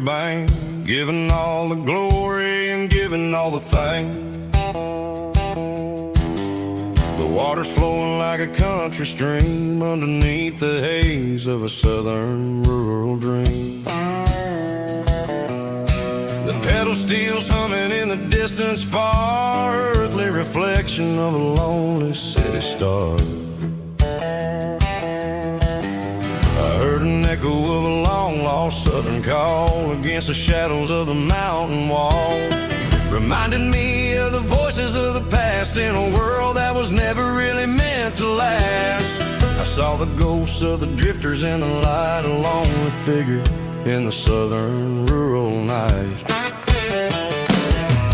bank, giving all the glory and giving all the thanks. The water's flowing like a country stream underneath the haze of a southern rural dream. The pedal steel's humming in the distance far, earthly reflection of a lonely city star. I heard an echo of a long-lost southern call against the shadows of the mountain wall. Reminded me of the voices of the past in a world that was never really meant to last. I saw the ghosts of the drifters in the light, a lonely figure in the southern rural night.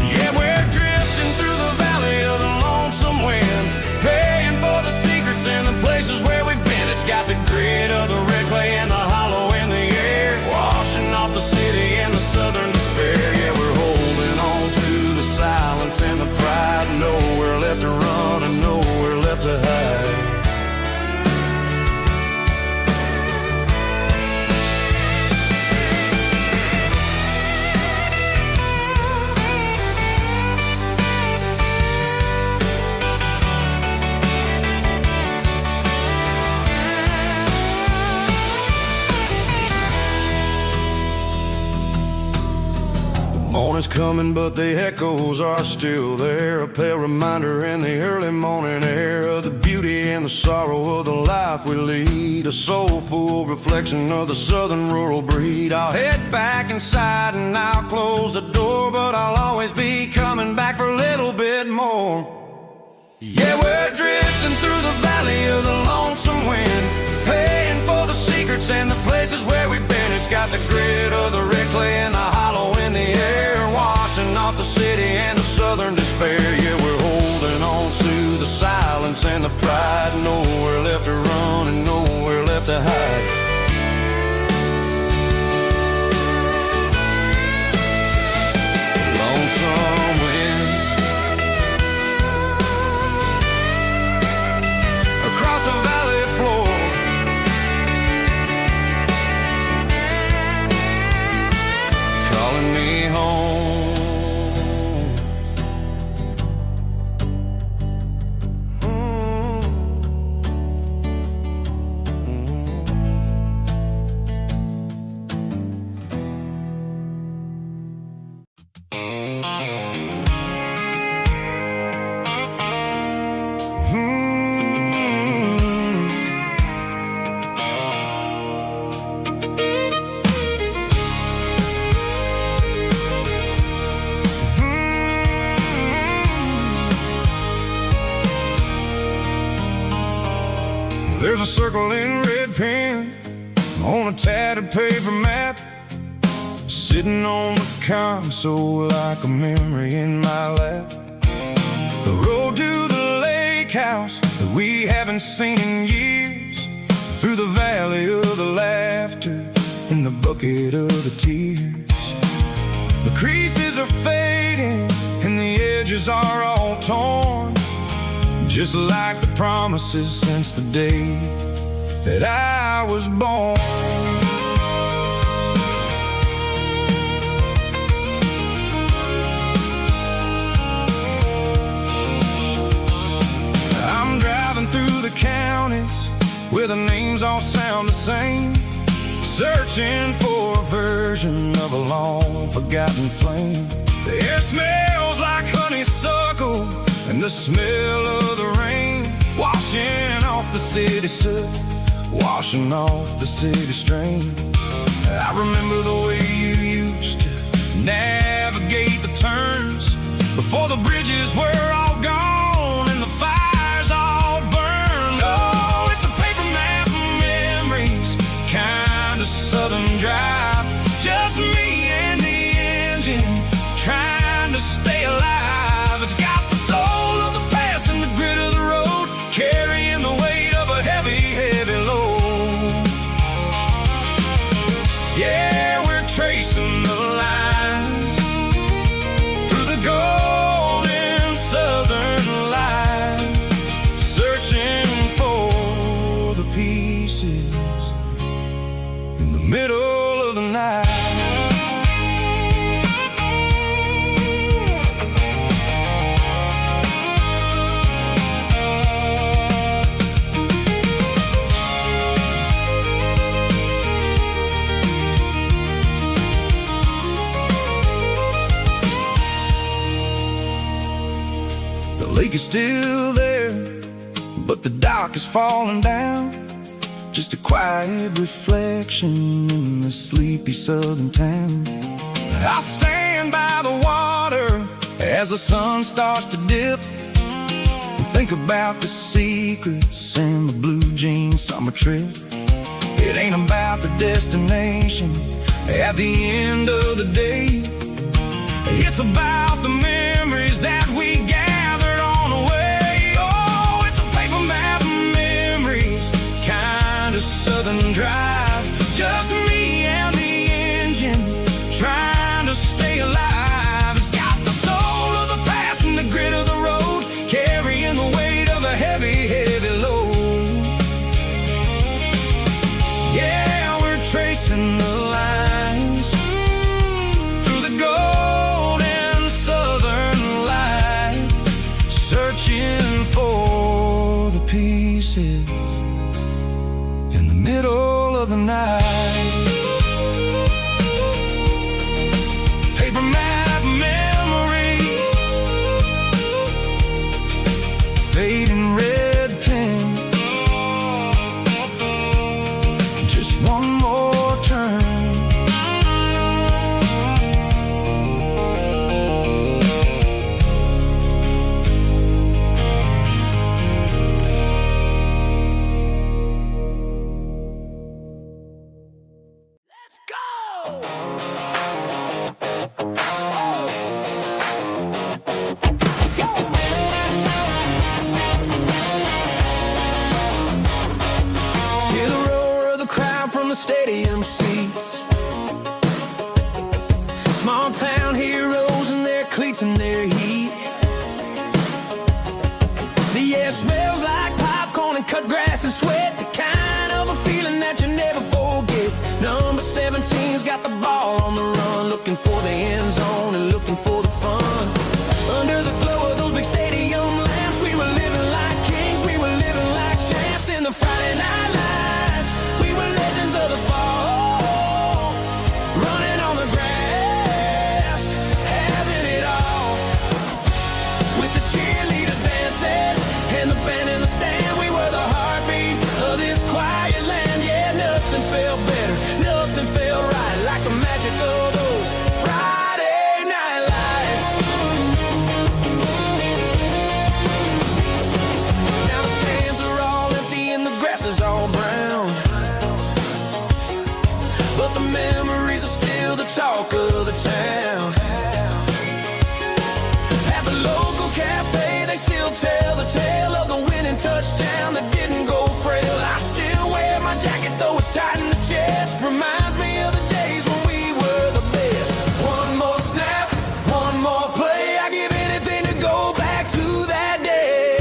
Yeah, we're drifting through the valley of the lonesome wind, paying for the secrets and the places where we've been. It's got the grit of the red clay and the hollow in the air, washing off the city and the southern despair. Yeah, we're holding on to the silence and the pride, nowhere left to run and nowhere left to hide. Morning's coming, but the echoes are still there, a pale reminder in the early morning air of the beauty and the sorrow of the life we lead, a soulful reflection of the southern rural breed. I'll head back inside and I'll close the door, but I'll always be coming back for a little bit more. Yeah, we're drifting through the valley of the lonesome wind, paying for the secrets and the places where we've been. It's got the grit of the red clay and the hollow in the air, washing off the city and the southern despair. Yeah, we're holding on to the silence and the pride, nowhere left to run and nowhere left to hide. Lonesome wind across the valley floor, calling me home. There's a circle in red pen on a tattered paper map, sitting on the console like a memory in my lap. The road to the lake house that we haven't seen in years, through the valley of the laughter and the bucket of the tears. The creases are fading and the edges are all torn, just like the promises since the day that I was born. I'm driving through the counties where the names all sound the same, searching for a version of a long forgotten flame. The air smells like honeysuckle and the smell of the rain, washing off the city soot, washing off the city strain. I remember the way you used to navigate the turns before the bridges were all gone and the fires all burned. Oh, it's a paper map of memories, kind of southern drive, just me and the engine trying to stay alive. It's got the soul of the past and the grit of the road, carrying the weight of a heavy, heavy load. Yeah, we're tracing the lines through the golden sun. lake is still there, but the dock is falling down. Just a quiet reflection in the sleepy southern town. I stand by the water as the sun starts to dip, and think about the secrets and the blue jean summer trip. It ain't about the destination at the end of the day. It's about the memories that we gathered on the way. Oh, it's a paper map of memories, kind of southern drive. Just me and the engine, trying to stay alive. It's got the soul of the past and the grit of the road, carrying the weight of a heavy, heavy load. Yeah, we're tracing the lines through the golden southern light, searching for the pieces in the middle of the night. Paper map memories, fading red pen, just one more turn. Let's go! Hear the roar of the crowd from the stadium seats. Small town heroes in their cleats and their heat. The air smells like popcorn and cut grass and sweat, the kind of a feeling that you never forget. Number 17's got the ball on the run, looking for the end zone and looking for the fun. Under the glow of those big stadium lamps, we were living like kings, we were living like champs. In the Friday night lights, we were legends of the fall, running on the grass, having it all. With the cheerleaders dancing and the band in the stand, we were the heartbeat of this quiet land. Yeah, nothing felt better, nothing felt right like the magic of those Friday night lights. Now the stands are all empty and the grass is all brown, but the memories are still the talk of the town. At the local cafe, they still tell the tale of the winning touchdown that didn't go frail. I still wear my jacket, though it's tight in the chest. Reminds me of the days when we were the best. One more snap, one more play. I give anything to go back to that day.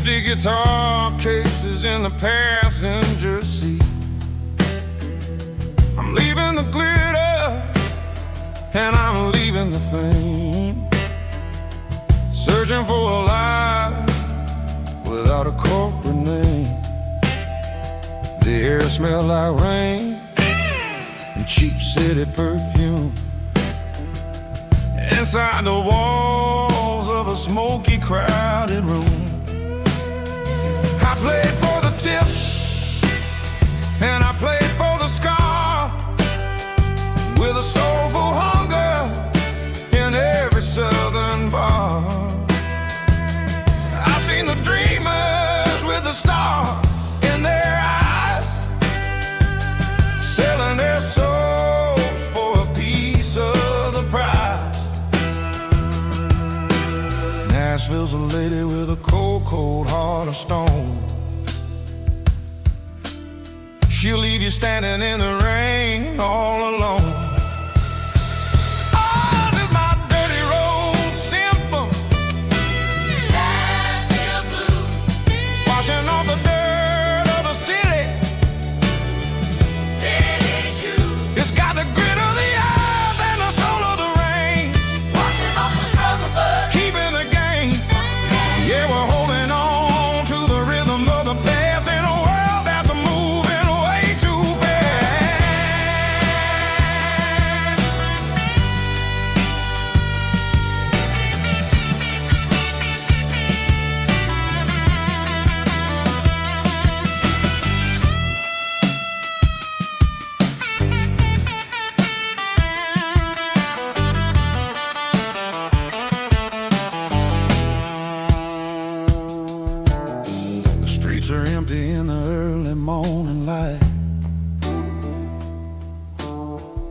empty guitar cases in the passenger seat. I'm leaving the glitter and I'm leaving the fame, searching for a life without a corporate name. The air smelled like rain and cheap city perfume. Inside the walls of a smoky, crowded room, I played for the tips and I played for the scar, with a soulful hunger in every southern bar. I've seen the dreamers with the stars in their eyes, selling their souls for a piece of the prize. Nashville's a lady with a cold, cold heart of stone. She'll leave you standing in the rain all alone. Oh, this is my dirty road symphony, Nashville blues, washing off the dirt of the city, city shoes. It's got the grit of the earth and the soul of the rain, washing off the struggle but keeping the game. Yeah, we're holding on to the rhythm of the past in a world that's moving way too fast. The streets are empty in the early morning light,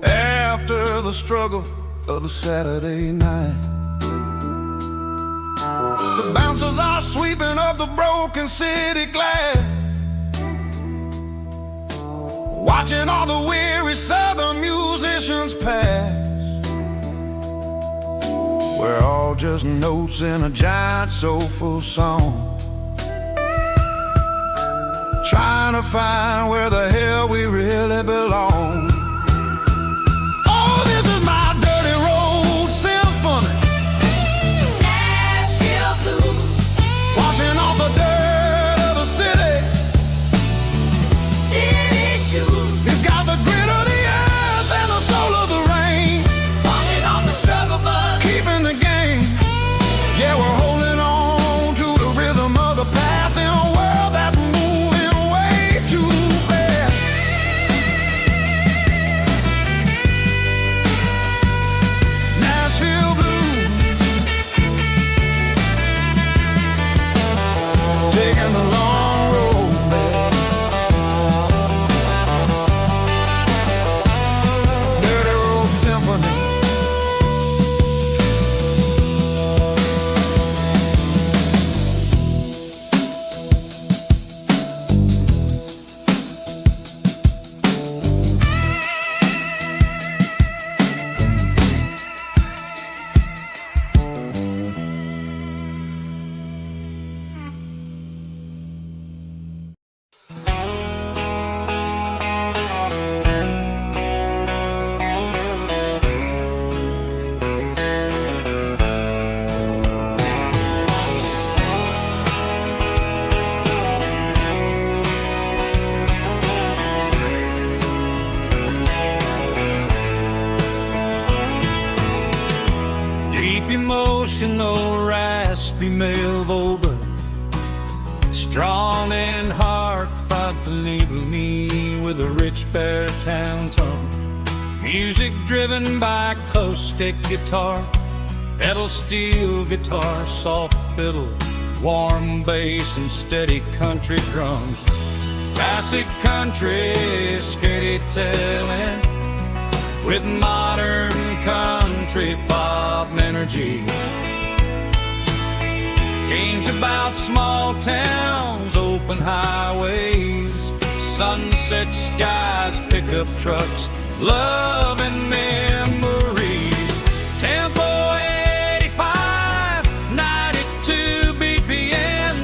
after the struggle of the Saturday night. The bouncers are sweeping up the broken city glass, watching all the weary southern musicians pass. We're all just notes in a giant soulful song, trying to find where the hell we really belong. Oh, this is my dirty road symphony, Nashville blues, washing off the dirt of the city, city shoes. It's got the grit of the earth and the soul of the rain, washing off the struggle but keeping the game. Yeah, we're holding on to the rhythm of the past in a world that's moving way too fast. Nashville blues, taking the long road back. Dirty road symphony. Deep emotional, raspy male vulgar, strong and heartfelt, believe me, with a rich baritone tone. Music driven by acoustic guitar, pedal steel guitar, soft fiddle, warm bass and steady country drums. Classic country storytelling with modern country pop energy. Games about small towns, open highways, sunset skies, pickup trucks, love and memories. Tempo 85, 92 BPM,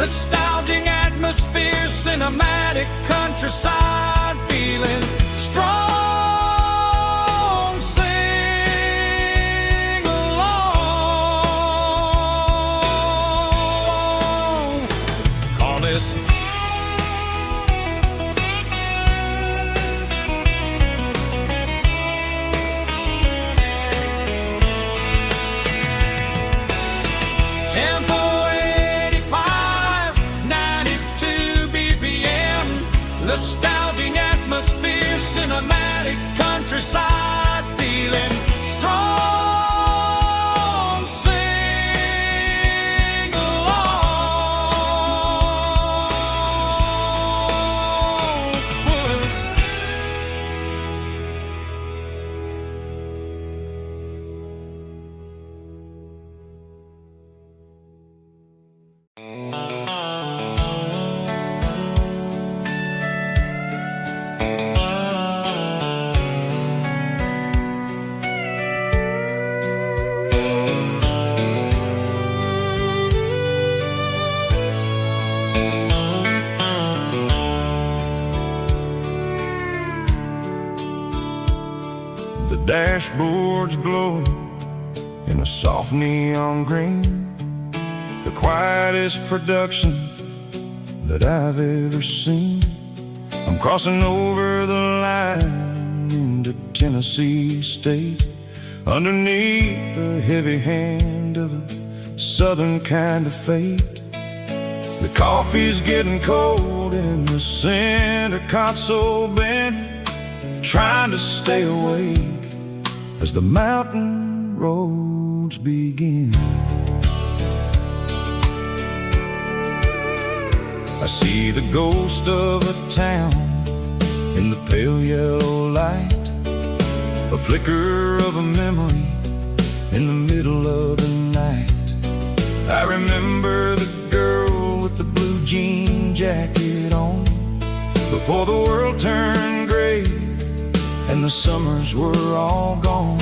Nostalgic atmosphere, cinematic countryside, feeling strong. Sing along. Call this tempo 85, 92 BPM. Nostalgic atmosphere, cinematic countryside, feeling strong. Sing along with us. The dashboard's glowing in a soft neon green, the quietest production that I've ever seen. I'm crossing over the line into Tennessee State, underneath the heavy hand of a southern kind of fate. The coffee's getting cold in the center console bin, trying to stay awake as the mountain roads begin. I see the ghost of a town in the pale yellow light, a flicker of a memory in the middle of the night. I remember the girl with the blue jean jacket on, before the world turned gray and the summers were all gone.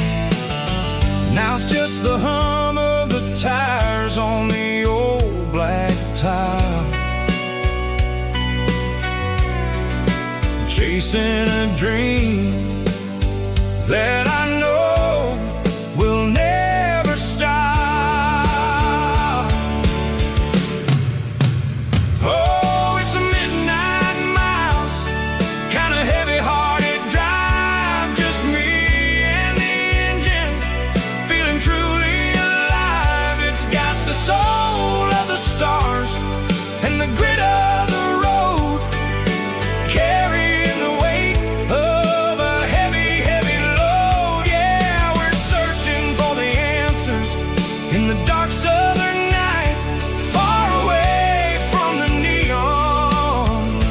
Now it's just the hum of the tires on the old black tile, chasing a dream that I know will never stop. Oh, it's a midnight mouse, kind of heavy-hearted drive, just me and the engine, feeling truly alive. It's got the soul of the stars and the grit of the road, carrying the weight of a heavy, heavy load. Yeah, we're searching for the answers in the dark southern night, far away from the neon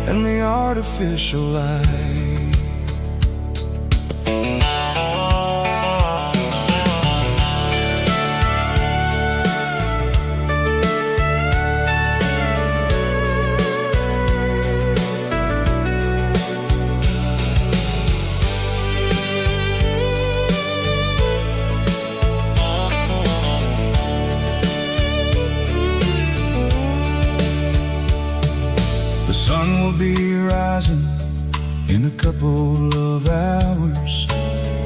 and the artificial light. The sun will be rising in a couple of hours,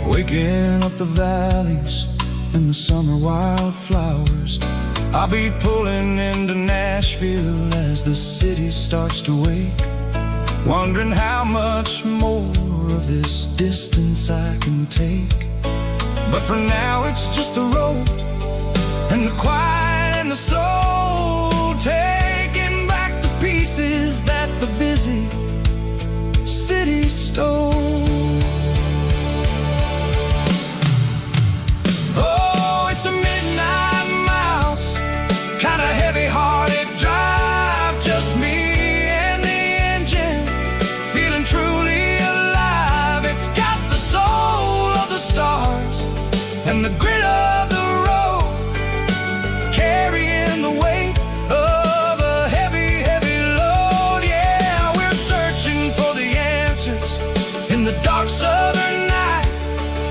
waking up the valleys and the summer wildflowers. I'll be pulling into Nashville as the city starts to wake, wondering how much more of this distance I can take. But for now it's just the road and the quiet and the soul, taking back the pieces that the busy city stole. Oh, it's a midnight mouse, kind of heavy-hearted drive, just me and the engine, feeling truly alive. It's got the soul of the stars and the grit of the road, carrying the weight of a heavy, heavy load. Yeah, we're searching for the answers in the dark southern night,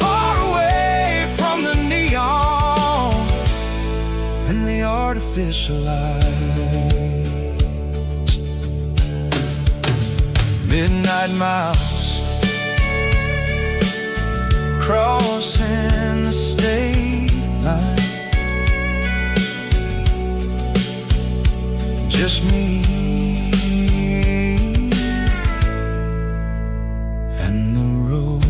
far away from the neon and the artificial light. midnight miles, crossing the state line. Just me and the road.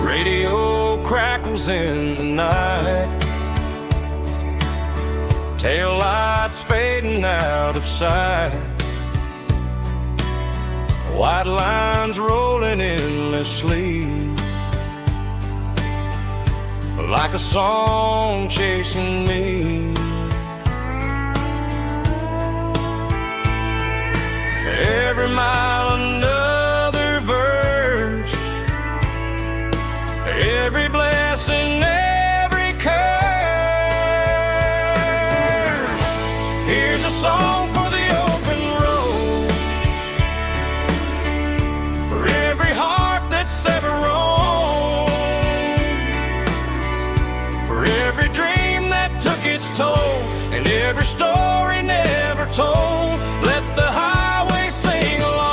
Radio crackles in the night, tail lights fading out of sight, white lines rolling endlessly, like a song chasing me. Every mile another verse, every blessing, every curse. Here's a song for the open road, for every heart that's ever roamed, for every dream that took its toll, and every story never told. Let the highway sing along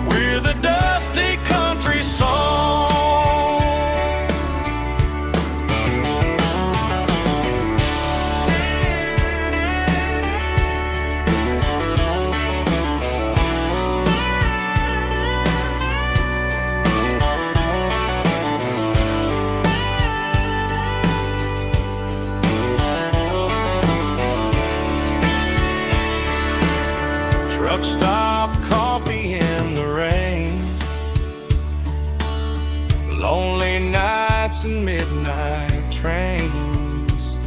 with a dusty country song. Truck stop, coffee in the rain, lonely nights and midnight trains.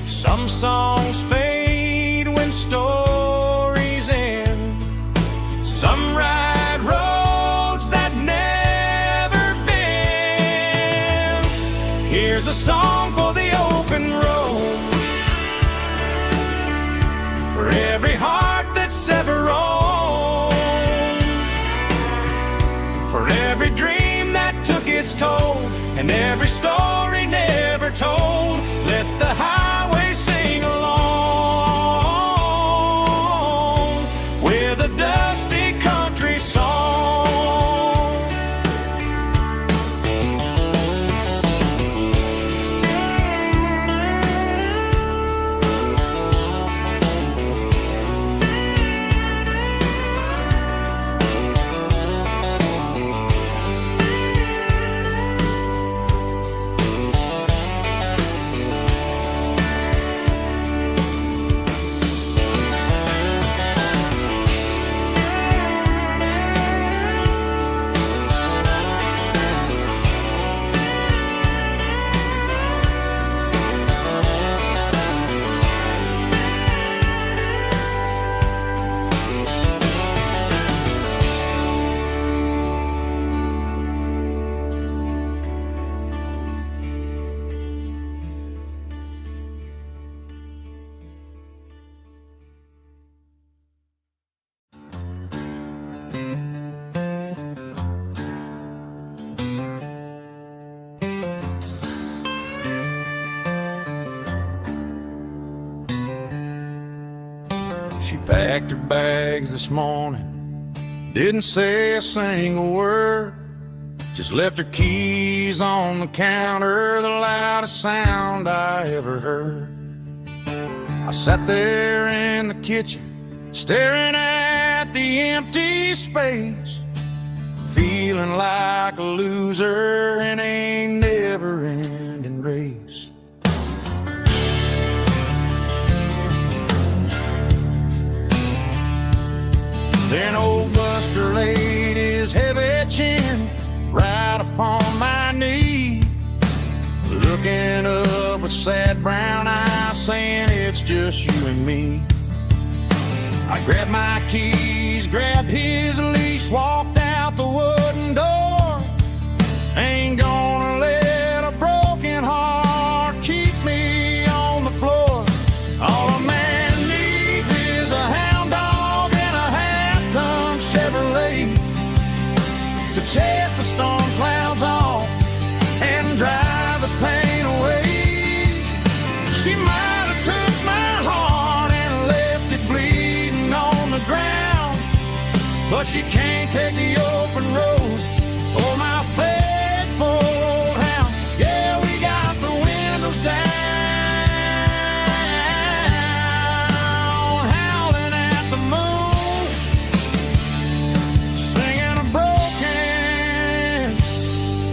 Some songs fade when stories end, some ride roads that never bend. Here's a song for the open road, for every heart that's ever roamed, for every dream that took its toll, and every story never told. Let the highway sing along with a dusty country song. She packed her bags this morning, didn't say a single word, just left her keys on the counter, the loudest sound I ever heard. I sat there in the kitchen, staring at the empty space, feeling like a loser in a never-ending race. Then old Buster laid his heavy chin right upon my knee, looking up with sad brown eyes, saying it's just you and me. I grabbed my keys, grabbed his leash, walked out the wooden door. Ain't gonna let a broken heart keep me on the floor. All a man needs is a hound dog and a half-ton Chevrolet to chase the storm clouds off and drive the pain away. She might have took my heart and left it bleeding on the ground, but she can't take the open road or my faithful old hound. Yeah, we got the windows down, howling at the moon, singing a broken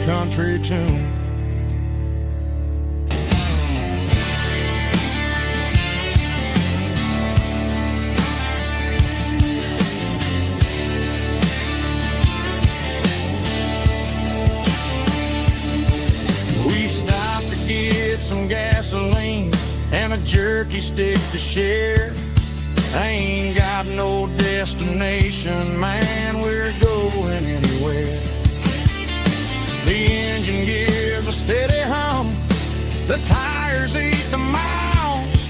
country tune. Some gasoline and a jerky stick to share. I ain't got no destination, man, we're going anywhere. The engine gives a steady hum, the tires eat the miles.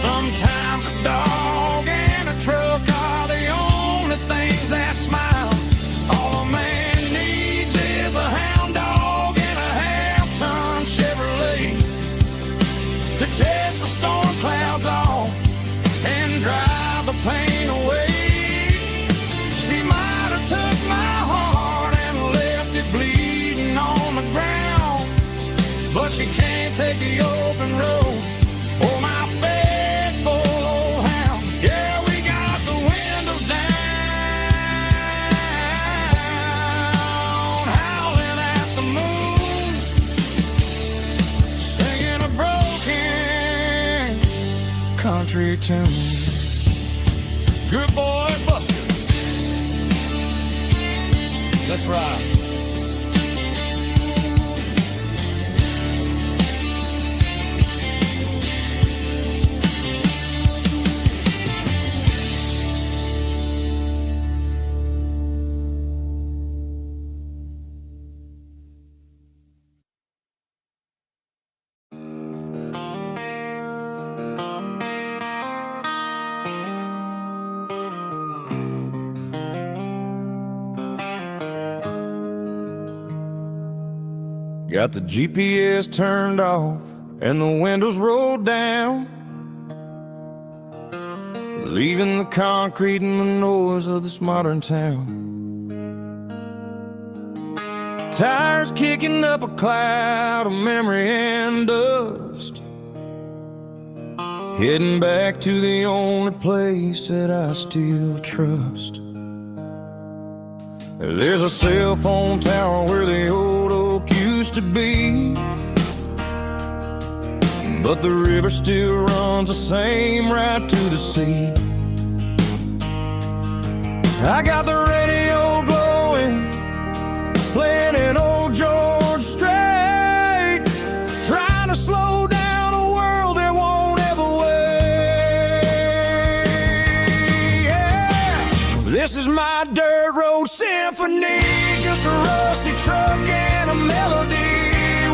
Sometimes a dog and a truck are the only things that smile. All a man needs is a hound dog and a half-ton Chevrolet to chase the storm clouds off and drive the pain away. She might have took my heart and left it bleeding on the ground, but she can't take the open road or my faithful old hound. Yeah, we got the windows down, howling at the moon, singing a broken country tune. Good boy, Buster. Let's ride. Got the GPS turned off and the windows rolled down, leaving the concrete and the noise of this modern town. Tires kicking up a cloud of memory and dust, heading back to the only place that I still trust. There's a cell phone tower where the old oak used to be, but the river still runs the same right to the sea. I got the radio glowing, playing an old George Strait, trying to slow down a world that won't ever wait. Yeah. This is my dirt road symphony, just a rusty truck and a melody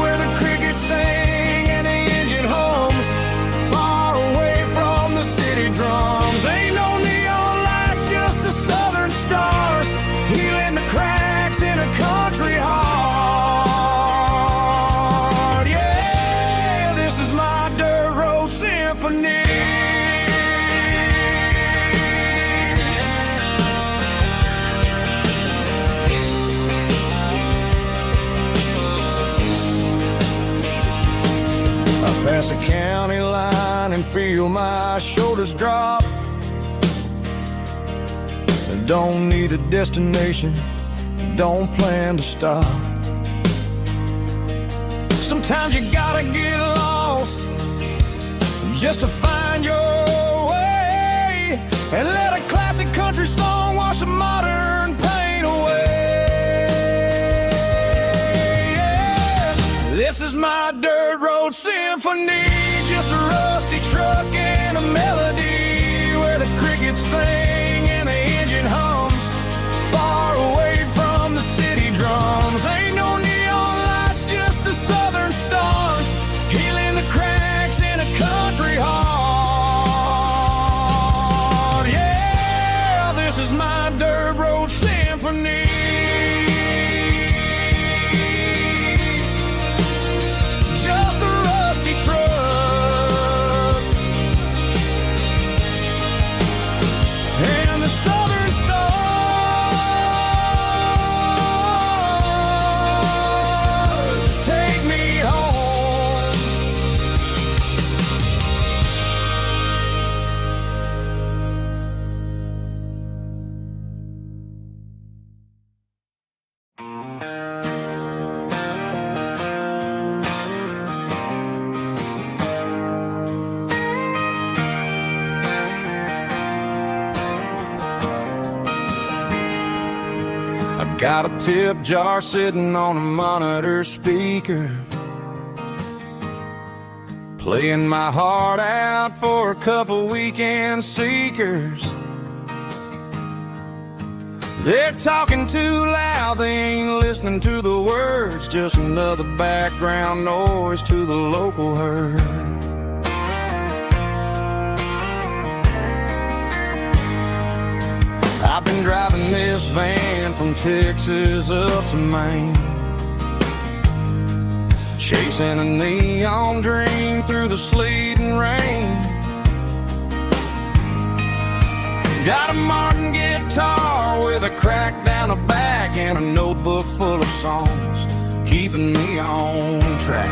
where the crickets sing and the engine hums, far away from the city drums. Ain't no neon lights, just the southern stars, healing the cracks in a country heart. Yeah, this is my dirt road symphony. Pass a county line and feel my shoulders drop. I don't need a destination, don't plan to stop. Sometimes you gotta get lost just to find your way, and let a classic country song wash a modern pain away. Yeah. This is my dirt road symphony, just a rusty truck and a melody where the crickets sing and the engine hums, far away from the city drums. Ain't no neon lights, just the southern stars, healing the cracks in a country heart. Yeah, this is my dirt road symphony. Just a rusty truck and the southern stars take me home. I got a tip jar sitting on a monitor speaker, playing my heart out for a couple weekend seekers. They're talking too loud, they ain't listening to the words, just another background noise to the local herd. I've been driving this van from Texas up to Maine, chasing a neon dream through the sleet and rain. Got a Martin guitar with a crack down the back and a notebook full of songs, keeping me on track.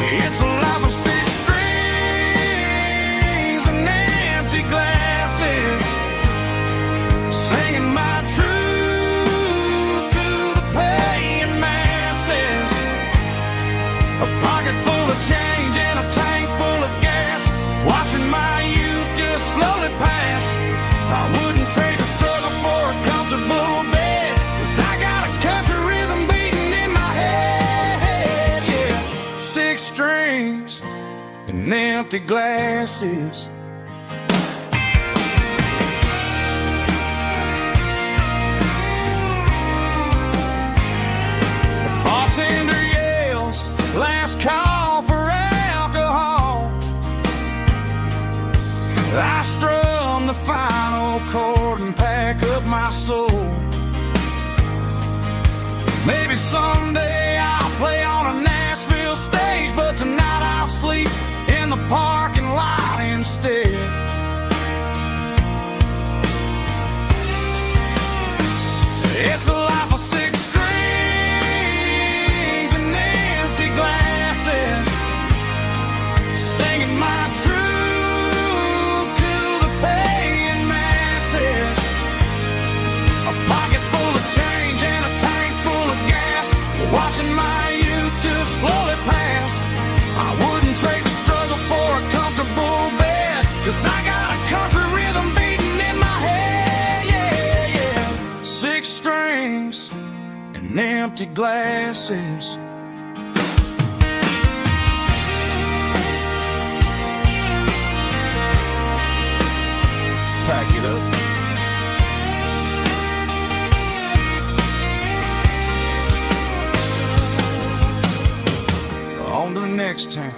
It's a life of six strings and empty glasses, singing my truth to the paying masses. A pocket full of change and a tank full of gas, watching my youth just slowly pass. I wouldn't trade the struggle for a comfortable bed, 'cause I got a country rhythm beating in my head. Yeah, six strings and empty glasses. The bartender yells, last call for alcohol. I strum the final chord and pack up my soul. Maybe someday I'll play on a Nashville stage, but tonight I'll sleep in the parking lot instead. It's a life of six strings and empty glasses, singing my truth to the paying masses. A pocket full of change and a tank full of gas, watching my youth just slowly pass. I wouldn't trade the struggle for a comfortable bed, 'cause I got a country rhythm beating in my head. Yeah, yeah. Six strings and empty glasses. Pack it up. On to the next town.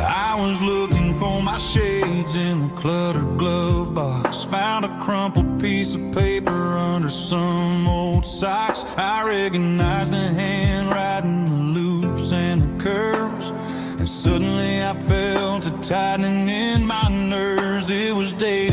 I was looking for my shades in the cluttered glove box, found a crumpled piece of paper under some old socks. I recognized the handwriting, the loops and the curves, and suddenly I felt a tightening in my nerves. It was days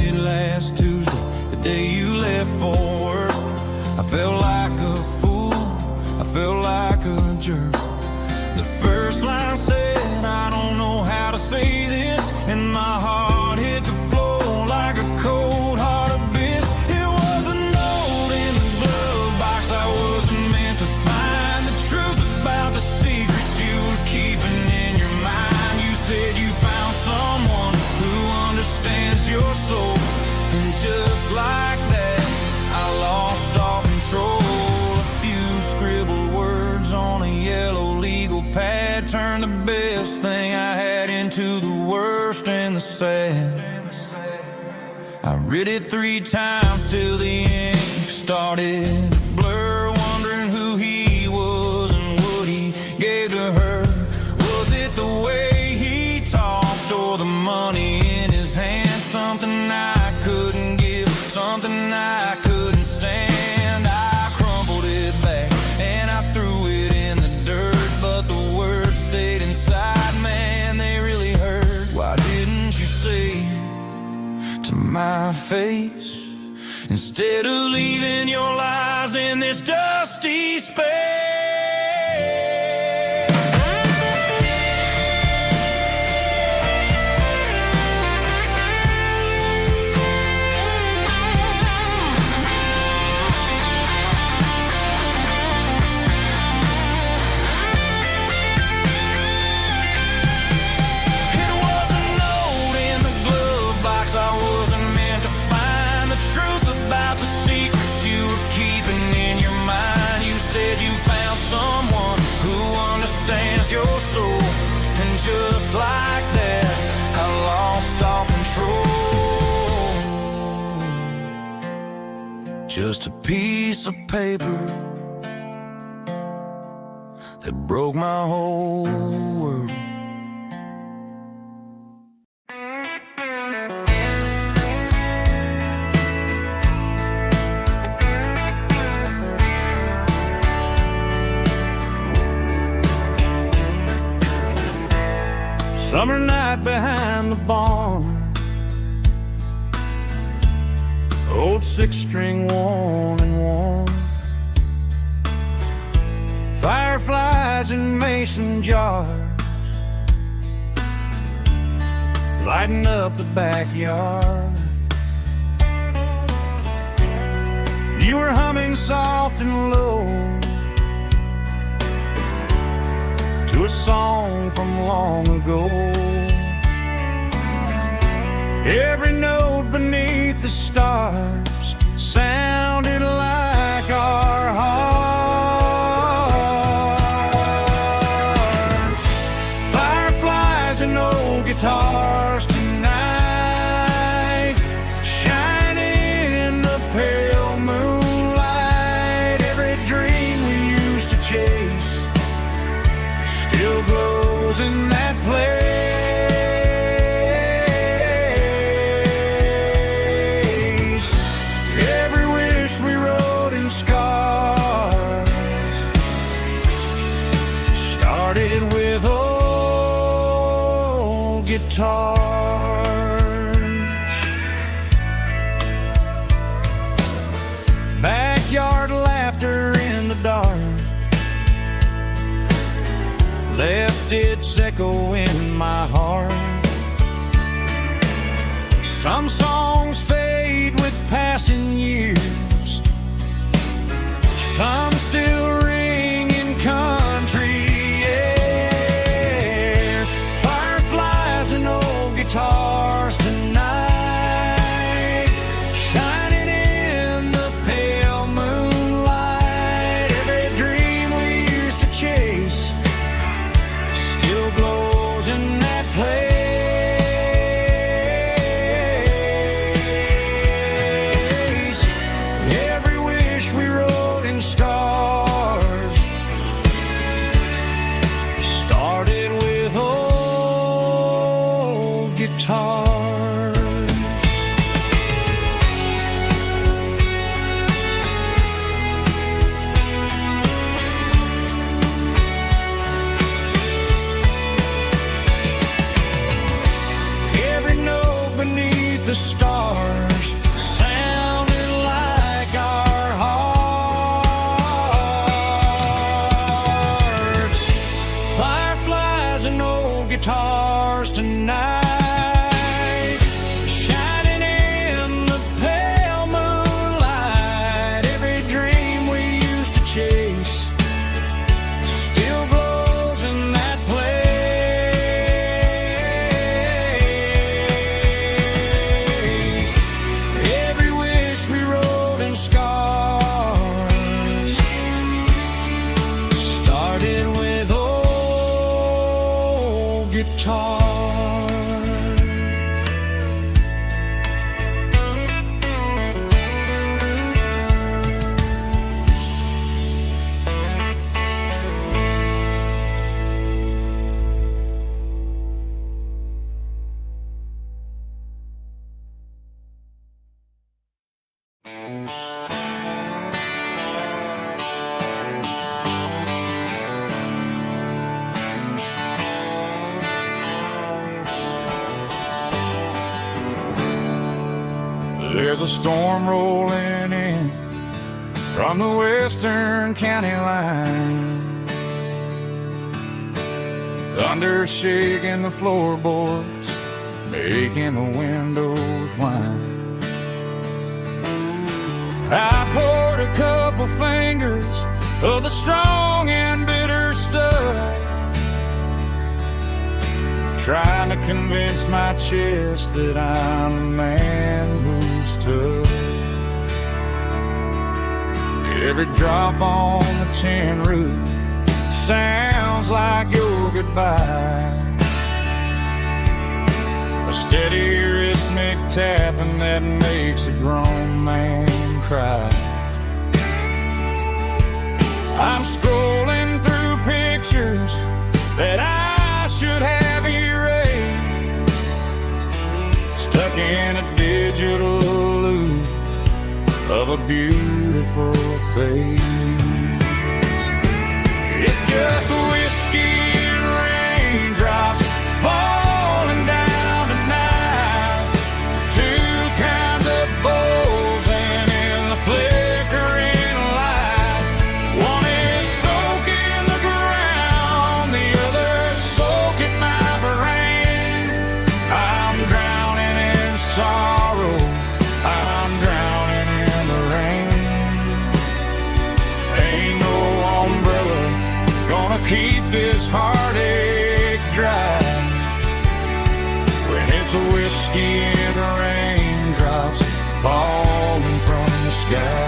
turned the best thing I had into the worst and the sad. I read it 3 times till the ink started to blur, wondering who he was and what he gave to her. Was it the way he talked or the money in his hand? Something I couldn't give, something I couldn't stand. I crumpled it back and I threw it in the dirt, but the words stayed inside, man, they really hurt. Why didn't you say to my face, instead of leaving your lies in this dusty space? Your soul, and just like that, I lost all control. Just a piece of paper that broke my whole world. Summer night behind the barn, old 6-string worn and worn, fireflies in mason jars, lighting up the backyard. You were humming soft and low to a song from long ago. Every note beneath the stars sounded like our hearts. Fireflies and old guitars tonight, shining in the pale moonlight. Every dream we used to chase still glows in that place. Every wish we wrote in scars started with old guitars. Backyard laughter in the dark left its echo in my heart. Some songs fade with passing years, some still ring in country air. Fireflies and old guitars tonight, shining in the pale moonlight. Every dream we used to chase still glows in that place. Every wish we wrote in stars started with old guitars. Every note beneath the stars sounded like our hearts. Fireflies and old guitars tonight, shining in the pale moonlight. Every dream we used to chase still glows in that place. Every wish we wrote in scars started with old guitars. There's a storm rolling in from the western county line. Thunder shaking the floorboards, making the windows whine. I poured a couple fingers of the strong and bitter stuff, trying to convince my chest that I'm a man who's tough. Every drop on the tin roof sounds like your goodbye, a steady rhythmic tapping that makes a grown man cry. I'm scrolling through pictures that I should have erased, stuck in a digital loop of a beautiful face. It's just whiskey and raindrops falling down tonight, two kinds of bowls and in the flickering light. One is soaking the ground, the other soaking my brain. I'm drowning in sorrow, I'm drowning in the rain. Ain't no umbrella gonna keep this heartache dry when it's a whiskey and raindrops falling from the sky.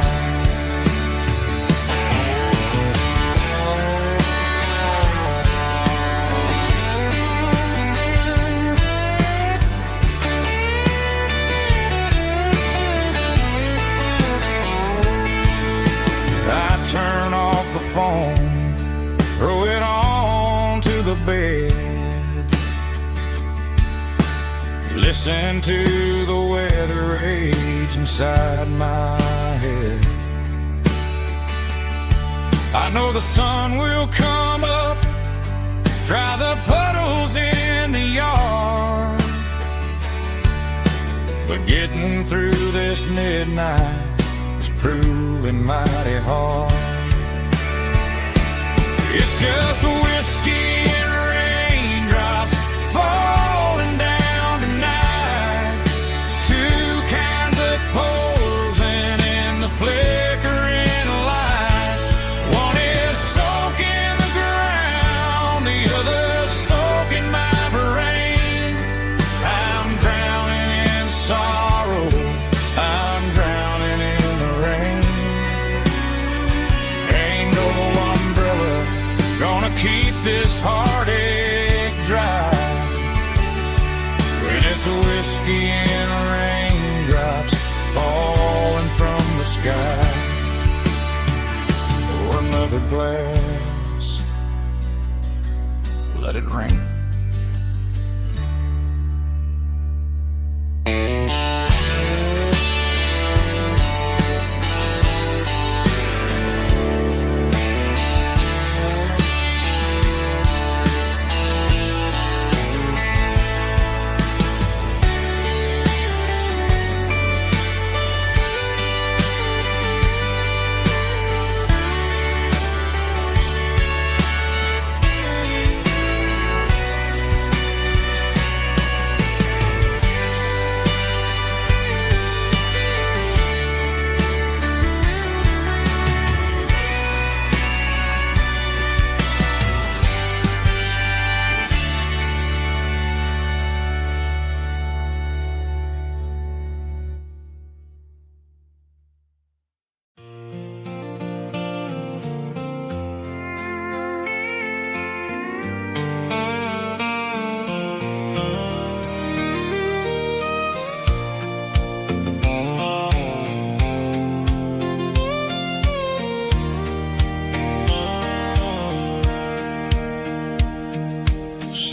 I turn off the phone, throw it on to the bed, listen to the weather rage inside my head. I know the sun will come up, dry the puddles in the yard, but getting through this midnight is proving mighty hard. It's just whiskey and raindrops falling down tonight, two kinds of poles and in the flickering light. One is soaking the ground, the other soaking my brain. I'm drowning in sorrow, I'm drowning in the rain. Ain't no umbrella gonna keep this heartache dry when it's a whiskey and raindrops falling from the sky. Pour another glass, let it rain.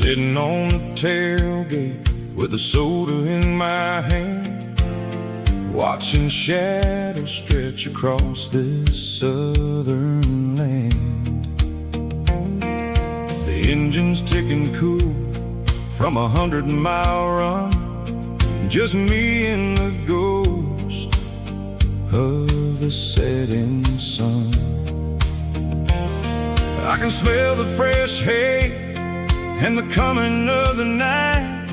sitting on the tailgate with a soda in my hand, watching shadows stretch across this southern land. The engine's ticking cool from 100-mile run, just me and the ghost of the setting sun. I can smell the fresh hay and the coming of the night.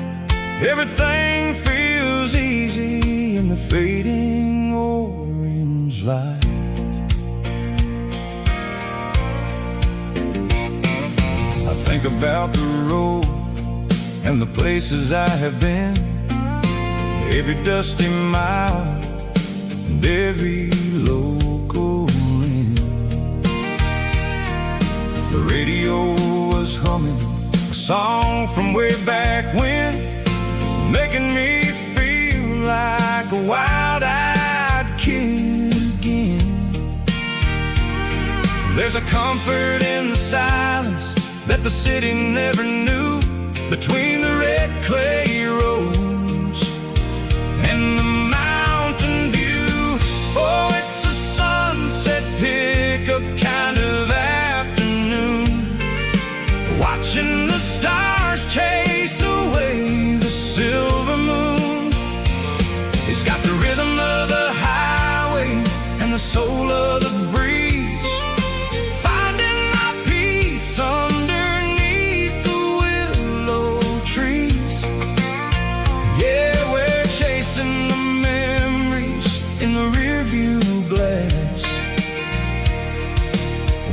Everything feels easy in the fading orange light. I think about the road and the places I have been, every dusty mile and every local inn. The radio was humming a song from way back when, making me feel like a wild-eyed kid again. There's a comfort in the silence that the city never knew, between the red clay roads and the mountain view. Oh, it's a sunset pickup kind of afternoon, watching the stars chase away the silver moon. It's got the rhythm of the highway and the soul of the breeze, finding my peace underneath the willow trees. Yeah, we're chasing the memories in the rearview glass,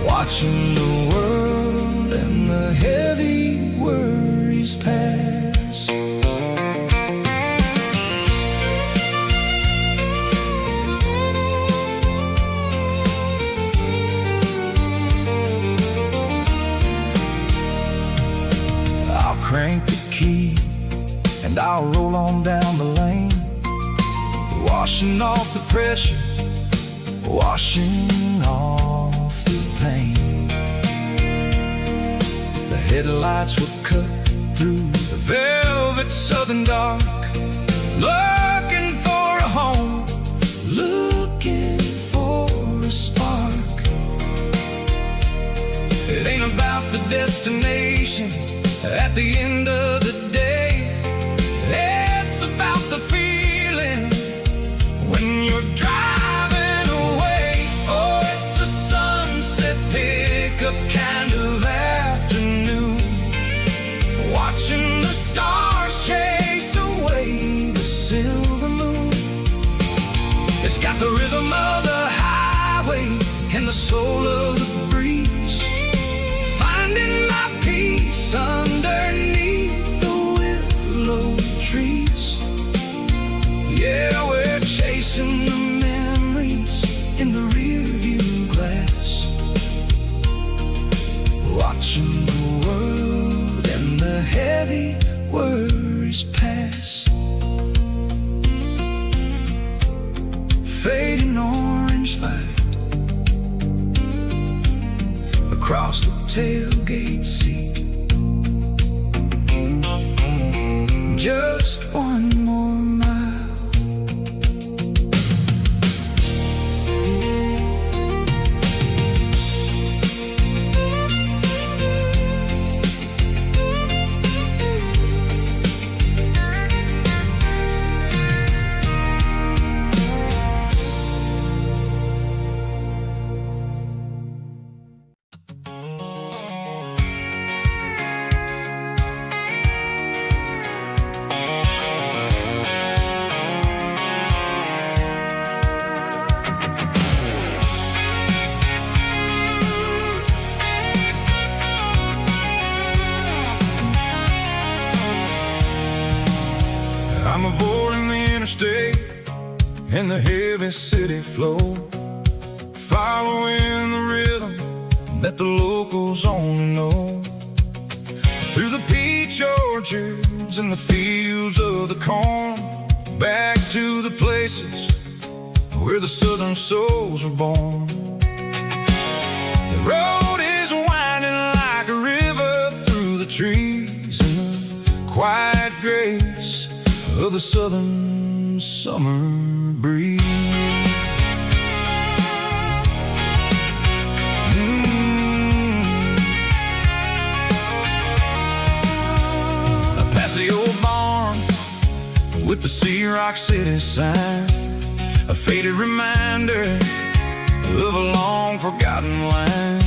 watching the world and the heavy worries pass. I'll crank the key and I'll roll on down the lane, washing off the pressure, washing off the pain. The headlights will cut through the velvet southern dark, looking for a home, looking for a spark. It ain't about the destination at the end of the day, it's about the feeling when you're driving away. Oh, it's a sunset pickup kind of afternoon, watching the stars chase away the silver moon. It's got the rhythm of the highway and the soul of the breeze, finding my peace underneath the willow trees. Yeah, we're chasing the memories in the rearview glass, watching the world and the heavy worries pass. Fading orange light across the tailgate seat. Just one more mile. I'm avoiding the interstate and the heavy city flow, following the rhythm that the locals only know. Through the peach orchards and the fields of the corn, back to the places where the southern souls were born. The road is winding like a river through the trees and the quiet grace of the southern summer breeze. Past the old barn with the Sea Rock City sign, a faded reminder of a long forgotten line.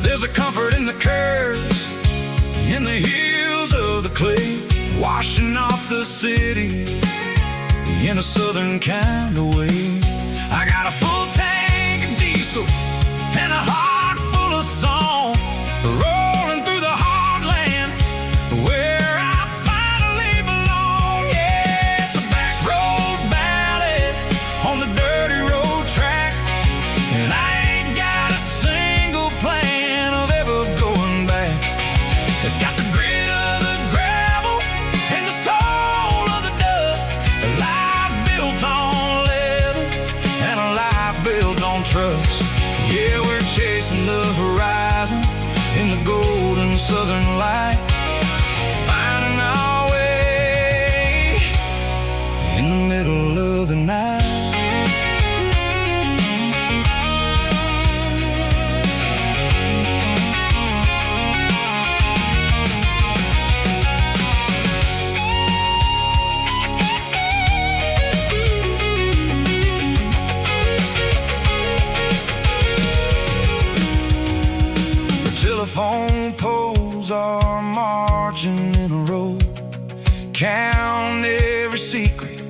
There's a comfort in the curves, in the hills of the clay, washing off the city in a southern kind of way. I got a full tank of diesel and a heart full of song, rolling through the heartland where I finally belong. Yeah, it's a back road ballad on the dirty road track, and I ain't got a single plan of ever going back. It's got the grit of the gravel and the soul of the dust, a life built on leather and a life built on trust. Yeah, we're chasing the horizon in the golden southern light, finding our way in the middle of the night. Telephone poles are marching in a row, count every secret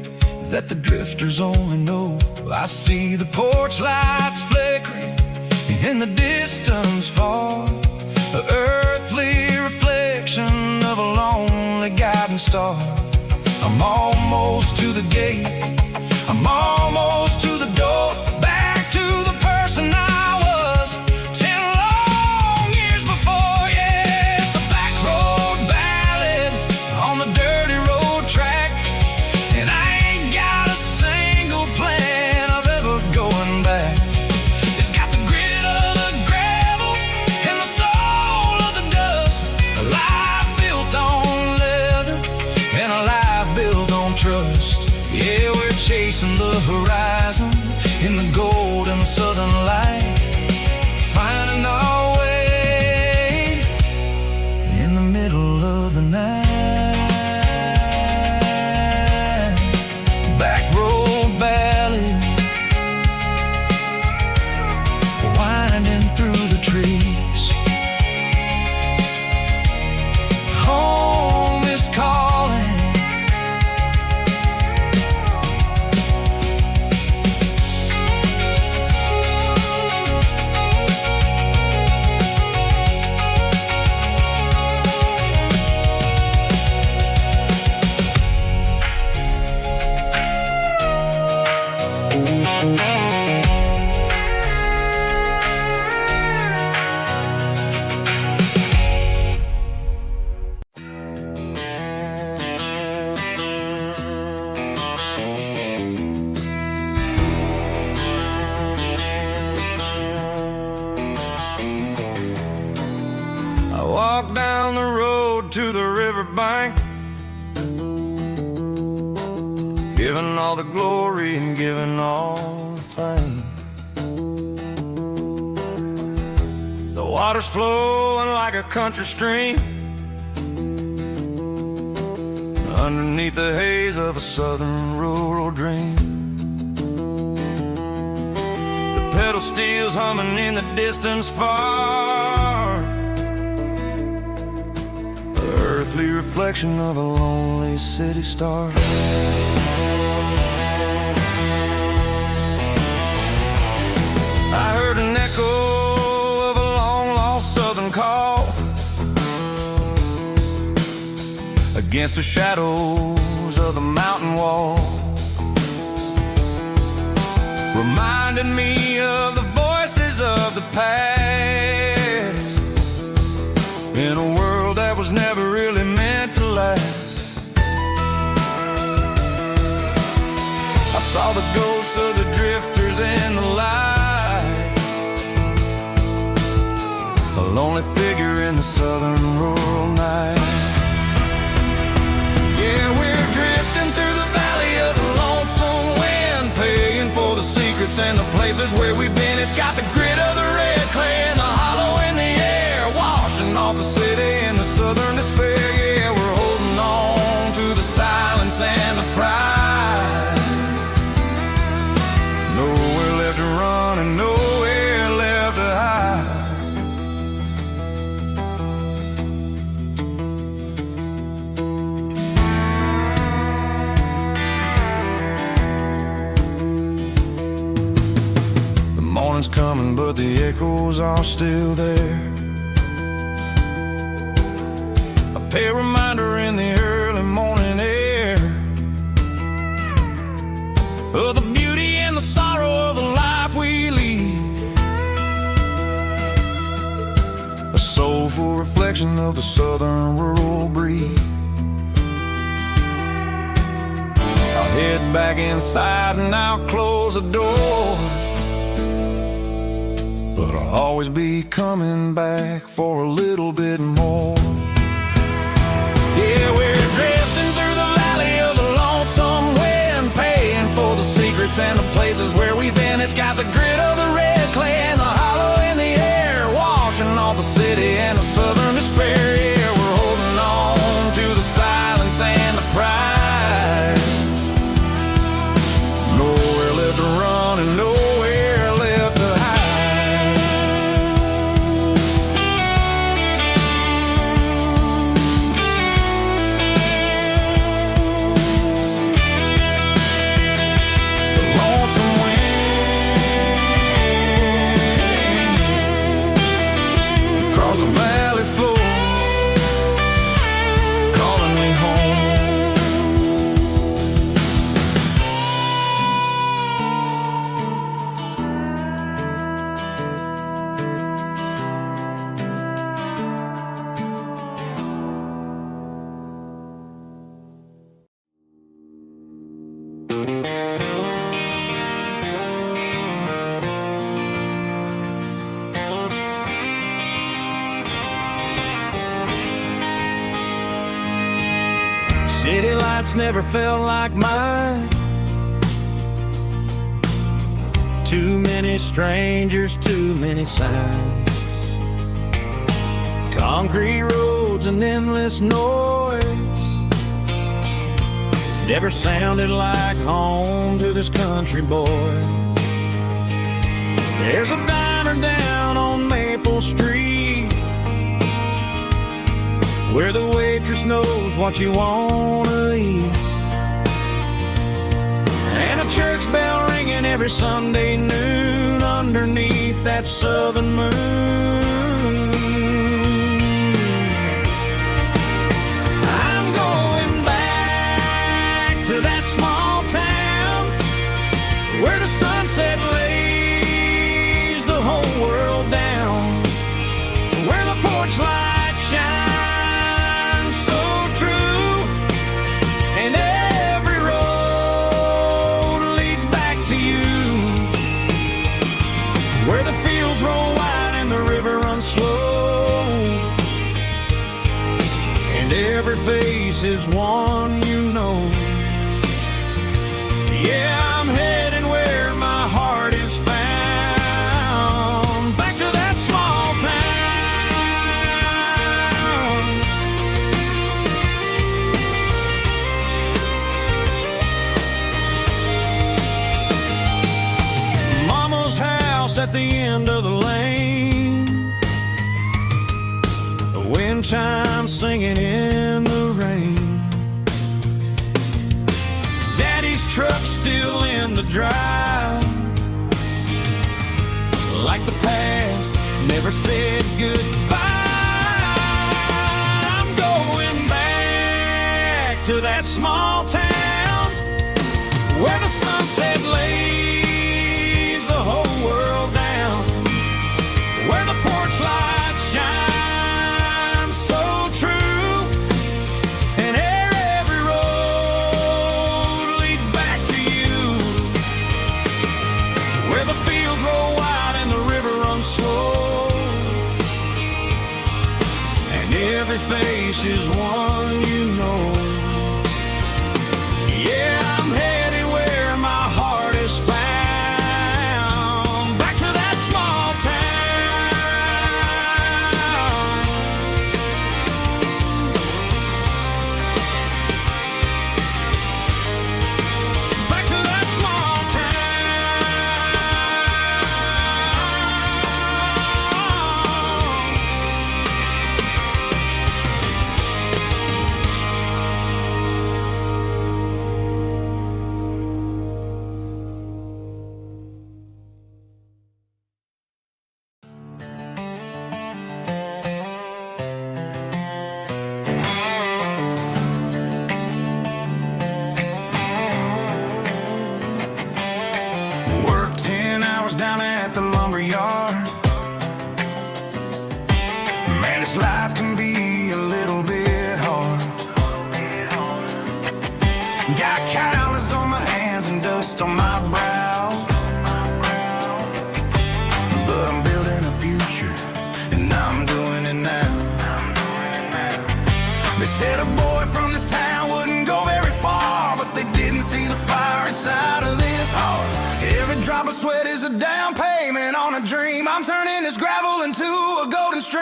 that the drifters only know. I see the porch lights flickering in the distance far, an earthly reflection of a lonely guiding star. I'm almost to the gate, I'm almost to the door, back to the person I was 10 long years before. Yeah, it's a back road ballad on the dirty road track, and I ain't got a single plan of ever going back. It's got the grit of the gravel and the soul of the dust, a life built on leather and a life built on trust. Yeah, we're chasing the horizon in the golden southern light, finding our way in the middle of the night. Back road ballad, winding through the trees. Home is calling. I walk down the road to the riverbank, giving all the glory and giving all the thanks. The water's flowing like a country stream underneath the haze of a southern rural dream. The pedal steel's humming in the distance far, earthly reflection of a lonely city star. I heard an echo of a long-lost southern call against the shadows of the mountain wall, reminding me of the voices of the past in a world that was never really meant to last. I saw the ghosts of the drifters in the light, a lonely figure in the southern rural night. coming, but the echoes are still there. A pale reminder in the early morning air of the beauty and the sorrow of the life we lead. A soulful reflection of the southern rural breed. I'll head back inside and I'll close the door, but I'll always be coming back for a little bit more. Yeah, we're drifting through the valley of the lonesome wind, paying for the secrets and the places where we've been. It's got the grit of the red clay and the hollow in the air, washing off the city and the southern despair. Yeah, we're holding on to the silence and the pride. Nowhere left to run and nowhere left to hide. The lonesome wind across the valley floor, calling me home. City lights never felt like mine. Too many strangers, too many signs. Concrete roads and endless noise never sounded like home to this country boy. There's a diner down on Maple Street where the waitress knows what you wanna eat, and a church bell ringing every Sunday noon underneath that southern moon. I'm going back to that small town where the sunset lays the whole world down, where the porch lights shine slow, and every face is one you know. Yeah, I'm heading where my heart is found, back to that small town. Mama's house at the end of the lane, wind chimes singing in the rain. Daddy's truck still in the drive, like the past never said goodbye. I'm going back to that small town where the sunset lays the whole world down, where the porch lights shine face is one you know. Yeah, I'm headed where my heart is found, back to that small back to that small town. Got calluses on my hands and dust on my brow, but I'm building a future, and I'm doing it now. They said a boy from this town wouldn't go very far, but they didn't see the fire inside of this heart. Every drop of sweat is a down payment on a dream. I'm turning this gravel into a golden stream.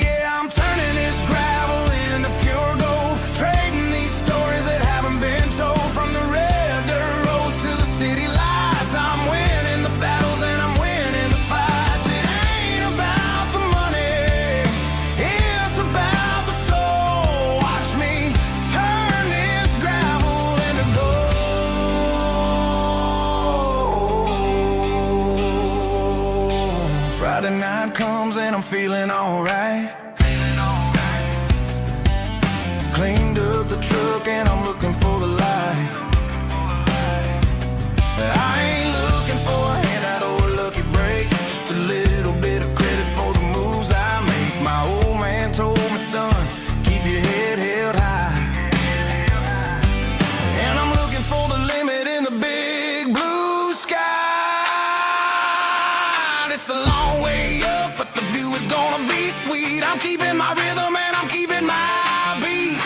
Yeah, I'm turning this gravel into pure gold, trading these stories that haven't been told. From the red dirt roads to the city lights, I'm winning the battles and I'm winning the fights. It ain't about the money, it's about the soul. Watch me turn this gravel into gold. Friday night comes and I'm feeling alright. Cleaned up the truck and I'm looking for the light. I ain't looking for a handout or a lucky break, just a little bit of credit for the moves I make. My old man told me, son, keep your head held high. And I'm looking for the limit in the big blue sky. It's a long way up, but the view is gonna be sweet. I'm keeping my rhythm and I'm keeping my beat.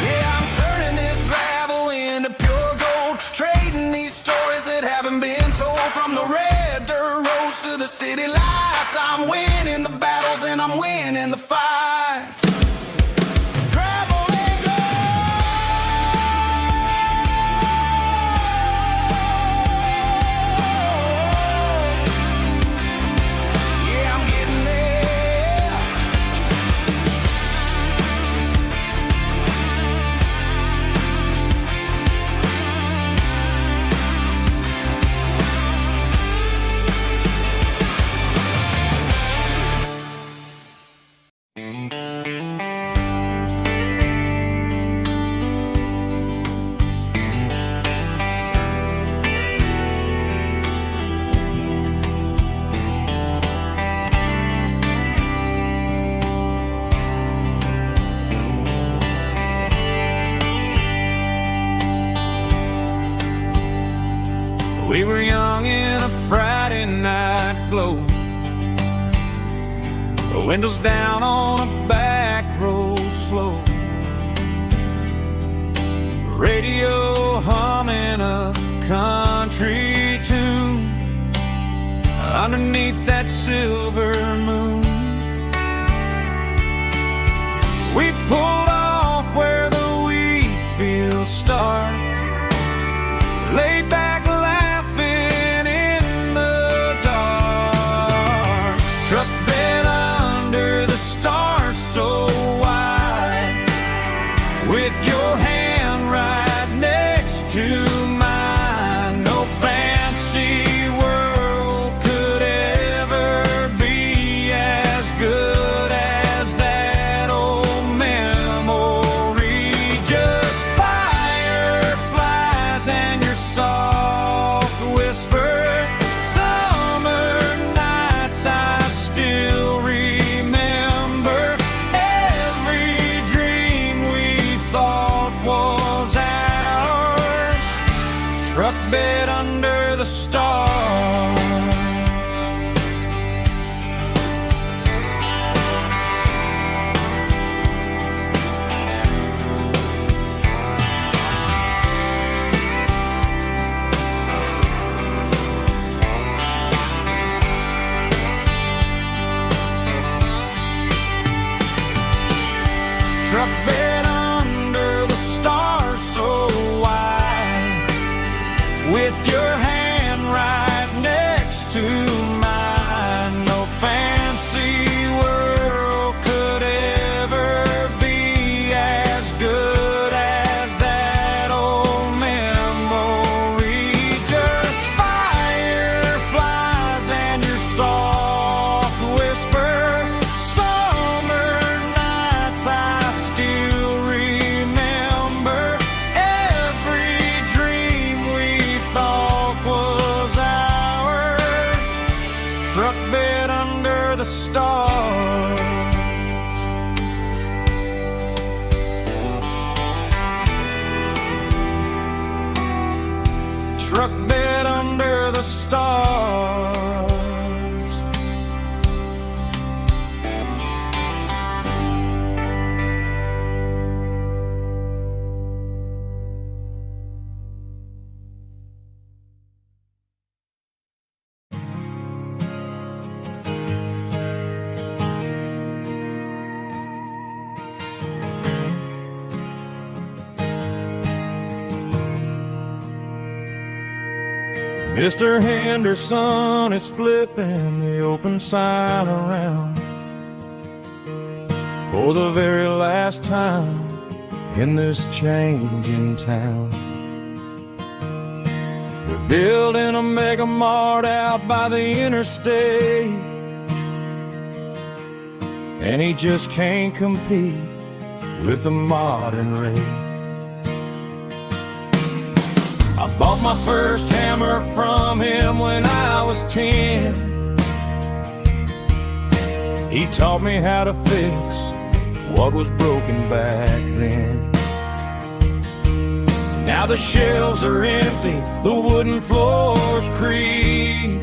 Yeah, I'm turning this gravel into pure gold, trading these stories that haven't been told. From the red dirt roads to the city lights, I'm winning the battles and I'm winning the fights. Gravel and gold. Yeah, I'm getting there. We were young in a Friday night glow, the windows down on a back road slow, radio humming a country tune underneath that silver moon. We pulled off where the wheat fields start, laid back laughing in the dark. Truck bed under the stars so wide, with your hand right next to mine. No fancy world could ever be as good as that old memory. Just fireflies and your soft whisper. Summer nights I still remember. Every dream we thought was ours. Truck bed under the stars. Truck bed under the stars so wide, with your hand right next to truck bed under the stars. Mr. Henderson is flipping the open sign around for the very last time in this changing town. We're building a mega mart out by the interstate, and he just can't compete with the modern rate. I bought my first hammer from him when I was 10. He taught me how to fix what was broken back then. Now the shelves are empty, the wooden floors creak,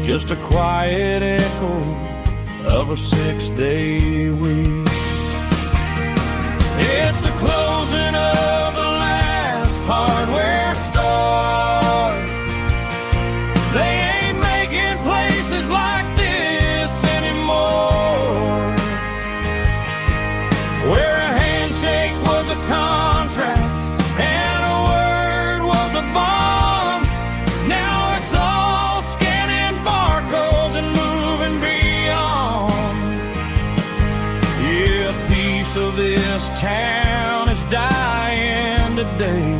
just a quiet echo of a 6-day week. It's the closing of the hardware store. They ain't making places like this anymore, where a handshake was a contract and a word was a bond. Now it's all scanning barcodes and moving beyond. Yeah, a piece of this town is dying today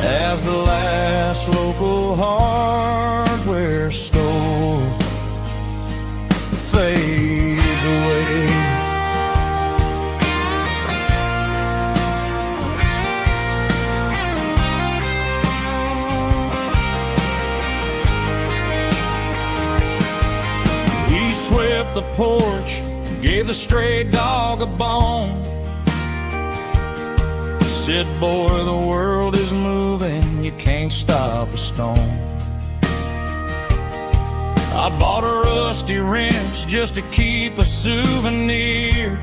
as the last local hardware store fades away. He swept the porch, gave the stray dog a bone, said, boy, the world is moving, you can't stop a stone. I bought a rusty wrench just to keep a souvenir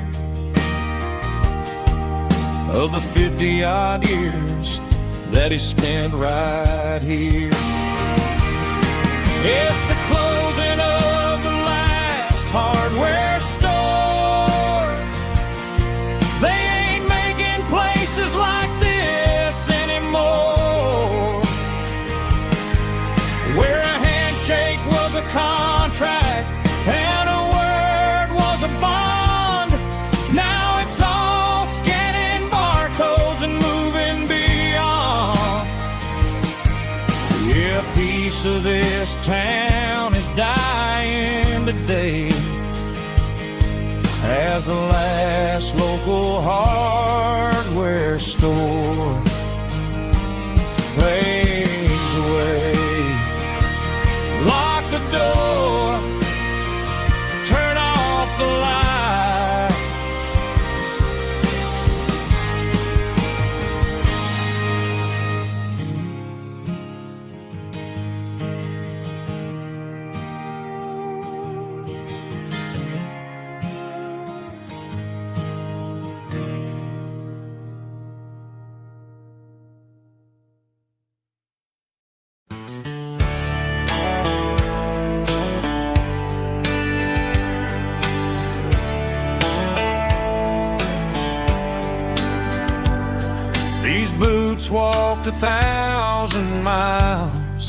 of the 50-odd years that he spent right here. It's the closing of the last hardware store. They ain't making places like this anymore, where a handshake was a contract and a word was a bond. Now it's all scanning barcodes and moving beyond. Yeah, a piece of this town is dying today as the last local hardware store fades away. Lock the door, turn off the light. These boots walked 1,000 miles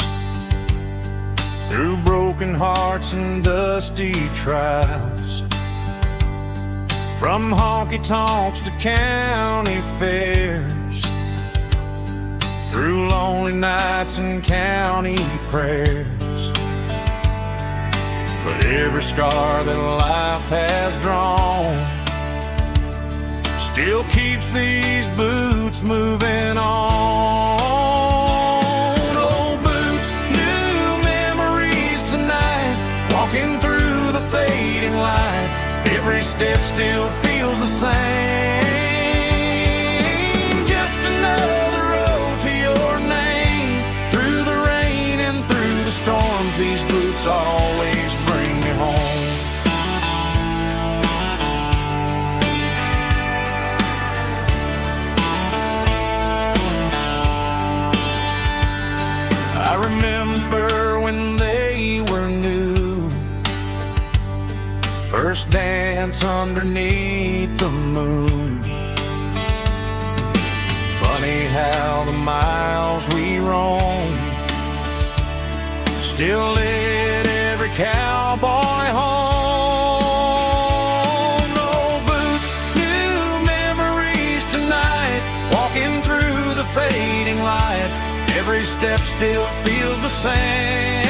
through broken hearts and dusty trials, from honky-tonks to county fairs, through lonely nights and county prayers. But every scar that life has drawn still keeps these boots moving on. Old boots, new memories tonight, walking through the fading light. Every step still feels the same, just another first dance underneath the moon. Funny how the miles we roam still lit every cowboy home. No boots, new memories tonight, walking through the fading light. Every step still feels the same.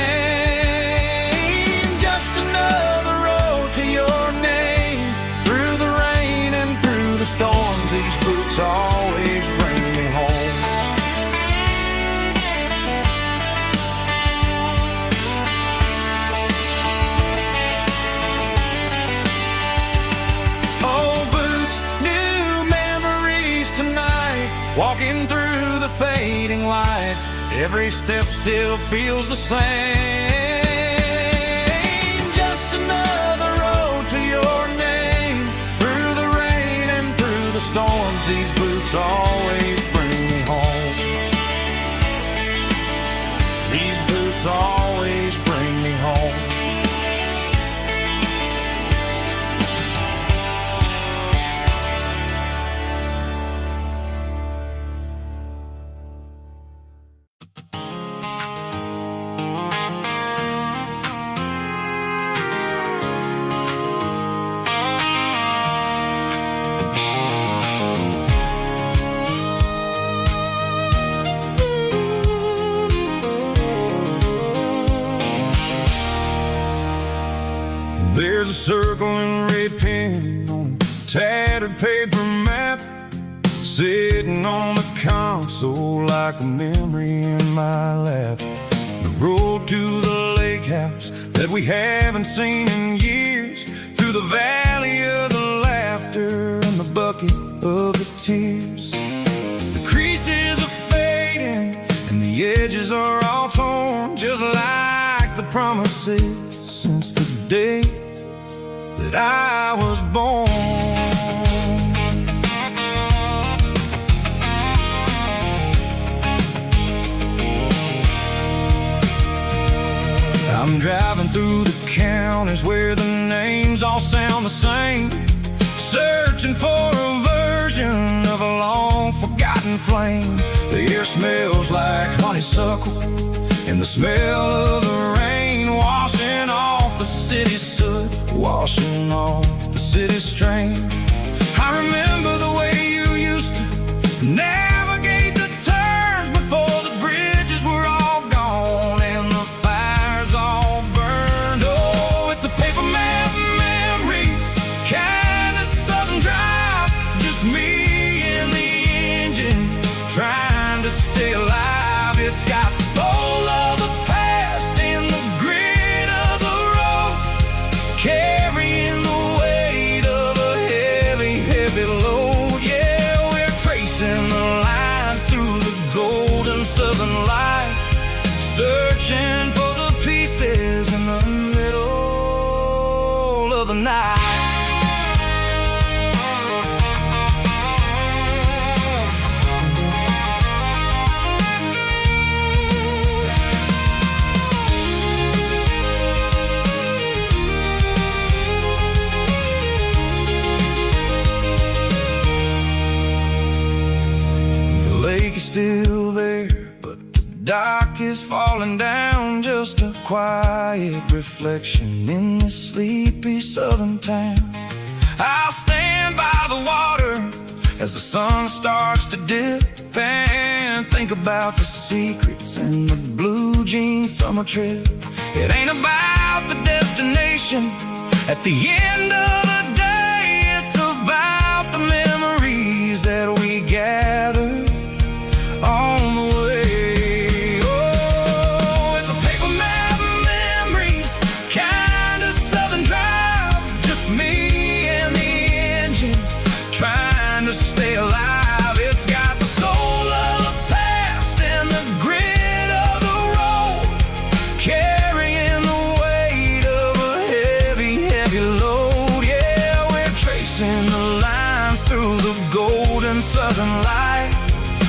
Just another road to your name, through the rain and through the storms. These boots always bring me home. Oh, boots, new memories tonight, walking through the fading light. Every step still feels the same. Just another road to your name, through the rain and through the storms. These boots always bring me home. These boots always bring me home. There's a circle in red pen on a tattered paper map, sitting on the console like a memory in my lap. The road to the lake house that we haven't seen in years, through the valley of the laughter and the bucket of the tears. The creases are fading and the edges are all torn, just like the promises since the day that I was born. I'm driving through the counties where the names all sound the same, searching for a version of a long forgotten flame. The air smells like honeysuckle and the smell of the rain, washing off the city's soot, washing off the city's strain. I remember the way you used to navigate the turns before the bridges were all gone and the fires all burned. Oh, it's a paper map memories, kind of southern drive, just me and the engine trying to stay alive. It's got the soul of the past and the grit of the road, carrying the weight of a heavy, heavy load. Yeah, we're tracing the lines through the golden southern light, searching for the pieces in the middle of the night. Still there, but the dock is falling down, just a quiet reflection in this sleepy southern town. I'll stand by the water as the sun starts to dip and think about the secrets in the blue jean summer trip. It ain't about the destination at the end of the day, it's about the memories that we gather on the way. Oh, it's a paper map memories, kind of southern drive, just me and the engine trying to stay alive. It's got the soul of the past and the grit of the road, carrying the weight of a heavy, heavy load. Yeah, we're tracing the lines through the golden southern light,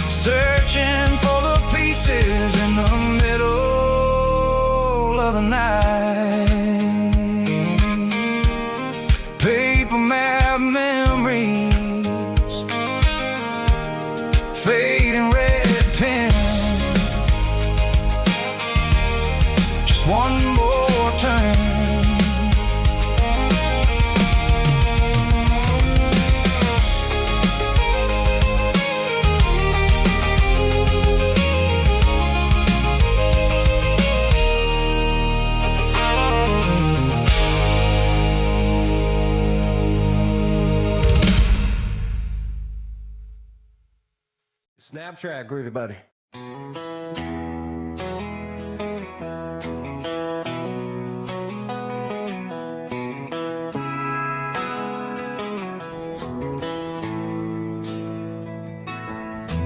searching for the pieces in the middle of the night. fading red pen. Just one more turn. Snap track, groovy buddy.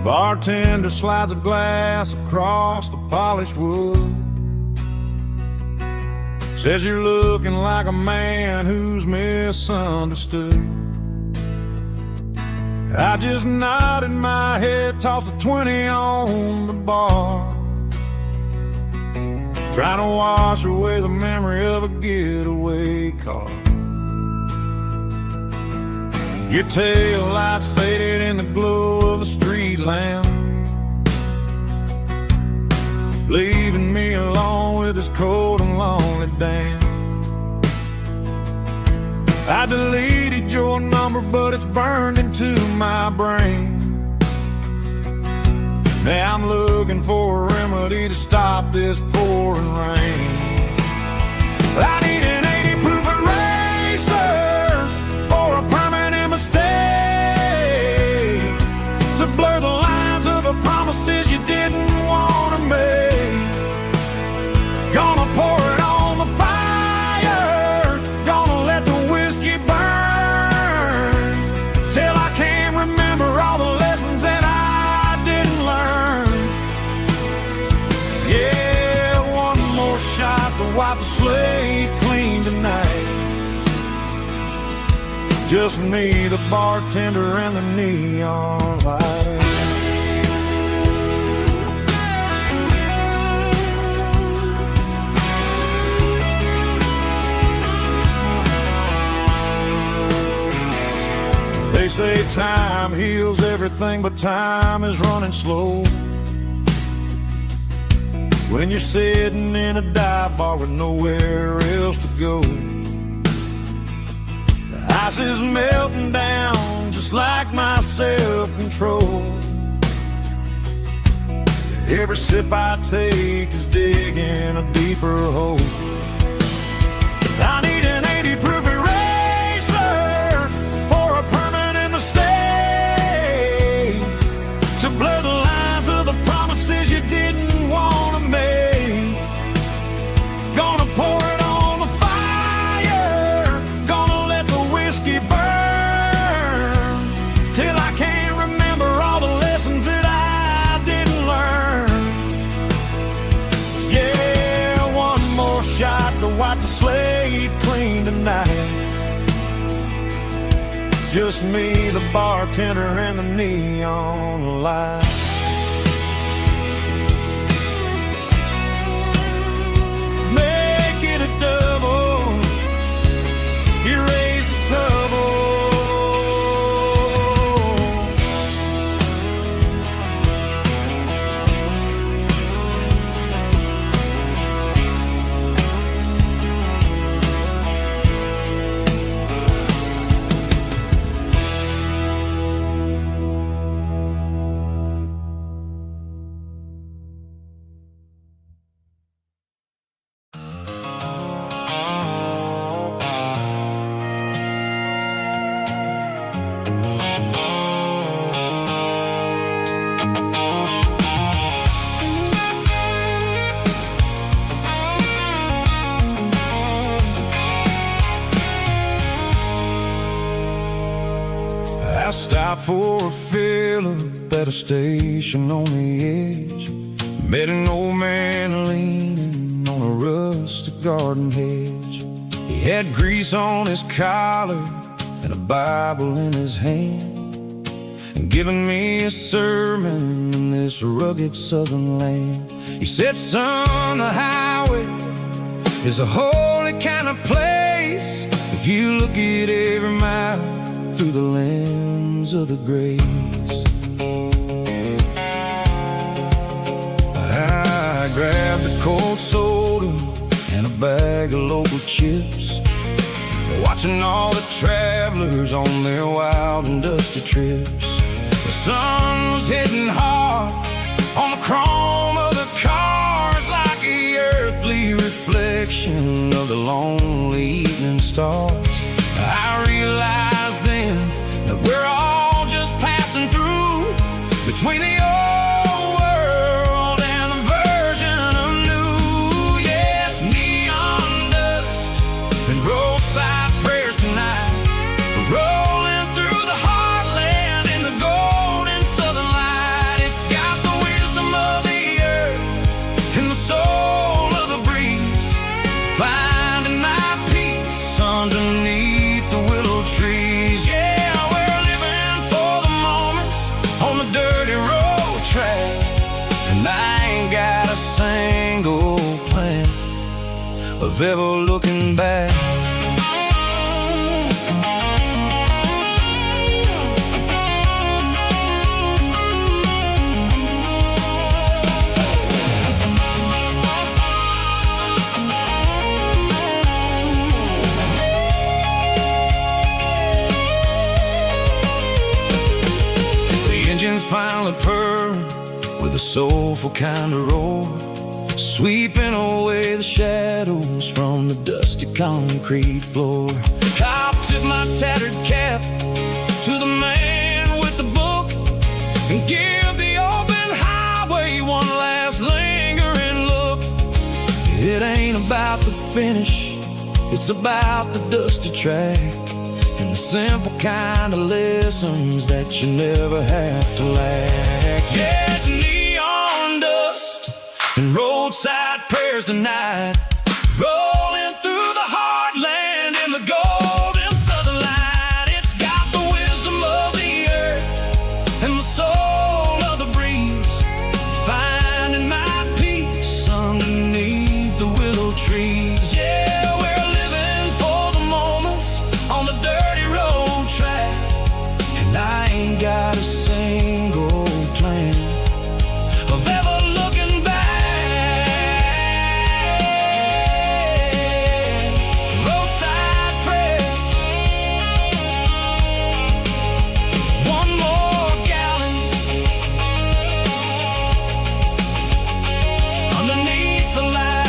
Bartender slides a glass across the polished wood. Says you're looking like a man who's misunderstood. I just nodded my head, tossed a 20 on the bar, trying to wash away the memory of a getaway car. Your tail lights faded in the glow of a street lamp, leaving me alone with this cold and lonely damn. I deleted your number, but it's burned into my brain. Now I'm looking for a remedy to stop this pouring rain. I need an 80-proof eraser for a permanent mistake, to blur the lines of the promises you didn't want to make. Gonna pour it on the fire, gonna let the whiskey burn, till I can't remember all the lessons that I didn't learn. Yeah, one more shot to wipe the slate clean tonight. Just me, the bartender, and the neon light. They say time heals everything, but time is running slow. When you're sitting in a dive bar with nowhere else to go, the ice is melting down just like my self-control. Every sip I take is digging a deeper hole. I need an 80-proof eraser for a permanent mistake, to blur the lines of the promises you didn't want to make. Gonna pour it on the fire, gonna let the whiskey burn, till I can't remember all the lessons that I didn't learn. Yeah, one more shot to wipe the slate clean tonight. Just me, the bartender, and the neon light. Make it a double, erase the trouble. I stopped for a fill-up at a station on the edge. Met an old man leaning on a rustic garden hedge. He had grease on his collar and a Bible in his hand, and giving me a sermon in this rugged southern land. He said, son, the highway is a holy kind of place if you look at every mile through the lens of the grace. bag of local chips, watching all the travelers on their wild and dusty trips. The sun was hitting hard on the chrome of the cars, like the earthly reflection of the lonely evening stars. I realized then that we're all just passing through between the old world and the version of new. Yeah, it's neon dust and roadside prayers tonight, rolling through the heartland in the golden southern light. It's got the wisdom of the earth and the soul of the breeze, finding my peace underneath the willow trees. Yeah, we're living for the moments on the dirty road track, and I ain't got a single plan of ever looking back. Engines finally purr with a soulful kind of roar, sweeping away the shadows from the dusty concrete floor. I'll tip my tattered cap to the man with the book and give the open highway one last lingering look. It ain't about the finish, it's about the dusty track and the simple kind of lessons that you never have to lack. Yeah, it's neon dust and roadside prayers tonight, rolling through the heartland in the golden southern light. It's got the wisdom of the earth and the soul of the breeze, finding my peace underneath the willow trees. Yeah, we're living for the moments on the dirty road track, and I ain't got a single plan of ever looking back. Roadside prayers, one more gallon underneath the light.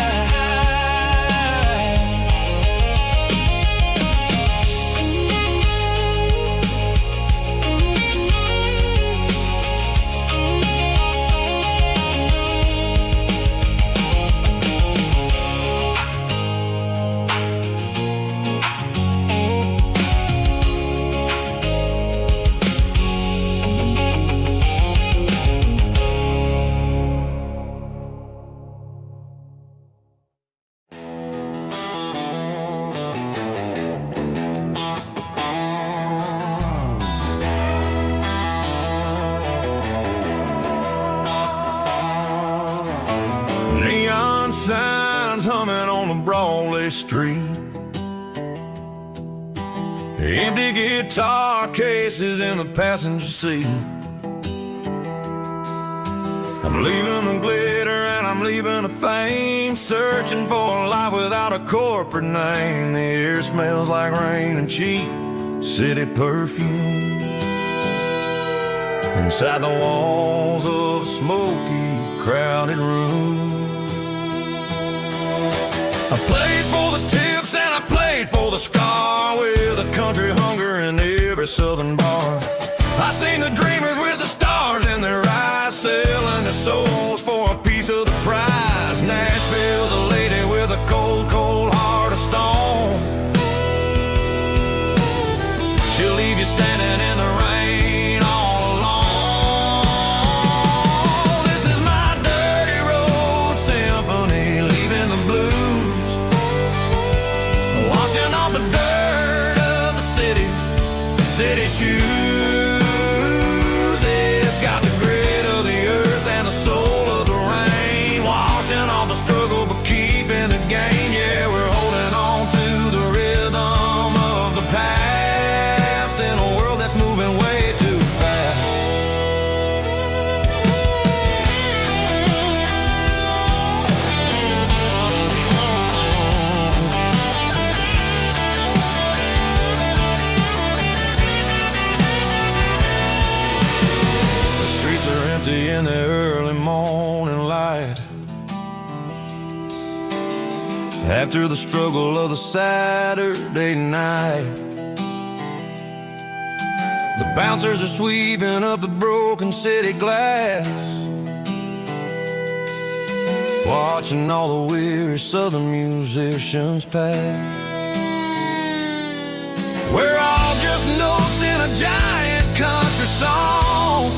Neon signs humming on the Broadway street, empty guitar cases in the passenger seat. I'm leaving the glitter and I'm leaving the fame, searching for a life without a corporate name. The air smells like rain and cheap city perfume inside the walls of a smoky, crowded room. I played for the tips and I played for the scar, with a country hunger in every southern bar. I seen the dreamers with the stars in their eyes, selling their souls for a piece of the prize. Nashville's a lady with a cold, cold heart of stone. She'll leave you standing in the rain all alone. This is my dirty road symphony, leaving the blues, washing off the dirt of the city shoes. the early morning light. After the struggle of the Saturday night, the bouncers are sweeping up the broken city glass, watching all the weary southern musicians pass. We're all just notes in a giant country song,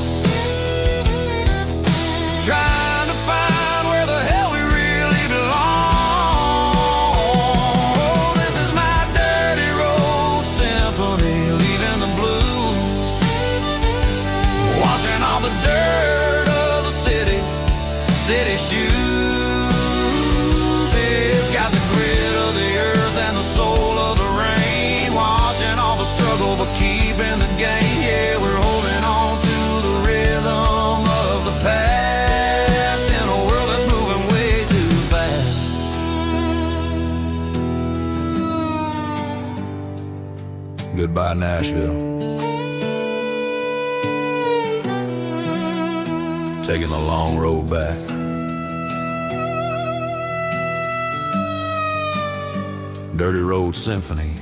trying to find where the hell we really belong. Oh, this is my dirty road symphony, leaving the blues, washing all the dirt of the city shoes. It's got the grit of the earth and the soul of the rain, washing all the struggle but keeping the game. Yeah, we're holding on to the rhythm of the past in a world that's moving way too fast. Goodbye, Nashville. Taking the long road back. Dirty Road Symphony.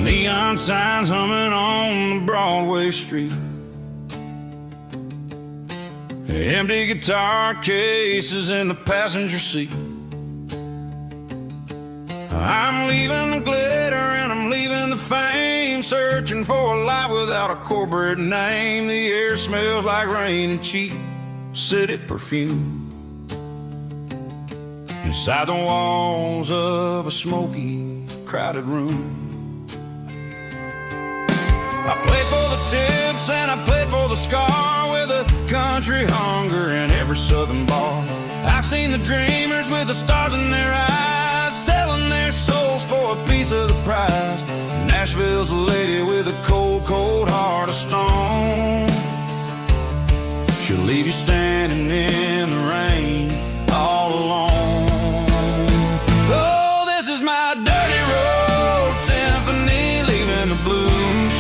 Neon signs humming on the Broadway street, empty guitar cases in the passenger seat. I'm leaving the glitter and I'm leaving the fame, searching for a life without a corporate name. The air smells like rain and cheap city perfume inside the walls of a smoky, crowded room. I played for the tips and I played for the scar, with a country hunger in every southern bar. I've seen the dreamers with the stars in their eyes, selling their souls for a piece of the prize. Nashville's a lady with a cold, cold heart of stone. She'll leave you standing in the rain all alone. Oh, this is my dirty road symphony, leaving the blues,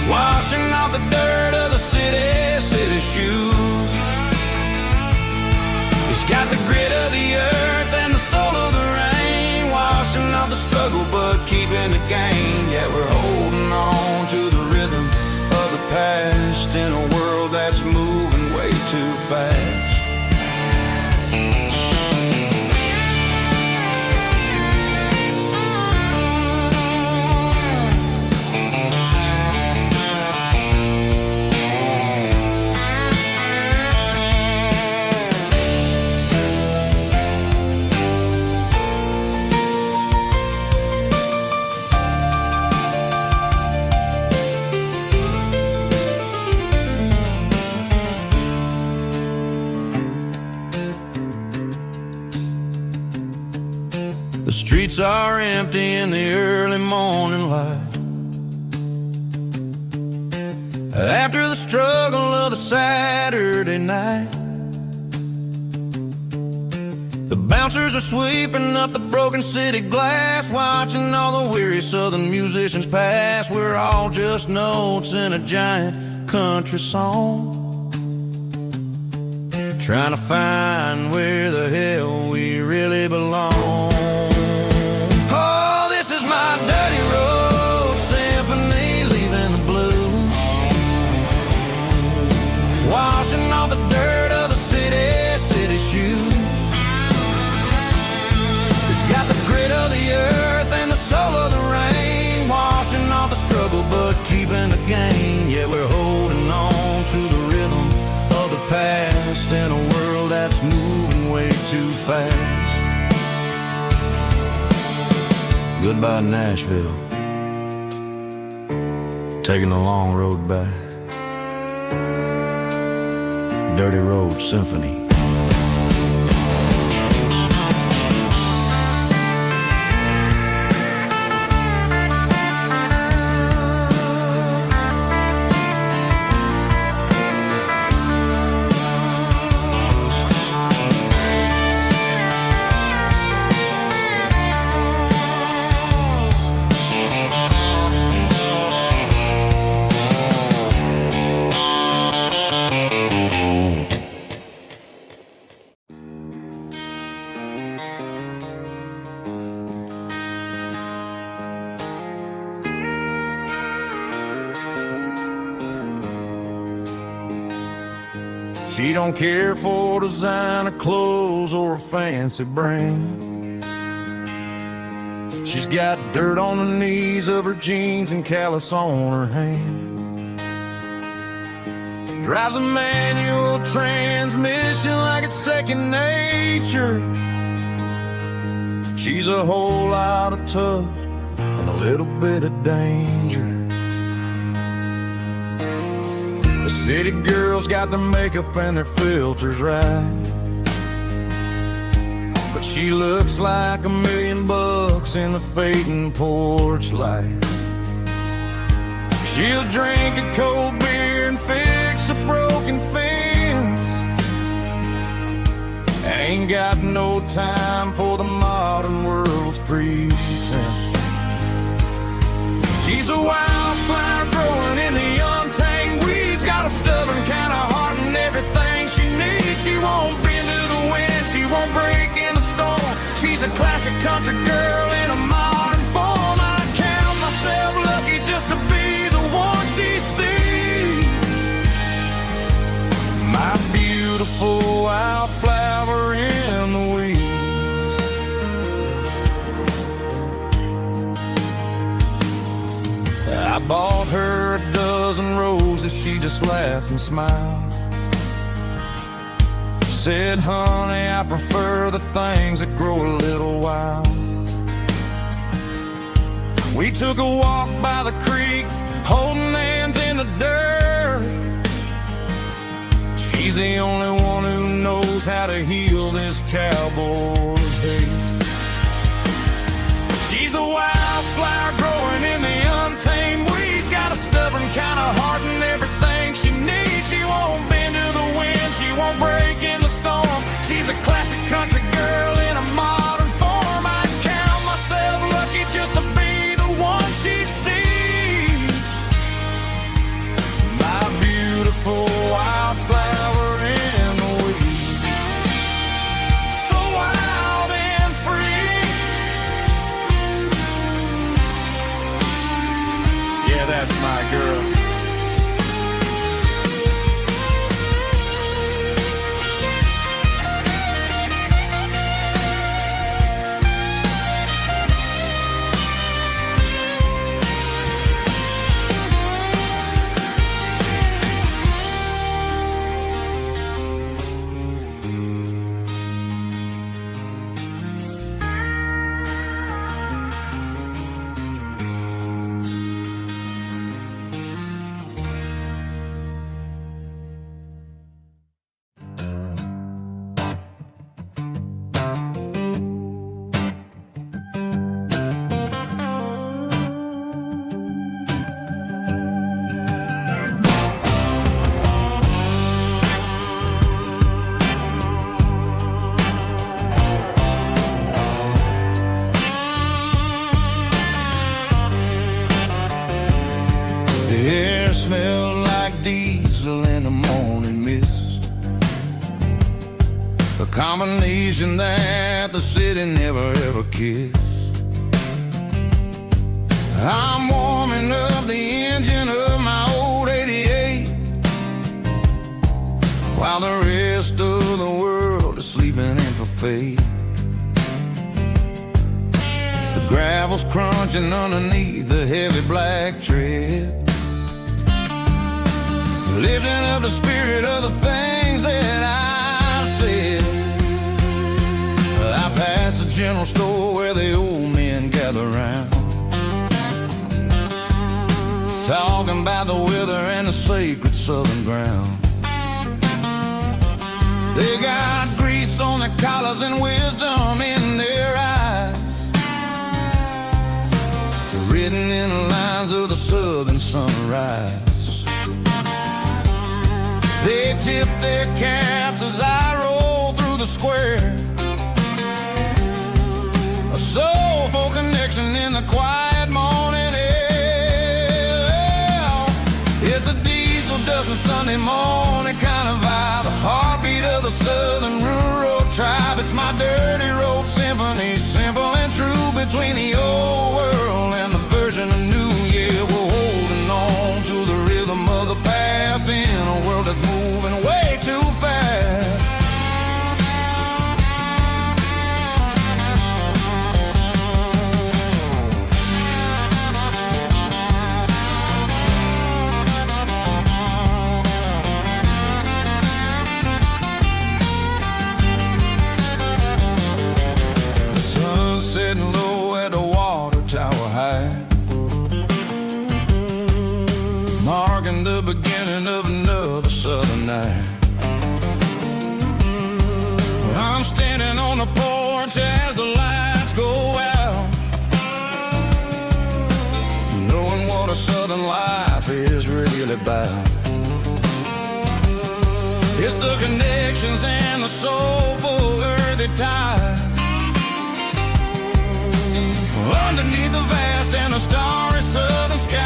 washing off the dirt of the city shoes. It's got the grit of the earth and the soul of the rain, washing off the struggle but keeping the gain. Yeah, we're holding on to the rhythm of the past in a world that's moving way too fast. The streets are empty in the early morning light, after the struggle of the Saturday night. The bouncers are sweeping up the broken city glass, watching all the weary southern musicians pass. We're all just notes in a giant country song, trying to find where the hell we really belong. Oh, this is my dirty road symphony, leaving the blues, off the dirt of the city shoes. It's got the grit of the earth and the soul of the rain, washing off the struggle but keeping the gain. Yeah, we're holding on to the rhythm of the past in a world that's moving way too fast. Goodbye Nashville, taking the long road back. Dirty Road Symphony. She don't care for designer clothes or a fancy brand. She's got dirt on the knees of her jeans and callus on her hand. Drives a manual transmission like it's second nature. She's a whole lot of tough and a little bit of danger. The city girls got their makeup and their filters right, but she looks like $1 million in the fading porch light. She'll drink a cold beer and fix a broken fence. Ain't got no time for the modern world's pretense. She's a wildflower growing in the untamed weeds, got a stubborn kind of heart and everything she needs. She won't bend to the wind, she won't break in the storm. She's a classic country girl in a modern form. I count myself lucky just to be the one she sees. My beautiful wildflower in the weeds. I bought her a dozen roses, she just laughed and smiled. Said, honey, I prefer the things that grow a little wild. We took a walk by the creek, holding hands in the dirt. She's the only one who knows how to heal this cowboy's hate. She's a wildflower growing in the untamed weeds, got a stubborn kind of heart and everything she needs. She won't bend to the wind, she won't break in the storm. She's a classic country girl in a modern form. I count myself lucky just to be the one she sees. My beautiful wildflower in the weeds, so wild and free. Yeah, that's my girl. The air smelled like diesel in the morning mist, a combination that the city never ever kissed. I'm warming up the engine of my old 88 while fade. The gravel's crunching underneath the heavy black tread, lifting up the spirit of the things that I've said. I pass the general store where the old men gather round, talking about the weather and the sacred southern ground. They got grease on their collars and wisdom in their eyes, written in the lines of the southern sunrise. They tip their caps as I roll through the square, a soulful connection in the quiet morning air. It's a diesel dusting Sunday morning kind of vibe, a heartbeat of the southern rural tribe. It's my dirty road symphony, simple and true, between the old world and the version of new. Yeah, we're holding on to the rhythm of the past in a world that's moving way too fast. The sun's setting low at the water tower high, marking the beginning of another southern night. I'm standing on the porch as the lights go out, knowing what a southern life is really about. It's the connections and the soulful earthy tide, underneath the vast and the starry southern skies.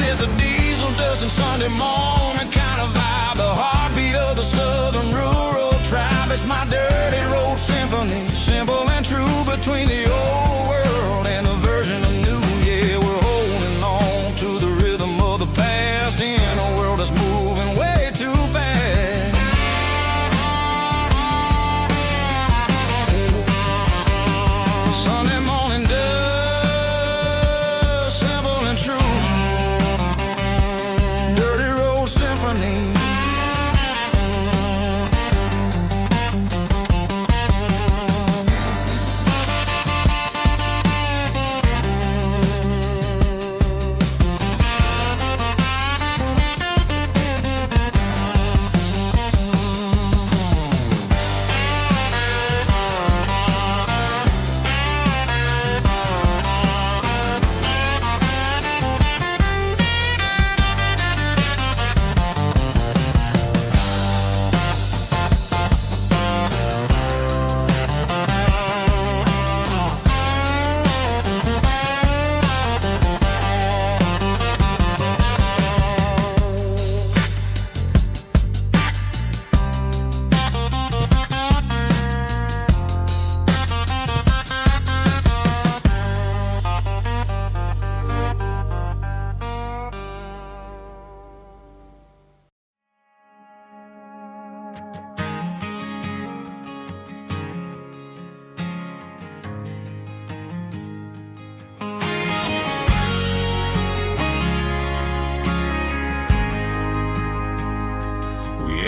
It's a diesel dusting Sunday morning kind of vibe, the heartbeat of the southern rural tribe. It's my dirty road symphony, simple and true, between the old world and the version of new. Yeah, we're holding on to the rhythm of the past in a world that's moving way too fast. Sunday morning dust, simple and true, dirty road symphony.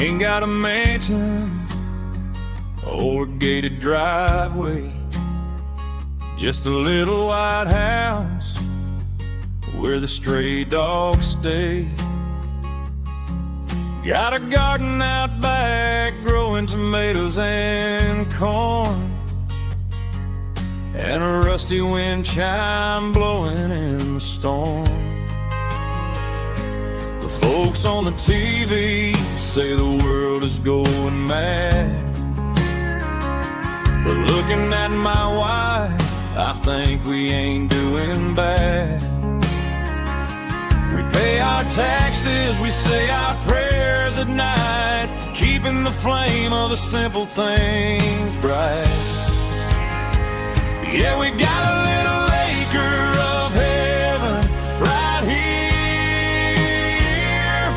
Ain't got a mansion or a gated driveway, just a little white house where the stray dogs stay. Got a garden out back growing tomatoes and corn, and a rusty wind chime blowing in the storm. The folks on the TV say the world is going mad, but looking at my wife, I think we ain't doing bad. We pay our taxes, we say our prayers at night, keeping the flame of the simple things bright. Yeah, we got a little acre of heaven right here,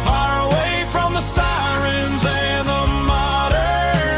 far away from the sirens and the modern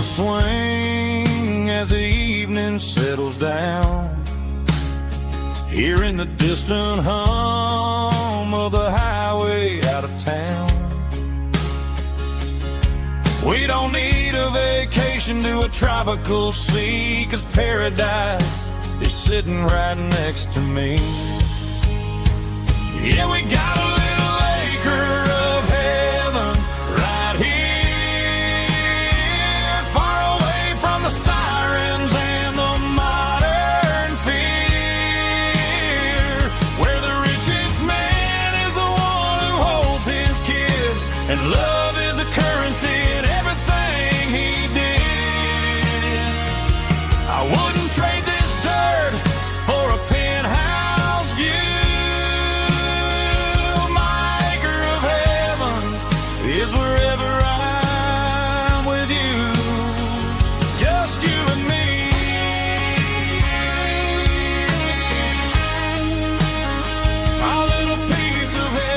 swing as the evening settles down. Hearing the distant hum of the highway out of town. We don't need a vacation to a tropical sea, 'cause paradise is sitting right next to me. Yeah, we got a little acre of heaven right here, far away from the sirens and the modern fear, where the richest man is the one who holds his kids, and love is the currency in everything he did. I wouldn't trade this dirt for a penthouse view. My acre of heaven is wherever I'm with you, just you and me. My little piece of heaven.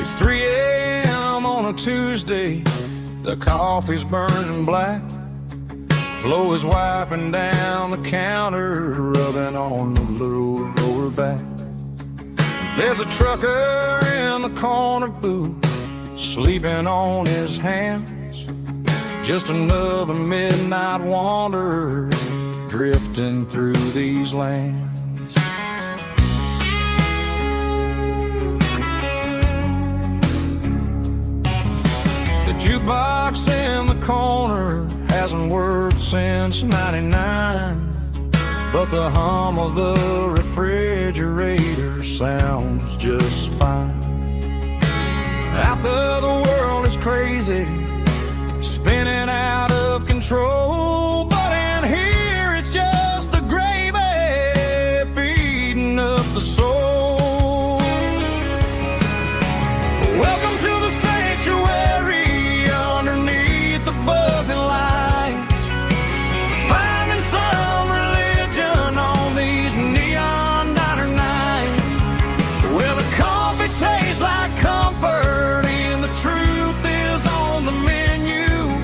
It's 3 a.m. on a Tuesday. The coffee's burning black. Flo is wiping down the counter, rubbing on the little lower back. There's a trucker in the corner booth, sleeping on his hands. Just another midnight wanderer, drifting through these lands. The jukebox in the corner hasn't worked since '99, but the hum of the refrigerator sounds just fine. Out there the world is crazy, spinning out of control, but in here it's just the gravy feeding up the soul. Welcome to the sanctuary underneath the buzzing lights, finding some religion on these neon diner nights, where the coffee tastes like comfort and the truth is on the menu.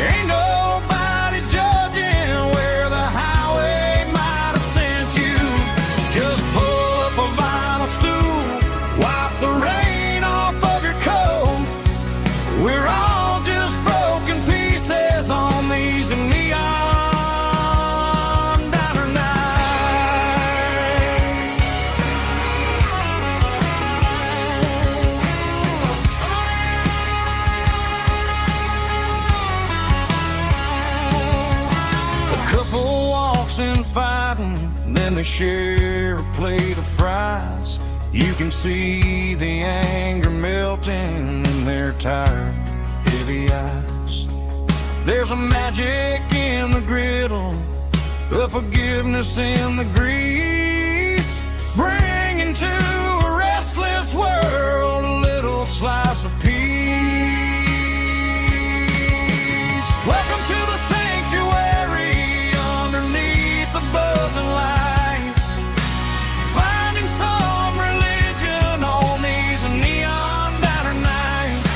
Ain't nobody judging where the highway might have sent you. Just pull up a vinyl stool, wipe the rain off of your coat. We're all just broken pieces on these neon diner nights. A couple walks in fighting, then they share a plate of fries. You can see the anger melting in their tired, heavy eyes. There's a magic in the griddle, a forgiveness in the grease, bringing to a restless world a little slice of peace. Welcome to the sanctuary underneath the buzzing lights, finding some religion on these neon diner nights,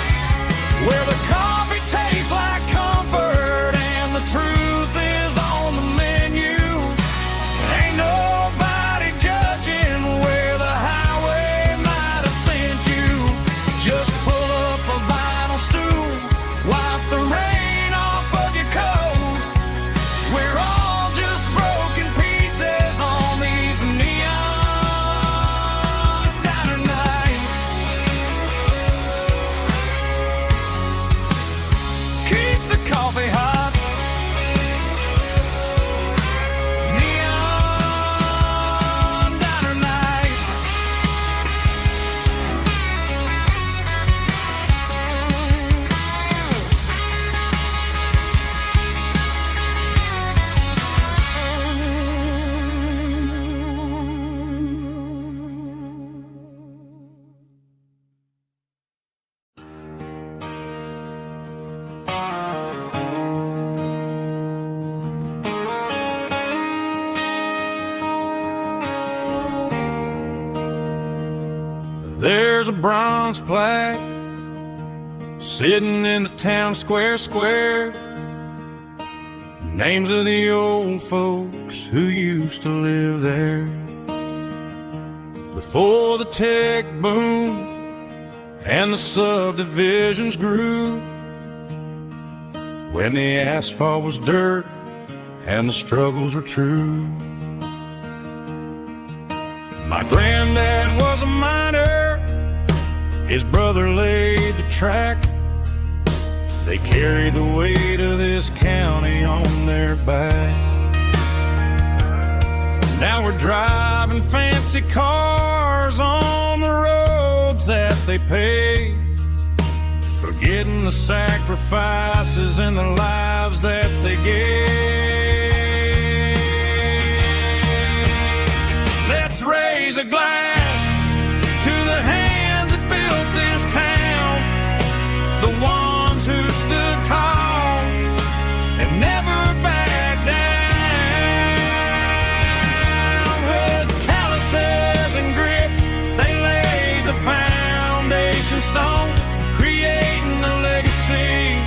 where the coffee tastes like comfort and the truth is on the menu. Ain't nobody judging where the highway might have sent a bronze plaque sitting in the town square. Names of the old folks who used to live there before the tech boom and the subdivisions grew, when the asphalt was dirt and the struggles were true. My granddad was a miner, his brother laid the track. They carried the weight of this county on their back. Now we're driving fancy cars on the roads that they paved, forgetting the sacrifices and the lives that they gave. Let's raise a glass to the hands that built this town, the ones who stood tall and never backed down. With calluses and grit, they laid the foundation stone, creating a legacy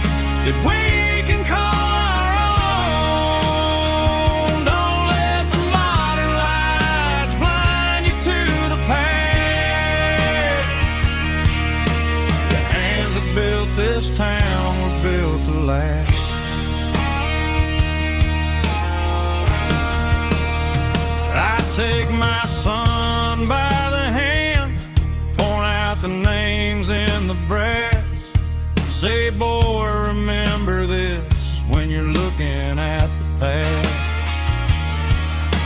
that we can call our own. Don't let the modern lights blind you to the past. The hands that built this town were built to last. I take my son by the hand, point out the names in the brass, say, boy, remember this when you're looking at the past.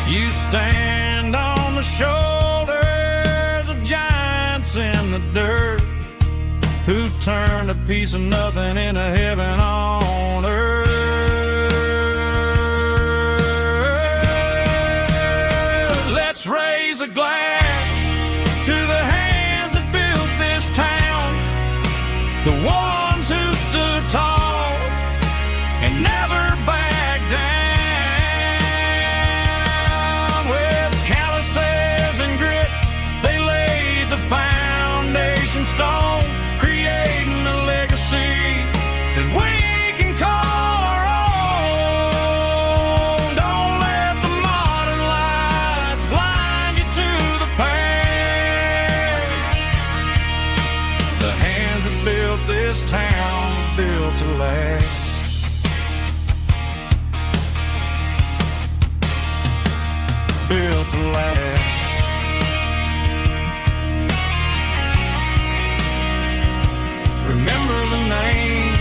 You stand on the shoulders of giants in the dirt, who turned a piece of nothing into heaven on earth. Let's raise a glass to the hands that built this town, the ones who stood tall and never backed down. With calluses and grit, they laid the foundation stone, creating a legacy that we can call our own. Don't let the modern lights blind you to the past. The hands that built this town were built to last. Built to last. Remember the names.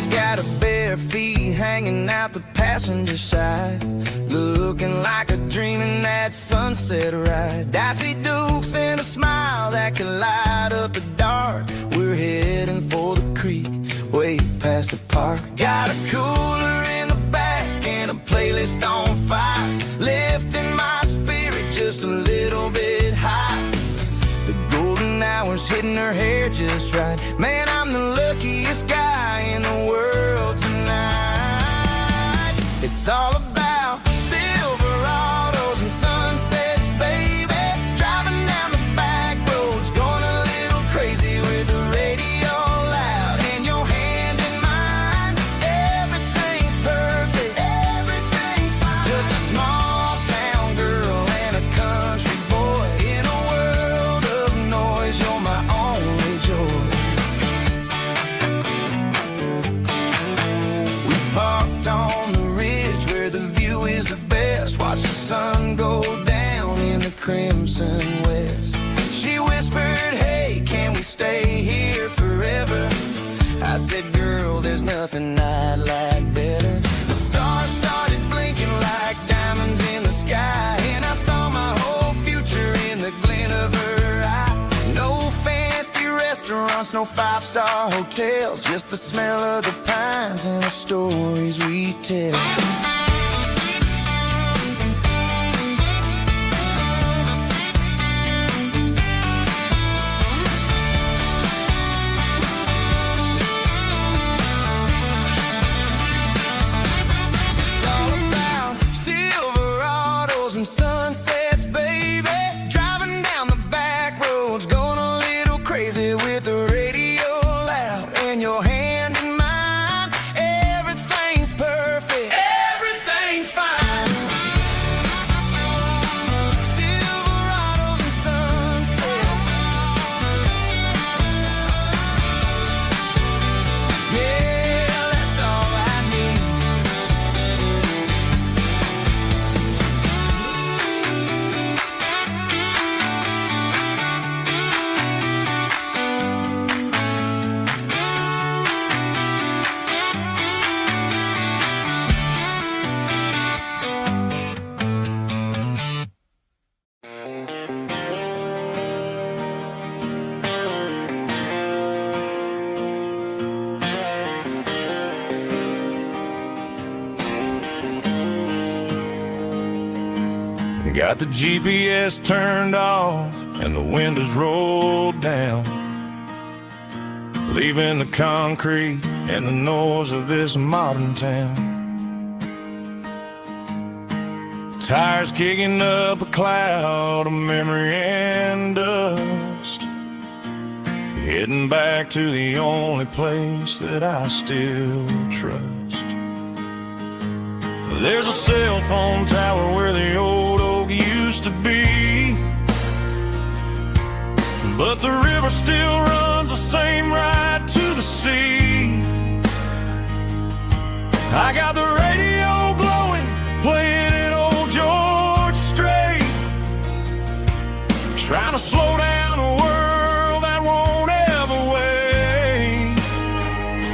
Got her bare feet hanging out the passenger side, looking like a dream in that sunset ride. I see Dukes and a smile that can light up the dark. We're heading for the creek, way past the park. Got a cooler in the back and a playlist on fire, lifting my spirit just a little bit high. The golden hours hitting her hair just right. Man, I'm the luckiest guy in the world tonight. It's all about Silverados and sunsets, baby. Driving down the back roads, going a little crazy with the radio loud and your hands there's nothing I'd like better. The stars started blinking like diamonds in the sky, and I saw my whole future in the glint of her eye. No fancy restaurants, no five-star hotels, just the smell of the pines and the stories we tell. And sunsets, baby, driving down the back roads, going a little crazy with the radio loud and your hand in mine. Everything's perfect, everything's fine. Silverados and sunsets, yeah, that's all I need. Got the GPS turned off and the windows rolled down, leaving the concrete and the noise of this modern town. Tires kicking up a cloud of memory and dust, heading back to the only place that I still trust. There's a cell phone tower where the old oak used to be, but the river still runs the same right to the sea. I got the radio glowing, playing an old George Strait, trying to slow down a world that won't ever wait.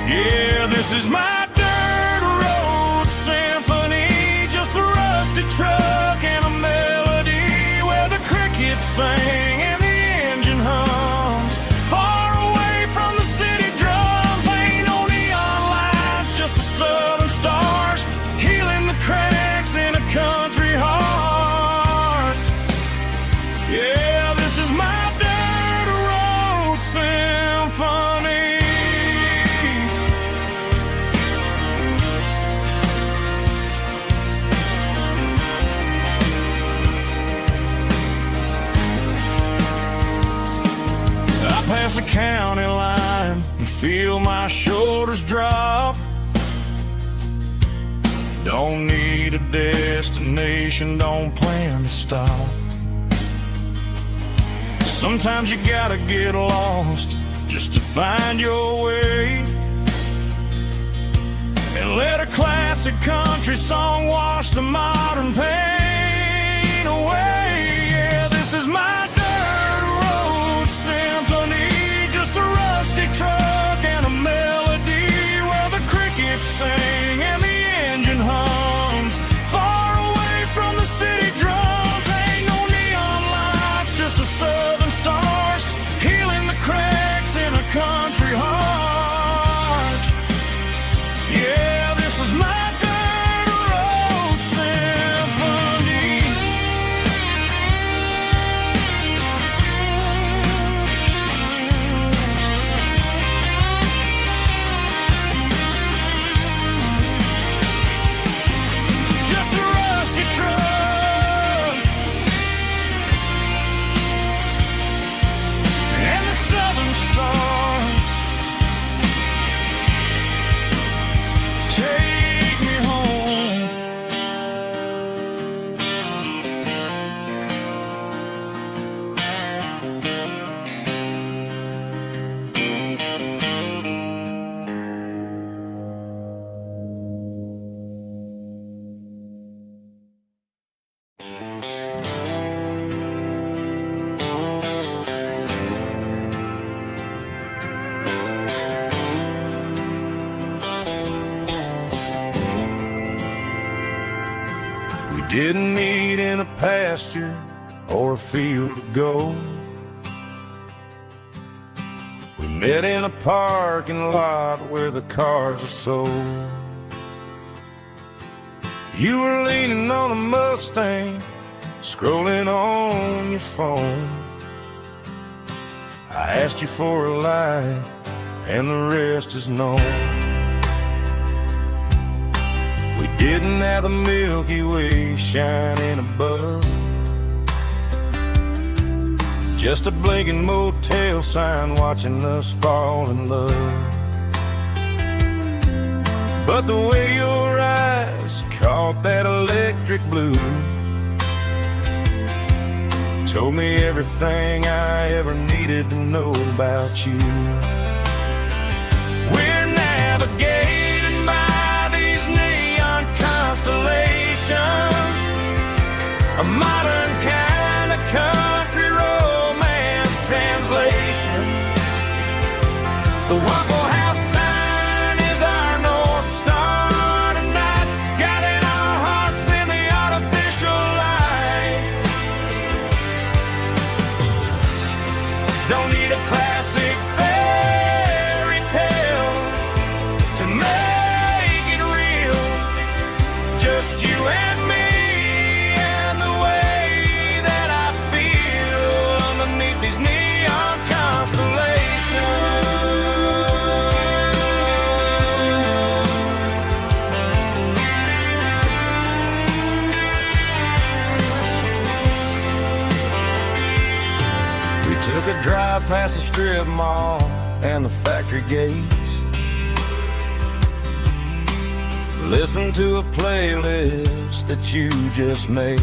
Yeah, this is my dirt road symphony, just a rusty truck and a melody where the crickets sing and the engine hums. Far away from the city drums, ain't no neon lights, just the southern stars healing the cracks in a country heart. Yeah, this is my dirt road symphony. I pass the county line and feel my shoulders drop. Don't need a destination, don't plan to stop. Sometimes you gotta get lost just to find your way, and let a classic country song wash the modern pain away. Yeah, this is my dirt road symphony, just a rusty truck and a melody where the crickets sing and the engine hums. Far away from the city drums, ain't no neon lights, just the southern stars healing the cracks in a country heart. Yeah, this is my dirt road symphony. didn't meet in a pasture or a field of gold. We met in a parking lot where the cars are sold. You were leaning on a Mustang, scrolling on your phone. I asked you for a light, and the rest is known. We didn't have the Milky Way shining above, just a blinking motel sign watching us fall in love. But the way your eyes caught that electric blue told me everything I ever needed to know about you. We're navigating by these neon constellations, a modern kind of country romance translation. The Waffle House sign is our North Star tonight, guiding our hearts in the artificial light. Don't need a classic fairy tale to make it real, just you and me and the way that I feel underneath these neon constellations. We took a drive past the strip mall and the factory gates, listened to a playlist that you just made.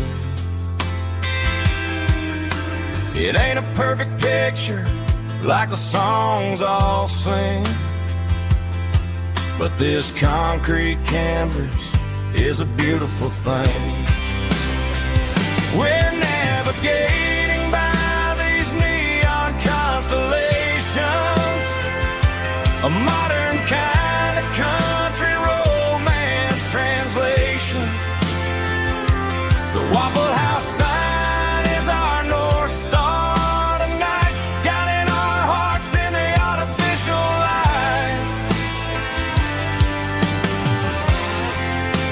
It ain't a perfect picture like the songs all sing, but this concrete canvas is a beautiful thing. We're navigating by these neon constellations, a modern kind of country romance translation. The Waffle House sign is our North Star tonight, guiding our hearts in the artificial light.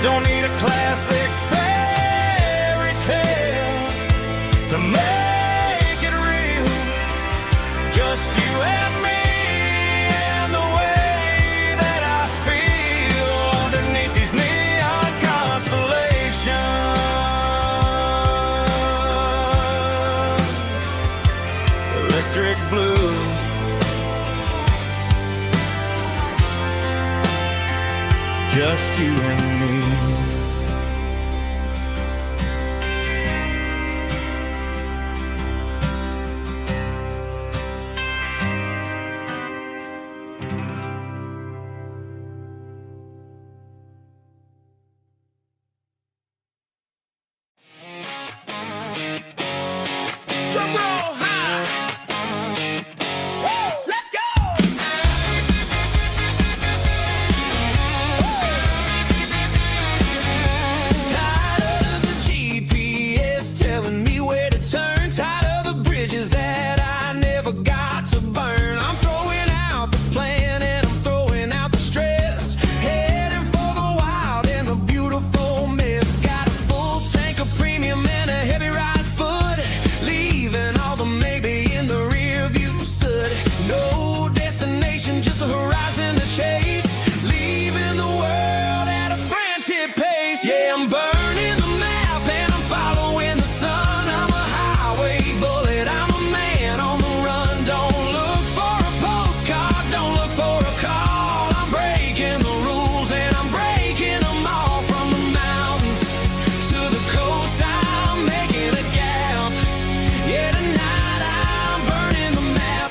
Don't need a classic fairy tale to make it real, just you and me and the way that I feel underneath these neon constellations. Electric blue, just you and me. Drum roll high. Woo, let's go. Tired of the GPS telling me where to turn, tired of the bridges that I never got to burn. I'm throwing out the plan and I'm throwing out the stress, heading for the wild and the beautiful mess. Got a full tank of premium and a heavy right foot, leaving all the maybe in the rear view soot. No destination, just a horizon to chase, leaving the world at a frantic pace. Yeah, I'm burning the map and I'm following the sun. I'm a highway bullet, I'm a man on the run. Don't look for a postcard, don't look for a call. I'm breaking the rules and I'm breaking them all. From the mountains to the coast, I'm making a gap. Yeah, tonight I'm burning the map.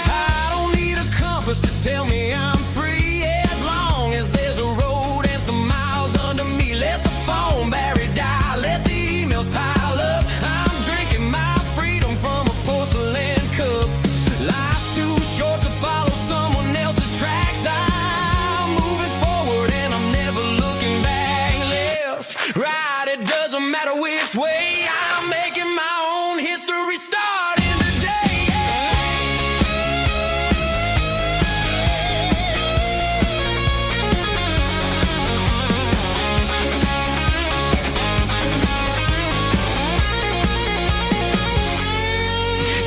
I don't need a compass to tell me I'm free, as long as there's a road and some miles under me. Let the phone battery die, let the emails pile up. I'm drinking my freedom from a porcelain cup. Life's too short to follow someone else's tracks. I'm moving forward and I'm never looking back. way. I'm making my own history starting today.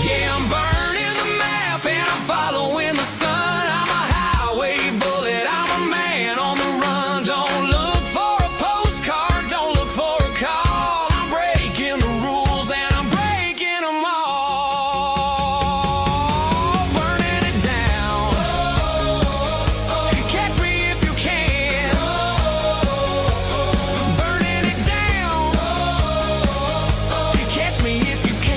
Yeah, I'm burning the map and I'm following the sun. I'm a highway bullet, I'm a man on the run. Don't look for a postcard, don't look for a call. I'm breaking the rules and I'm breaking them all. Burning it down. Catch me if you can. Burning it down. Catch me if you can.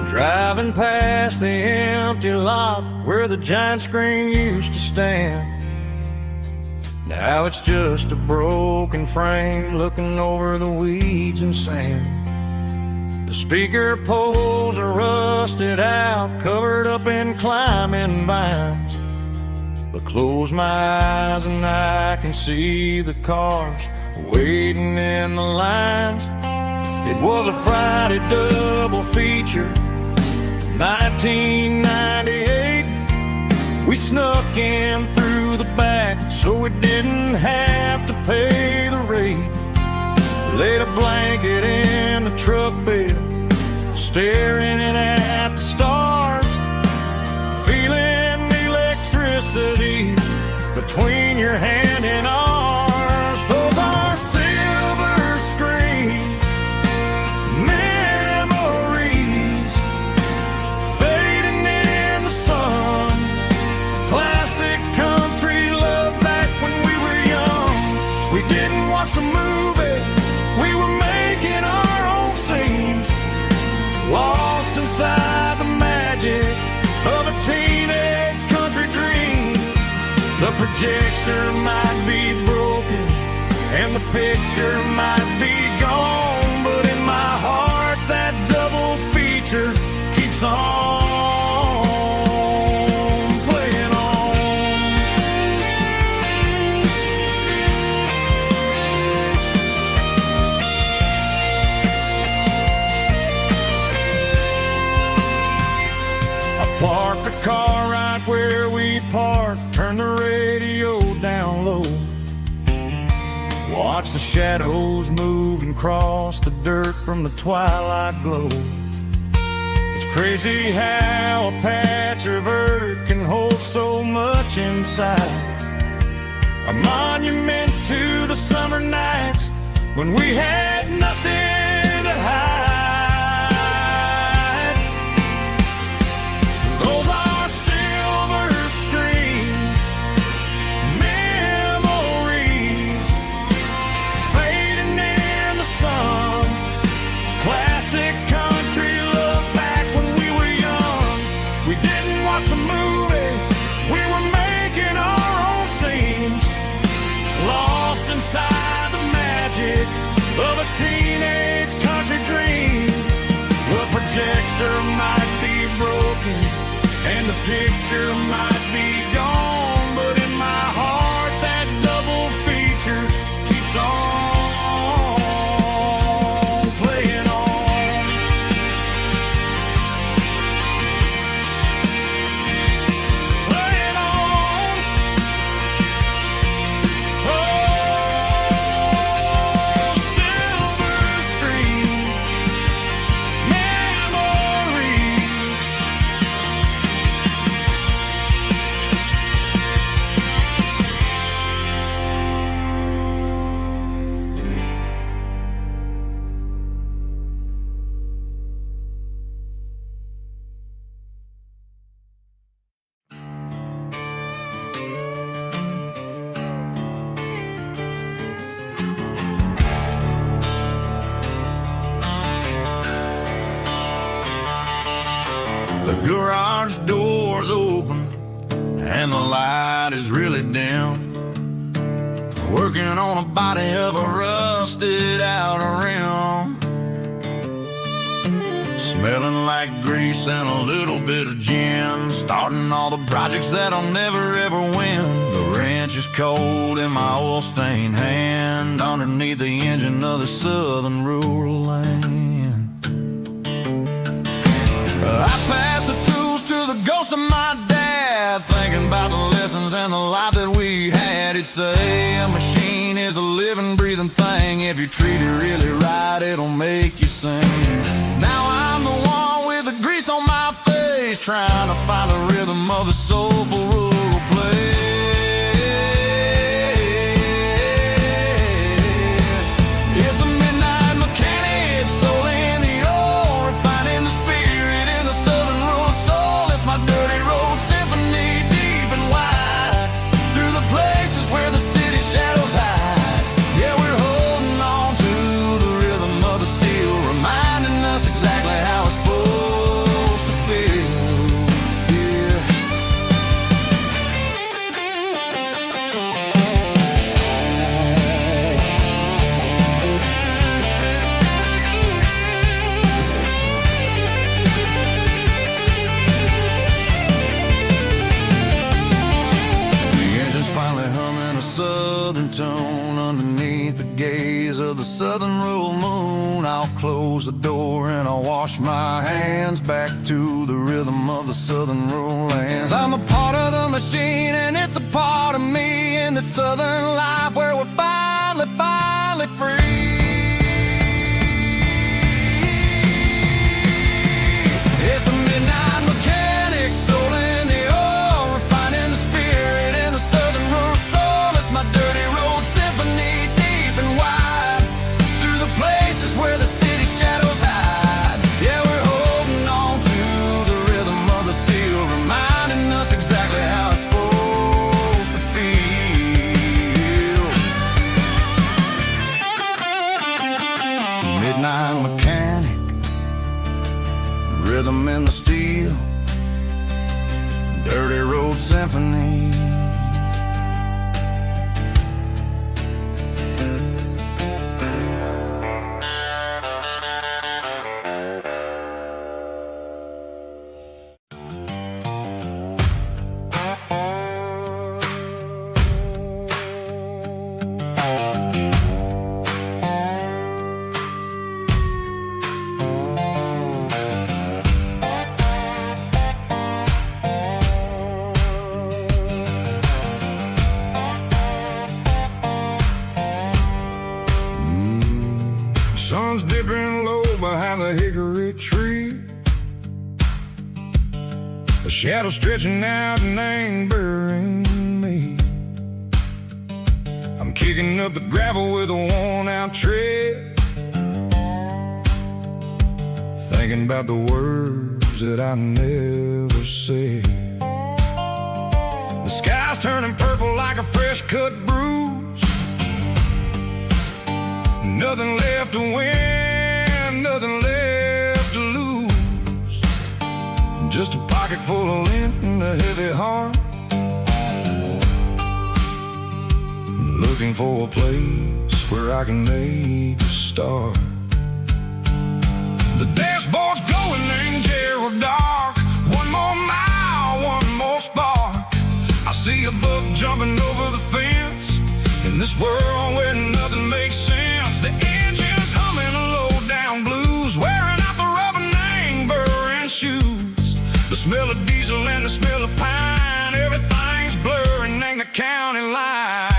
Driving past the empty lot where the giant screen used to stand. Now it's just a broken frame looking over the weeds and sand. The speaker poles are rusted out, covered up in climbing vines. But close my eyes and I can see the cars waiting in the lines. It was a Friday double feature, 1998. We snuck in through the back so we didn't have to pay the rate. Laid a blanket in the truck bed, staring at the stars, feeling the electricity between your hand and ours. Those are silver screen memories fading in the sun. Classic country love back when we were young. We didn't watch the movie, we were making our own scenes, lost inside the magic of a teenage country dream. The projector might be broken and the picture might be gone, but in my heart that double feature keeps on playing on. I parked the car right where we parked, turned the radio down low, watch the shadows move and cross the dirt from the twilight glow. It's crazy how a patch of earth can hold so much inside. A monument to the summer nights when we had nothing to hide. Those are silver screen memories fading in the sun. Classic country love back when we were young. We didn't watch the movie, we were making our own scenes, lost inside the magic of a teenage country dream. The projector might be broken and the picture might be gone, but in my heart that double feature keeps on playing on. Playing on. Oh, silver screen memories Garage doors open and the light is really dim. Working on a body of a rusted out rim. Smelling like grease and a little bit of gin. Starting all the projects that I'll never ever win. The wrench is cold in my oil-stained hand, underneath the engine of the southern rural land. I pass the tools to the ghost of my dad, thinking about the lessons and the life that we had. He'd say a machine is a living, breathing thing. If you treat it really right, it'll make you sing. Now I'm the one with the grease on my face, trying to find the rhythm of the soulful rural place. It's a midnight mechanic, soul in the ore, refining the spirit in the southern rural soul. It's my dirty road symphony, deep and wide, through the places where the city shadows hide. Yeah, we're holding on to the rhythm of the steel, reminding us exactly how it's supposed to feel. Yeah. The engine's finally humming a southern tone underneath the gaze of the southern rural moon. I'll close the door and I'll wash my hands, back to the rhythm of the southern rural lands. I'm a part of the machine and it's a part of me, in the southern life where we're finally free. It's a midnight mechanic, soul in the ore, refining the spirit in the southern rural soul. It's my dirty road symphony, deep and wide, through the places where the city shadows hide. Yeah, we're holding on to the rhythm of the steel, reminding us exactly how it's supposed to feel. Midnight mechanic, rhythm in the steel, dirty road symphony. Sun's dipping low behind the hickory tree, a shadow stretching out and ain't burying me. I'm kicking up the gravel with a worn-out tread, thinking about the words that I never said. The sky's turning purple like a fresh-cut bruise. Nothing left to win, nothing left to lose. Just a pocket full of lint and a heavy heart, looking for a place where I can make a start. The dashboard's glowing, ain't Gerald dark. One more mile, one more spark. I see a buck jumping over the fence, in this world where nothing makes sense. The engine's humming a low-down blues, wearing out the rubber name, burring shoes. The smell of diesel and the smell of pine, everything's blurring, ain't the county line.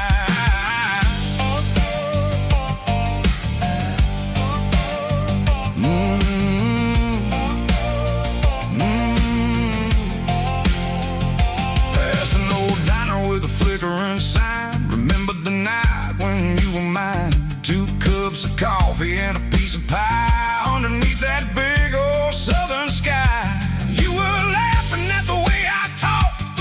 Past an old diner with a flickering sign, remembered the night when you were mine. 2 cups of coffee and a piece of pie underneath that big old southern sky. You were laughing at the way I talked,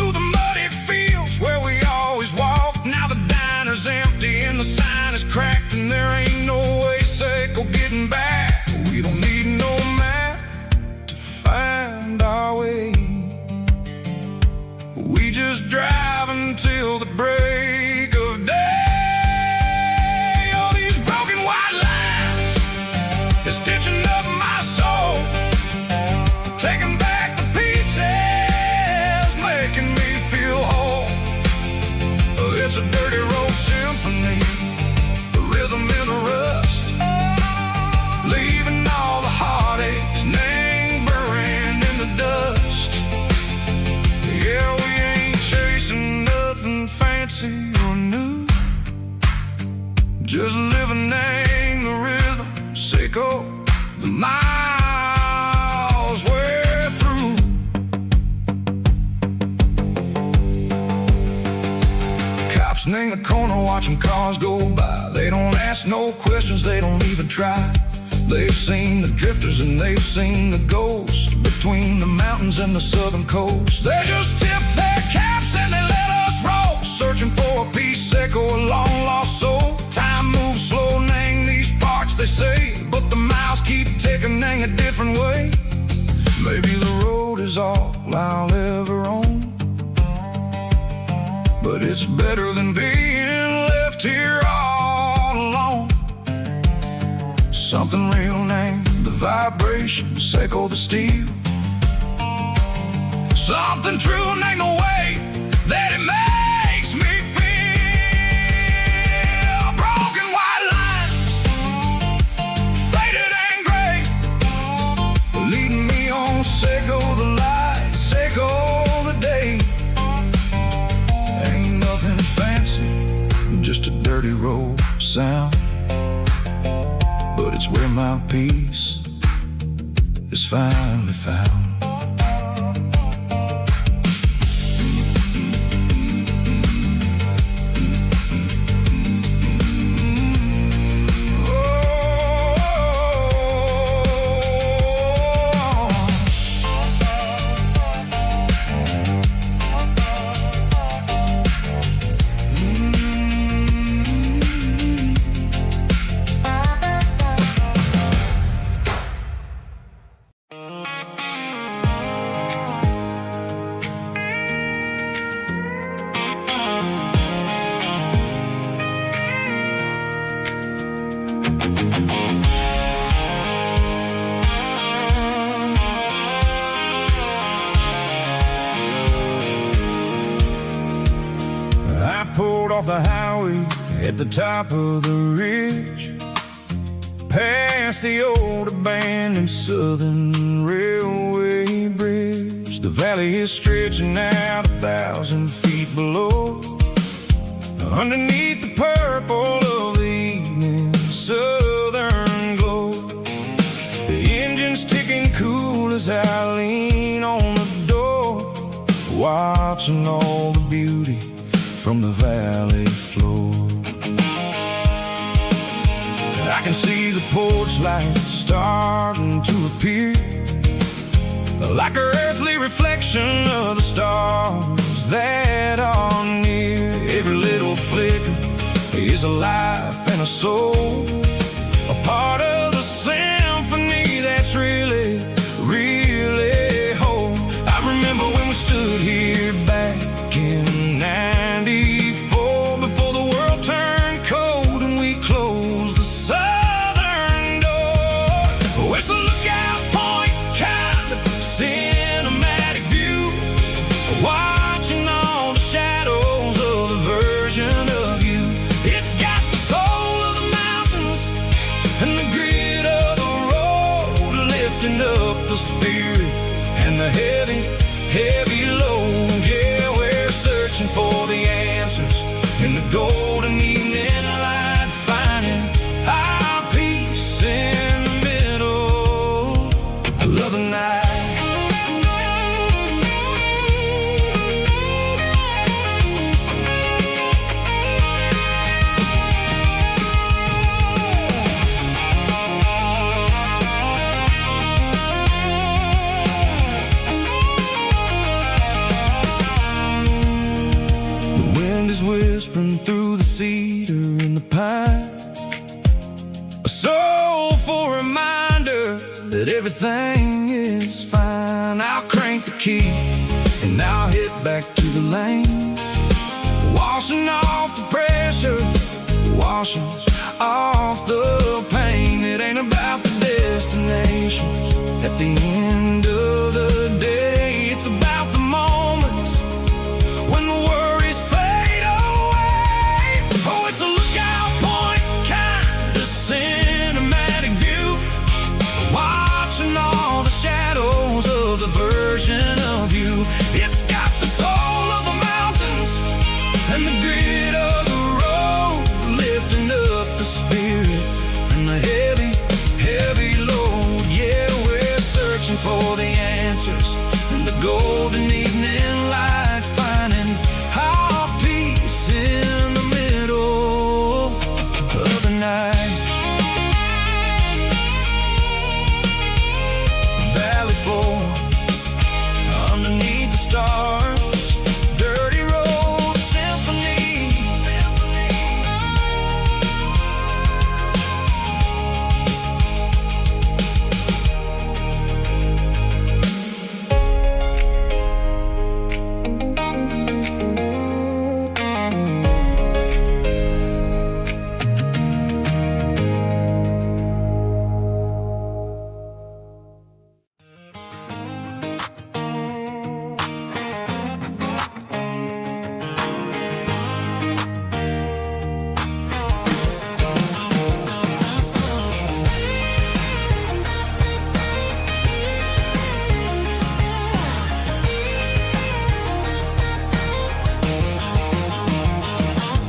until the break of day. Oh, these broken white lines is stitching up my soul, taking back the pieces, making me feel whole. It's a dirty road symphony, the rhythm in the rust, leaving all the heartaches lingering in the dust. Yeah, we ain't chasing nothing fancy or new, just living in the rhythm, sicko, the miles we're through. Cops in the corner watching cars go by. They don't ask no questions, they don't even try. They've seen the drifters and they've seen the ghosts between the mountains and the southern coast. They just tip their caps and they let us roll, searching for a piece, echo, a long lost soul. Time moves slow, nang these parts, they say, but the miles keep ticking, nang a different way. Maybe the road is all I'll ever own, but it's better than being left here all alone. Something real named the vibrations, echo the steel. Something true named the way that it makes me feel. Broken white lines, faded and gray, leading me on, echo the light, echo the day. Ain't nothing fancy, just a dirty road sound, but it's where my peace is finally found. I pulled off the highway at the top of the ridge, past the old abandoned Southern Railway bridge. The valley is stretching out 1,000 feet below, underneath the purple of the evening southern glow. The engine's ticking cool as I lean on the door, watching all the beauty from the valley floor. I can see the porch lights starting to appear, like an earthly reflection of the stars that are near. Every little flicker is a life and a soul, a part of the symphony that's really, really whole. I remember when we stood here back in '94, before the world turned cold and we closed the southern door. Oh, it's a lookout point, kind of cinematic view, watching all the shadows of the version of you. It's got the soul of the mountains and the grit of the road, lifting up the spirit and the heavy, heavy load. Yeah, we're searching for the answers in the golden evening light, finding our peace in the middle of the night. The wind is whispering through the cedar and the pine, a soulful reminder that everything is fine. I'll crank the key and I'll hit back to the lane, washing off the pressure, washes off the pain. It ain't about the destinations at the end of the day. It's about the moments when the worries fade away. Oh, it's a lookout point, kind of cinematic view, watching all the shadows of the version of you. It's got the soul of the mountains and the grit of the road, lifting up the spirit and the heavy, heavy load. Yeah, we're searching for the answers in the golden evening light, finding our peace in the middle of the night. Valley floor, underneath the stars, dirty road symphony.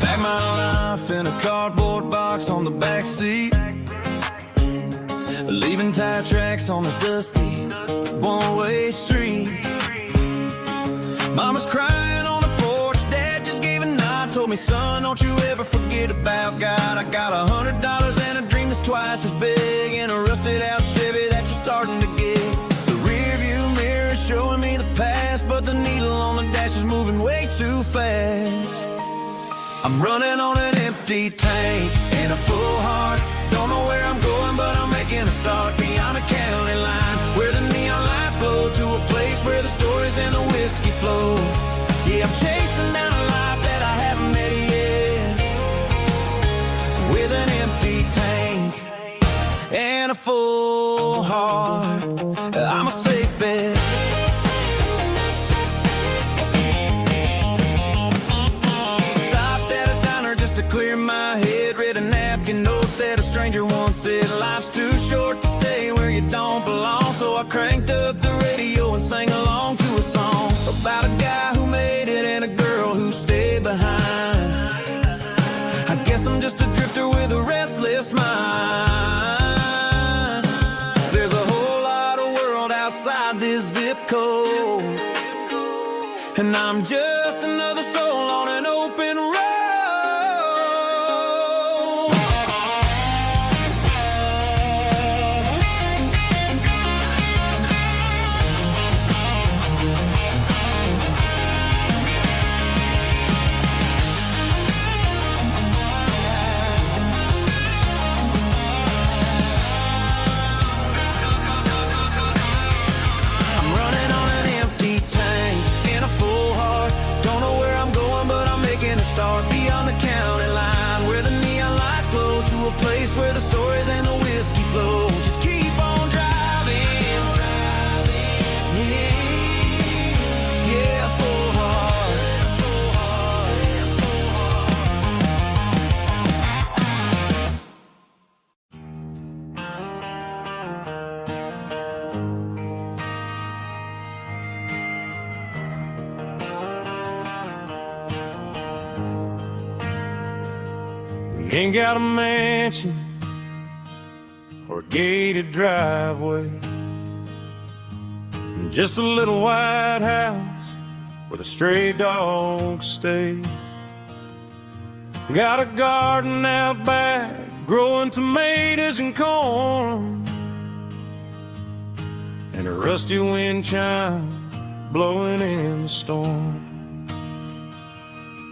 Back my life in a cardboard box on the back seat, leaving tire tracks on this dusty one-way street. Mama's crying on the porch, Dad just gave a nod, told me, son, don't you ever forget about God. I got $100 and a dream that's twice as big, in a rusted out Chevy that you're starting to get. The rear view mirror is showing me the past, but the needle on the dash is moving way too fast. I'm running on an empty tank and a full heart. Don't know where I'm going, but I'm making a start beyond a county line, where the neon lights glow, to a place where the stories and the whiskey flow. Yeah, I'm chasing down a life that I haven't met yet, with an empty tank and a full heart. I'm a safe bet. Clear my head, read a napkin note that a stranger once said, life's too short to stay where you don't belong. So I cranked up the radio and sang along to a song about a guy who made it and a girl who stayed behind. I guess I'm just a drifter with a restless mind. There's a whole lot of world outside this zip code, and I'm just another soul on an open road. Start beyond the county line, where the neon lights glow, to a place where the stories and the whiskey flow. Just keep on driving, yeah, full heart. Ain't got a mansion or a gated driveway, just a little white house where the stray dogs stay. Got a garden out back, growing tomatoes and corn, and a rusty wind chime blowing in the storm.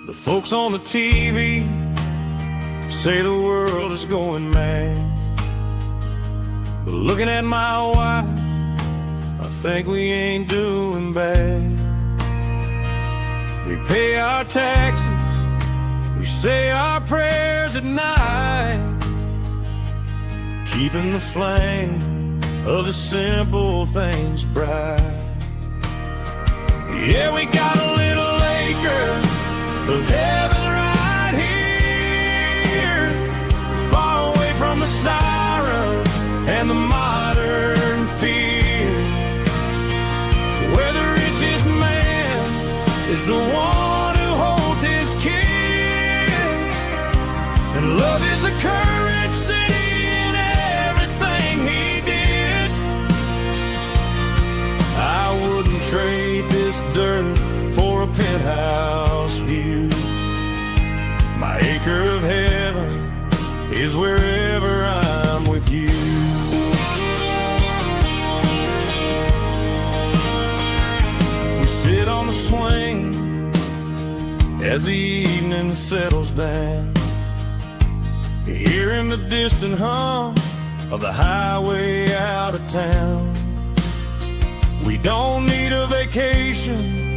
The folks on the TV say the world is going mad, but looking at my wife, I think we ain't doing bad. We pay our taxes We say our prayers at night, keeping the flame of the simple things bright. Yeah, we got a little acre of heaven right here, far away from the sirens and the modern fear, where the richest man is the one who holds his kids, and love is a currency in everything he did. I wouldn't trade this dirt for a penthouse view. My acre of heaven is wherever I'm with you. We sit on the swing as the evening settles down, hearing the distant hum of the highway out of town. We don't need a vacation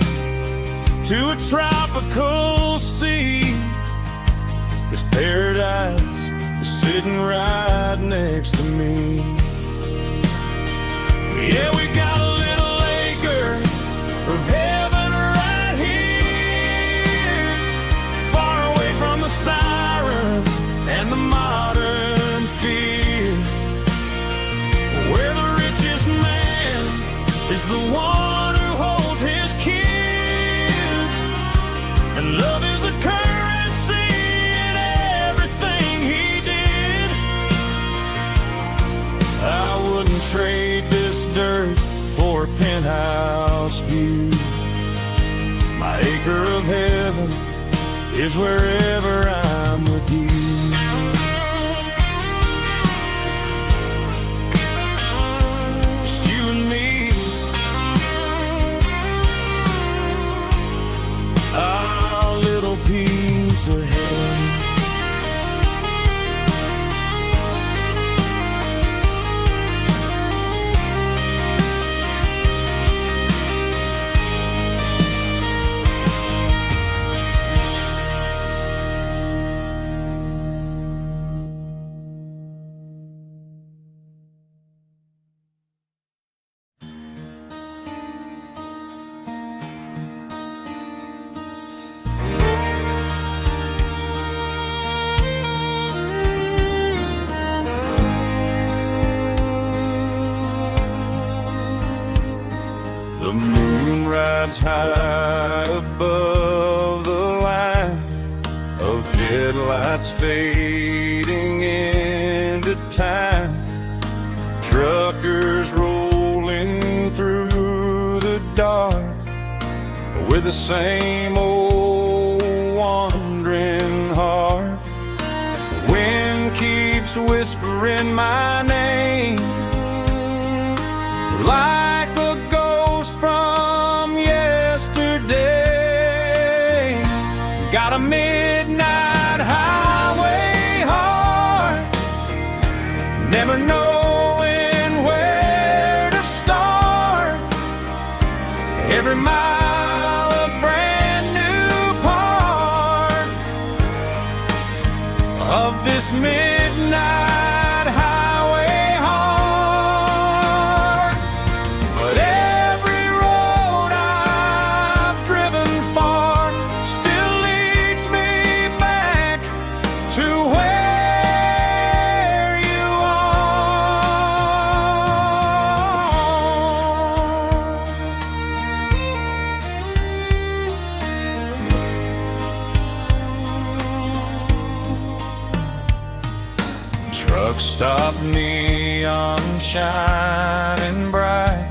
to a tropical sea, 'cause paradise is sitting right next to me. Yeah, we got a little acre of heaven right here, far away from the sirens and the modern fear, where the richest man is the one who holds his kids, and love is a currency in everything he did. I wouldn't trade this dirt for a penthouse view. My acre of heaven is wherever I'm with you. Just you and me, our little piece of heaven. The moon rides high above the line of headlights fading into time. Truckers rolling through the dark with the same old wandering heart. The wind keeps whispering my name like a ghost from yesterday. Got a midnight highway heart, never knowing where to start. Every mile a brand new part of this midnight highway heart. But every road I've driven far still leads me back to where you are. Truck stop, neon shining bright,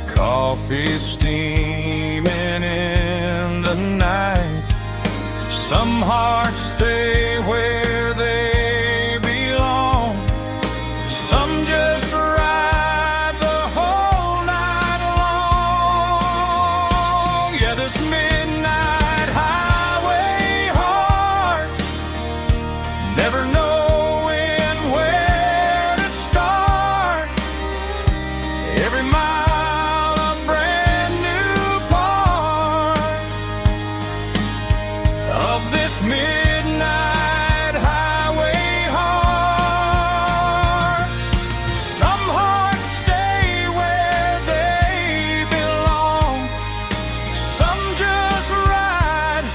coffee steaming in the night. Some hearts stay where they belong, some just ride the whole night long. Yeah, this midnight highway heart, never knowing where to start. Every mile a brand new part of this this midnight highway heart. Some hearts stay where they belong. Some just ride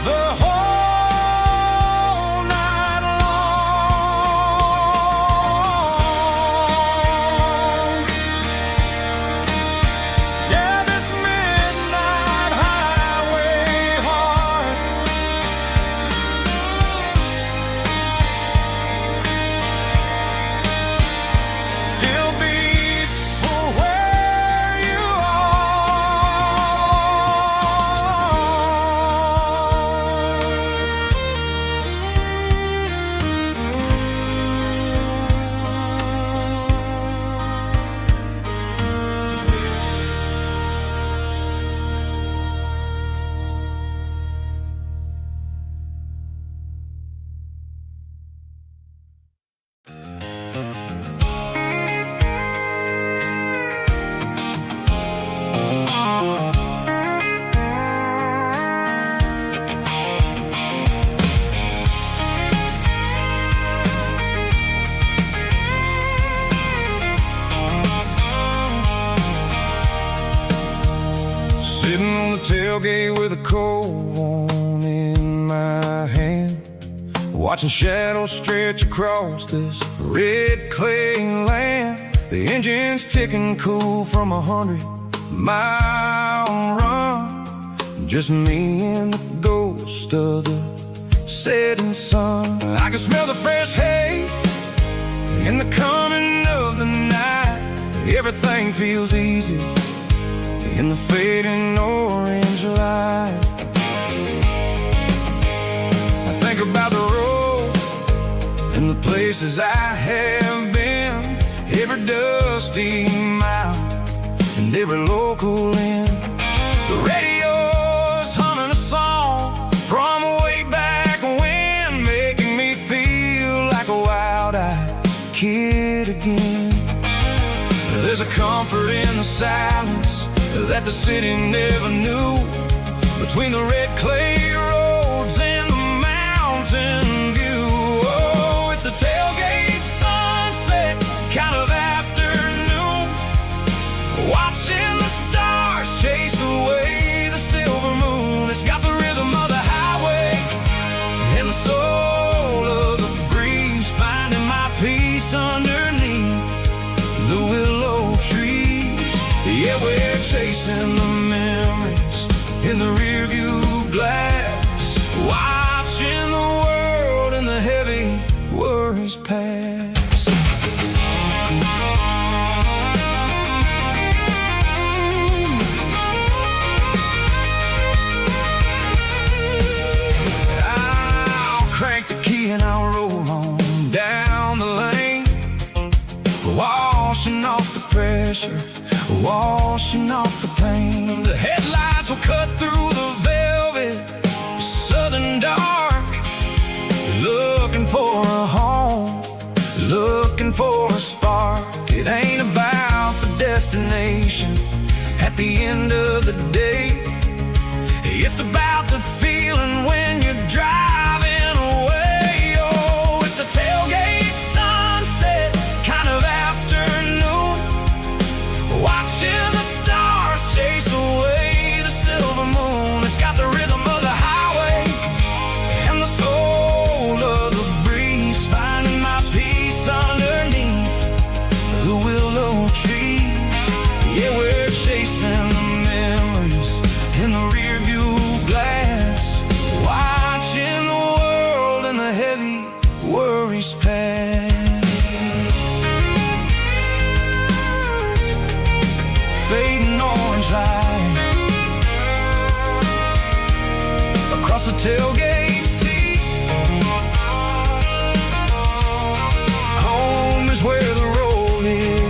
the whole night long. Yeah, this midnight highway heart still beats for where you sitting on the tailgate with a cold one in my hand, watching shadows stretch across this red clay land. The engine's ticking cool from 100-mile run. Just me and the ghost of the setting sun. I can smell the fresh hay in the coming of the night. Everything feels easy in the fading orange light. I think about the road and the places I have been, every dusty mile and every local inn. The radio's humming a song from way back when, making me feel like a wild-eyed kid again. There's a comfort in the silence that the city never knew, between the red clay roads and the mountain view. Oh, it's a tailgate sunset kind of afternoon, watching the stars chase away the silver moon. It's got the rhythm of the highway and the soul of the breeze, finding my peace underneath the willow trees. Yeah, we're chasing the memories in the rearview glass, watching the world and the heavy worries pass. I'll crank the key and I'll roll on down the lane, washing off the pressure, washing off the pain. The headlights will cut through the velvet southern dark, looking for a home, looking for a spark. It ain't about the destination at the end of the day, it's about the feeling when you're driving away. Oh, it's a tailgate sunset kind of afternoon, watching the stars chase away the silver moon. It's got the rhythm of the highway and the soul of the breeze, finding my peace underneath the willow trees. Yeah, we're chasing the memories in the rearview glass, watching the world and the heavy worries pass. Fading orange light across the tailgate seat. Home is where the road is.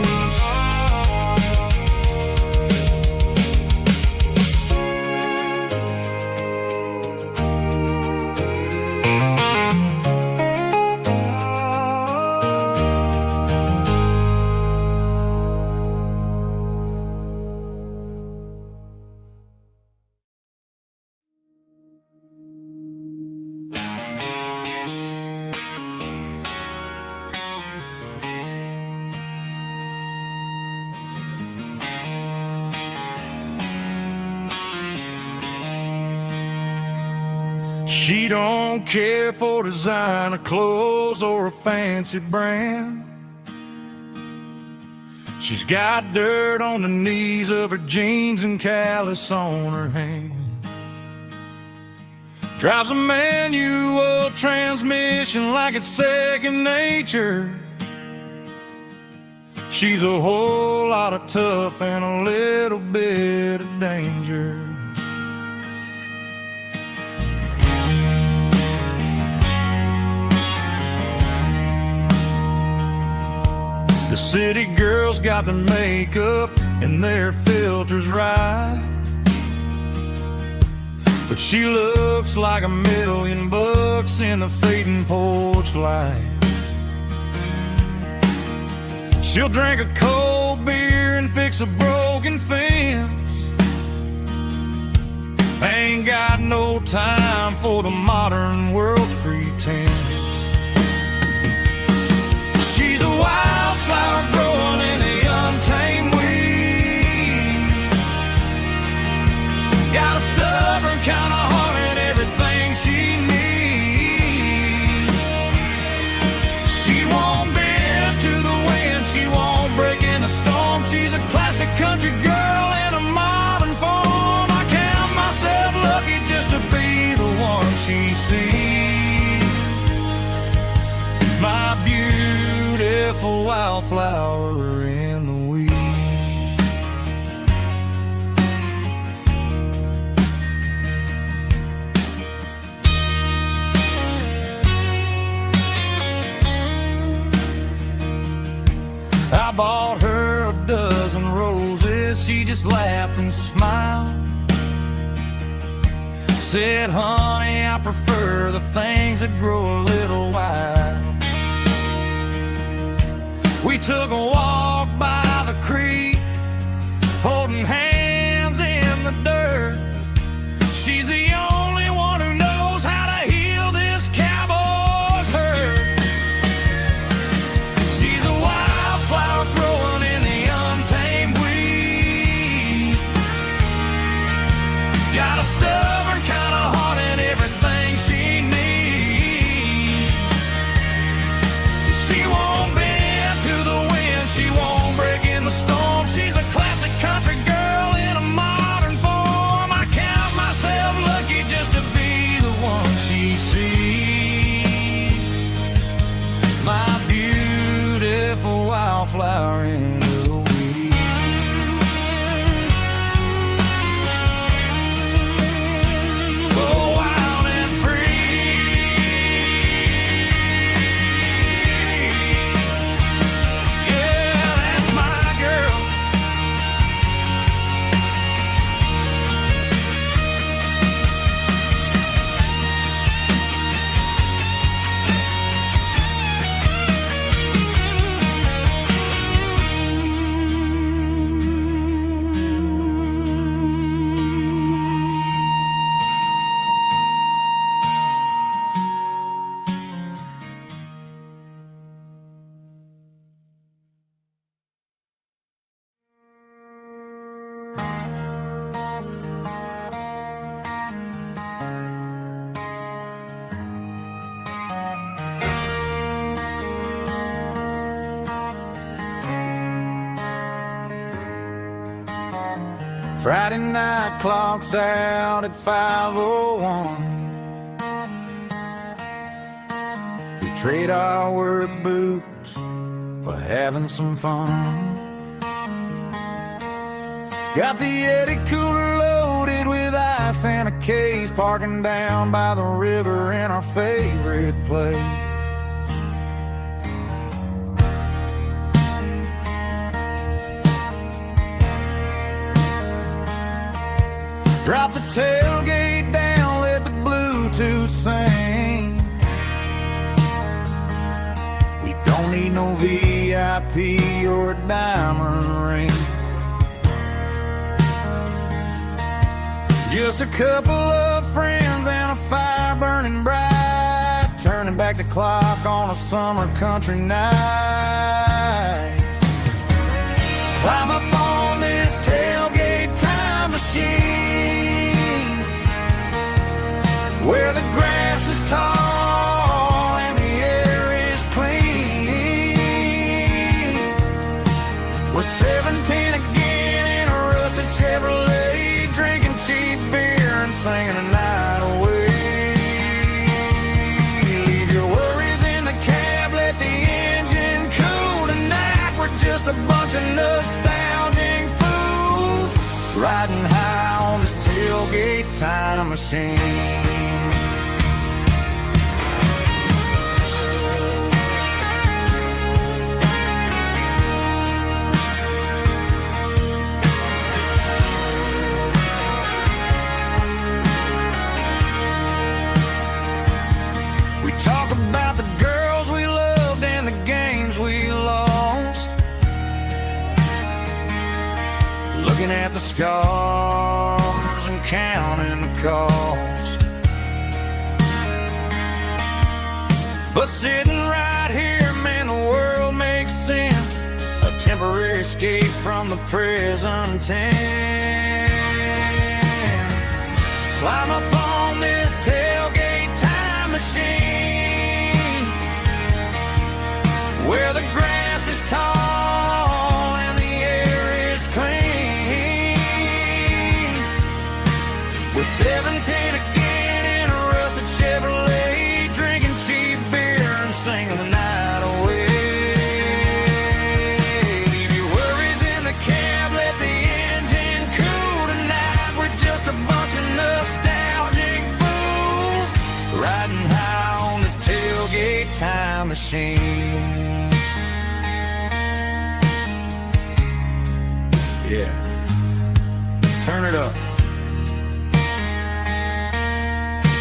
She don't care for designer clothes or a fancy brand. She's got dirt on the knees of her jeans and callus on her hand. Drives a manual transmission like it's second nature. She's a whole lot of tough and a little bit of danger. The city girls got their makeup and their filters right, but she looks like $1,000,000 in the fading porch light. She'll drink a cold beer and fix a broken fence. Ain't got no time for the modern world's pretense. She's a wildflower growing in the untamed weed. Got a stubborn kind of heart and everything she needs. She won't bend to the wind, she won't break in the storm. She's a classic country girl in a modern form. I count myself lucky just to be the one she sees. My beautiful wildflower in the weeds. I bought her a dozen roses, she just laughed and smiled. Said, honey, I prefer the things that grow a little wild. We took a walk by the creek, holding hands in the dirt. She's the only one who knows how to heal this cowboy's hurt. She's a wildflower growing in the untamed weed. Got a stubborn kind of heart and everything she needs. She won't bend to the wind, she won't break in the storm. She's a classic country girl in a modern form. I count myself lucky just to be the one she sees. My beautiful wildflower in the weeds. So wild and free. Yeah, that's my girl. Friday night clock's out at 5:01. We trade our work boots for having some fun. Got the Yeti cooler loaded with ice and a case, parking down by the river in our favorite place. Drop the tailgate down, let the Bluetooth sing. We don't need no VIP or a diamond ring. Just a couple of friends and a fire burning bright, turning back the clock on a summer country night. Climb up on this tailgate time machine, where the ground tailgate time machine. We talk about the girls we loved and the games we lost, looking at the scars and counting the cost. But sitting right here, man, the world makes sense. A temporary escape from the present tense. Climb up on this tailgate time machine, where the grass is tall and the air is clean. We're 17 again in a rusted Chevrolet, drinking cheap beer and singing the night away. Leave your worries in the cab, let the engine cool tonight. We're just a bunch of nostalgic fools riding high on this tailgate time machine. Yeah, turn it up.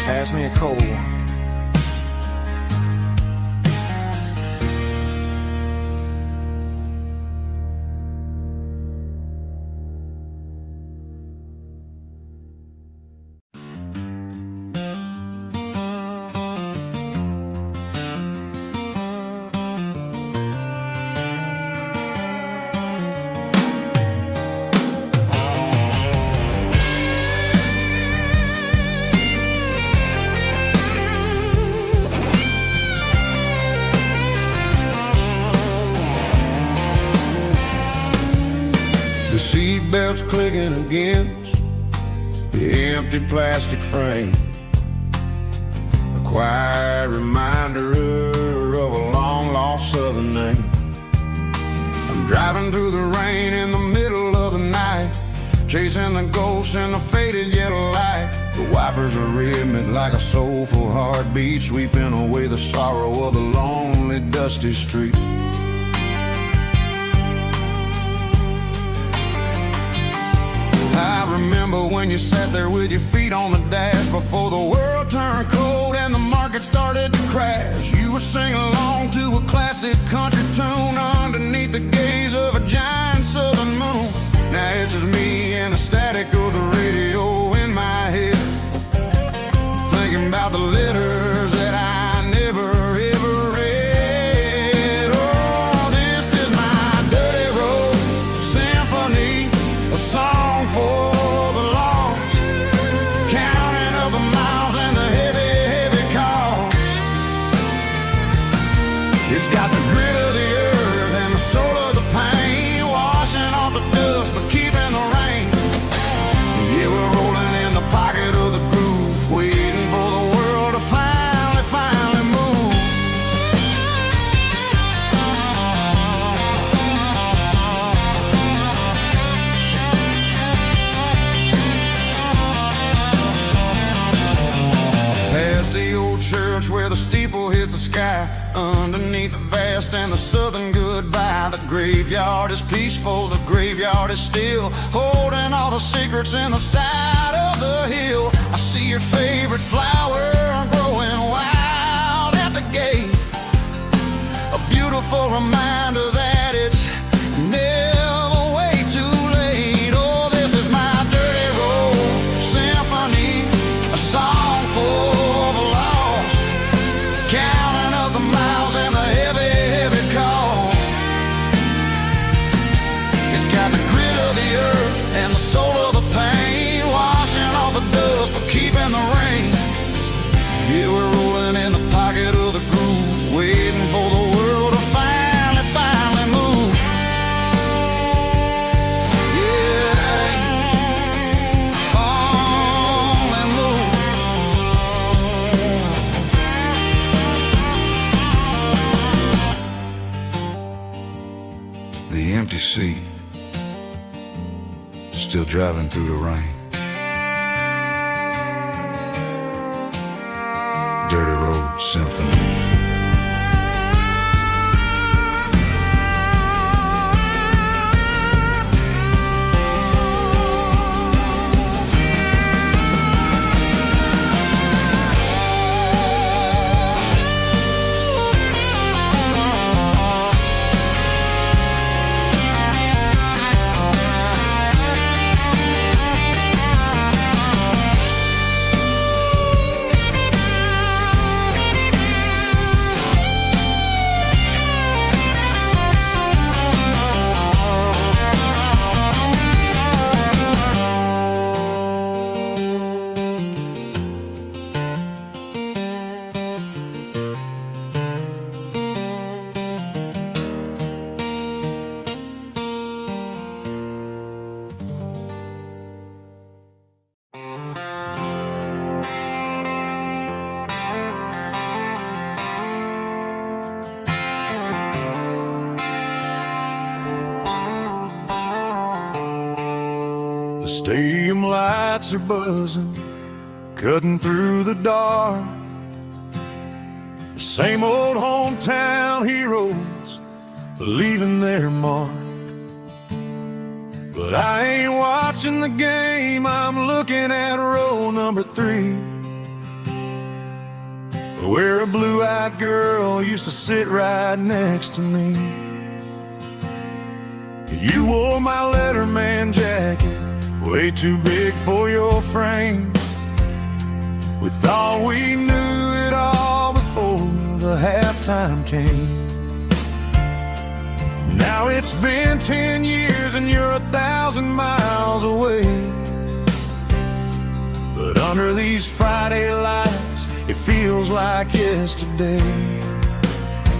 Pass me a cold one. The seatbelt's clicking against the empty plastic frame, a quiet reminder of a long-lost southern name. I'm driving through the rain in the middle of the night, chasing the ghosts in the faded yellow light. The wipers are rhythmic like a soulful heartbeat, sweeping away the sorrow of the lonely, dusty street. I remember when you sat there with your feet on the dash, before the world turned cold and the market started to crash. You were singing along to a classic country tune underneath the gaze of a giant southern moon. Now it's just me and the static of the radio in my head, thinking about the letters that I never ever read. Oh, this is my dirty road symphony, a song for the lost, counting up the miles and the heavy, heavy cost. It's got the grit of the earth and the soul of the pain, washing off the dust but keeping the rain. Yeah, we're rolling in the pocket of the groove, waiting for the world to finally move. Past the old church where the steeple hits the sky, underneath the vast and the southern goodbye. The graveyard is peaceful, the graveyard is still, holding all the secrets in the side of the hill. I see your favorite flower growing wild at the gate, a beautiful reminder that it's never way too late. Oh, this is my dirty road symphony, a song for the lost, counting up the miles and the heavy, heavy call. It's got the grit of the earth and the soul of the pain, washing off the dust but keeping the rain. Yeah, we're rolling in the pocket of the groove, waiting for the world to finally move. Yeah, finally move. The empty seat, still driving through the rain. Symphony. The stadium lights are buzzing, cutting through the dark. The same old hometown heroes leaving their mark. But I ain't watching the game, I'm looking at row number 3, where a blue-eyed girl used to sit right next to me. You wore my Letterman jacket, way too big for your frame. We thought we knew it all before the halftime came. Now it's been 10 years and you're 1,000 miles away. But under these Friday lights, it feels like yesterday.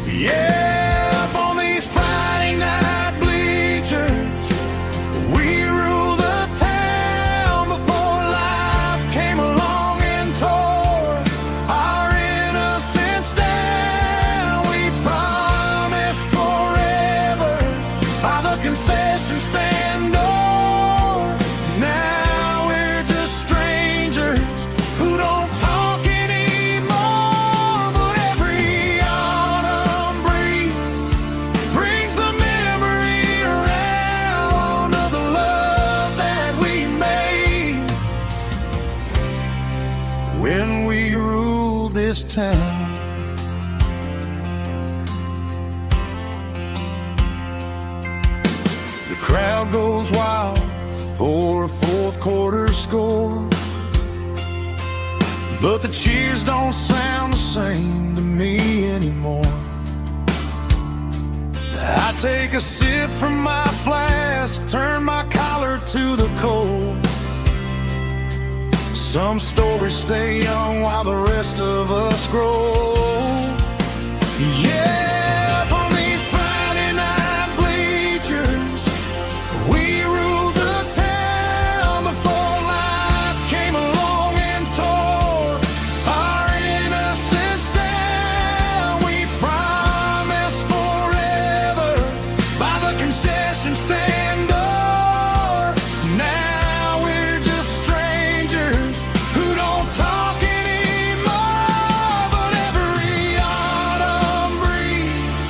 Yeah, up on these Friday night bleachers, we rule the town before life came along and tore our innocence down. We promised forever by the concession stand door. Now we're just strangers who don't talk anymore. But every autumn breeze brings the memory around of the love that we made when we ruled this town. The crowd goes wild for a fourth quarter score, but the cheers don't sound the same to me anymore. I take a sip from my flask, turn my collar to the cold. Some stories stay young while the rest of us grow. Yeah, up on these Friday night bleachers, we ruled the town before life came along and tore our innocence down. We promised forever by the concession stand door. Now we're just strangers who don't talk anymore. But every autumn breeze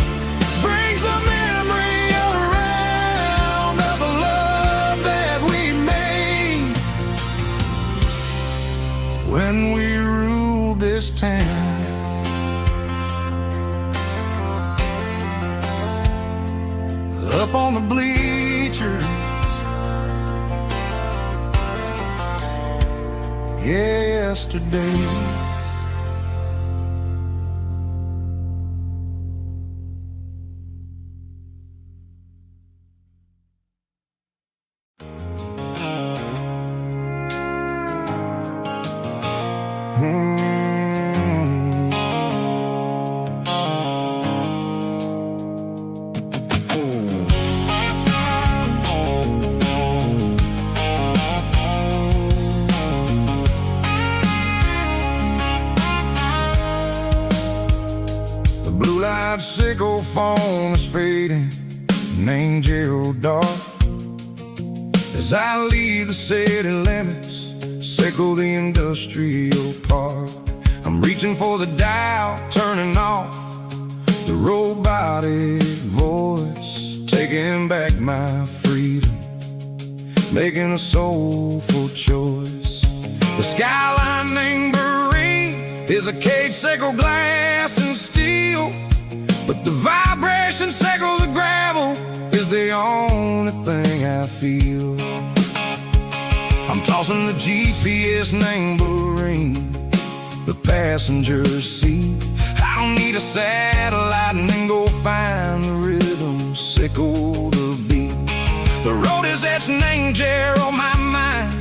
brings the memory around of the love that we made when we ruled this town. Up on the bleachers, yesterday. The blue-light sickle phone is fading, named Gerald Dark. As I leave the city limits, sickle the industrial park, I'm I'm reaching for the dial, turning off the robotic voice, taking back my freedom, making a soulful choice. The skyline named Marine is a cage, sickle, glass, and steel, but the vibration, sickle, the gravel is the only thing I feel. I'm tossing the GPS named Marine, the passenger seat. I don't need a satellite and then go find the rhythm, sickle the beat. The road is etched and angel on my mind,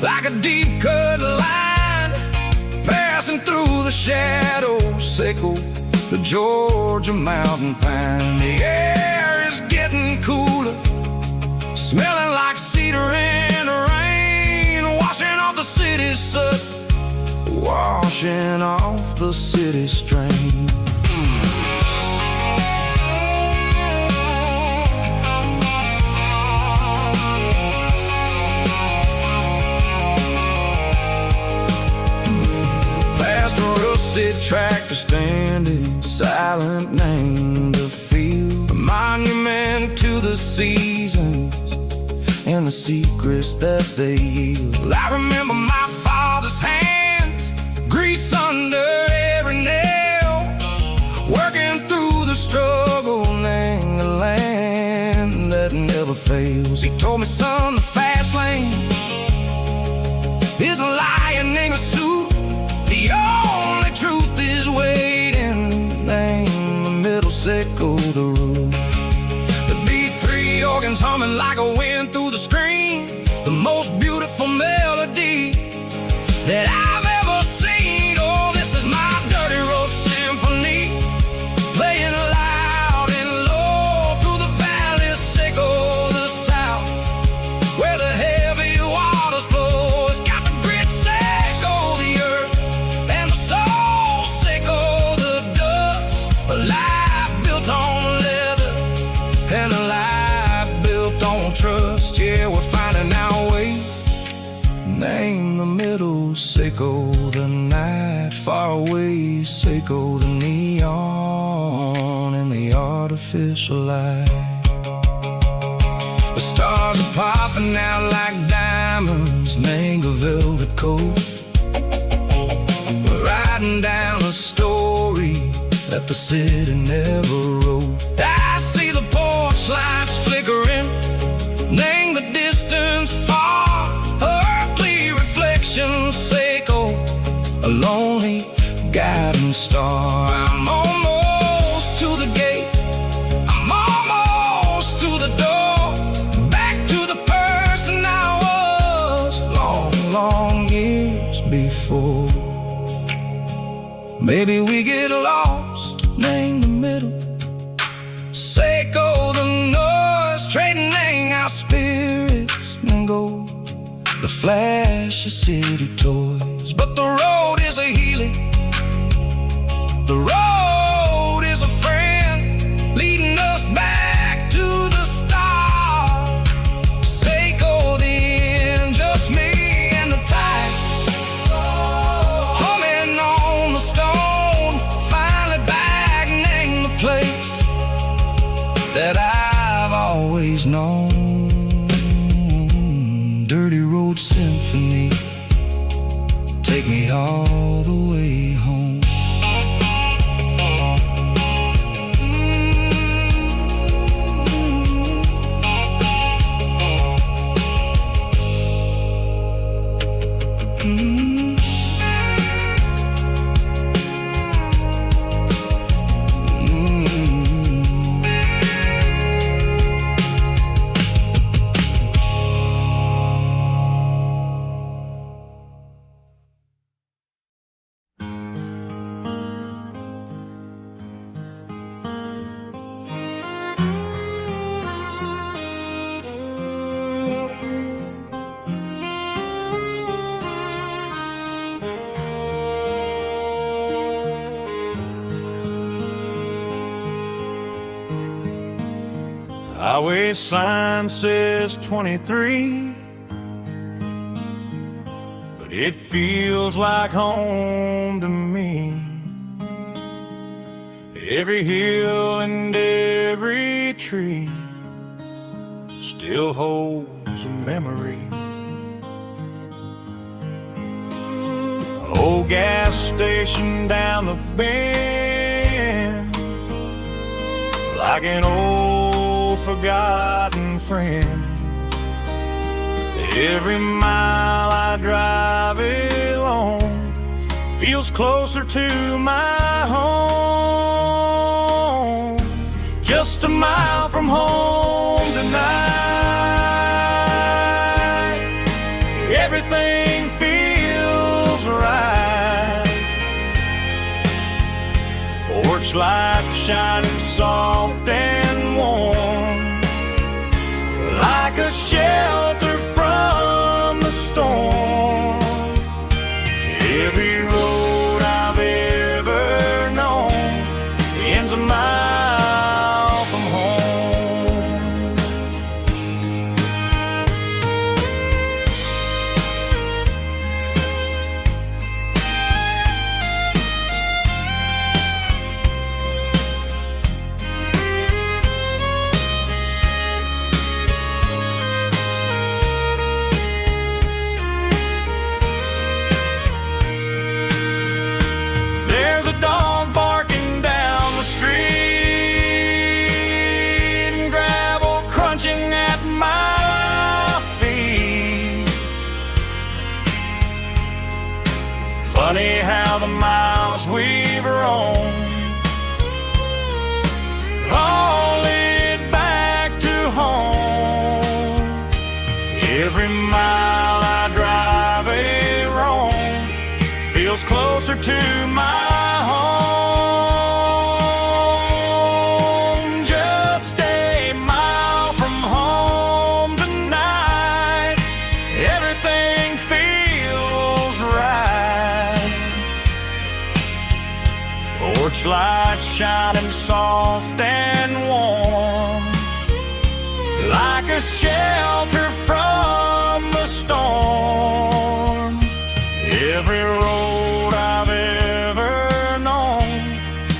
like a deep cut line, passing through the shadows, sickle the Georgia mountain pine. The air is getting cooler, smelling like cedar in the rain, washing off the city's soot, washing off the city strain. Past a rusted tractor standing silent, named the field, a monument to the seasons and the secrets that they yield. I remember my father's hands, grease under every nail, working through the struggle, name the land that never fails. He told me, son, the fast lane is a lion in a suit, the only truth is waiting, name the middle, sickle the root. The B3 organs humming like a wind through the screen, the most beautiful melody that I've ever seen. Oh, this is my dirty road symphony, playing loud and low through the valleys, sickle the south, where the heavy waters flow. It's got the grit, sickle the earth, and the soul, sickle the dust. A life built on leather and a life built on trust. Yeah, we're finding our way, name the middle, sickle the night, far away, sickle the neon and the artificial light. The stars are popping out like diamonds, mango velvet coat. We're riding down a story that the city never wrote. I see the porch lights flickering, name the distance far, earthly reflections, sickle a lonely guiding star. I'm almost to the gate, I'm almost to the door, back to the person I was long, long years before. Maybe we get lost, name the middle, sickle the noise, trading our spirits and go the flash of city toys. But the road is a healing, the road is a friend, leading us back to the start. Sickle the end, just me and the tides, humming on the stone, finally back, name the place that I've always known. Dirty road symphony, take me all the way home. Highway sign says 23, but It feels like home to me. Every hill and every tree still holds a memory. Old gas station down the bend, like an old forgotten friend. Every mile I drive along feels closer to my home. Just a mile from home tonight, everything feels right. Porch light shining soft and warm, like a shelter from the storm. Every road I've ever known ends a mile from home. There's a dog barking down the street, and gravel crunching at my feet. Funny how the miles we've roamed all lead back to home. Every mile I drive roam feels closer to my home. Just a mile from home tonight, everything feels right. Porch light shining soft and warm, like a shelter from the storm. Every road I've ever known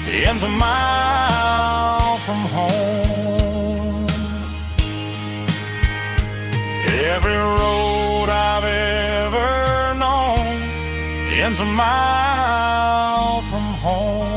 ends a mile from home. Every road I've ever known ends a mile from home.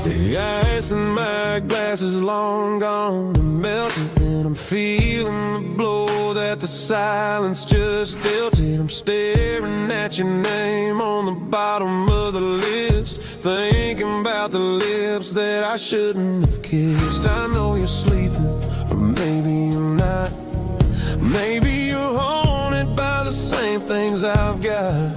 The ice in my glass is long gone and melted, and I'm feeling the blow that the silence just dealt it. I'm staring at your name on the bottom of the list, thinking about the lips that I shouldn't have kissed. I know you're sleeping, but maybe you're not. Maybe you're haunted by the same things I've got.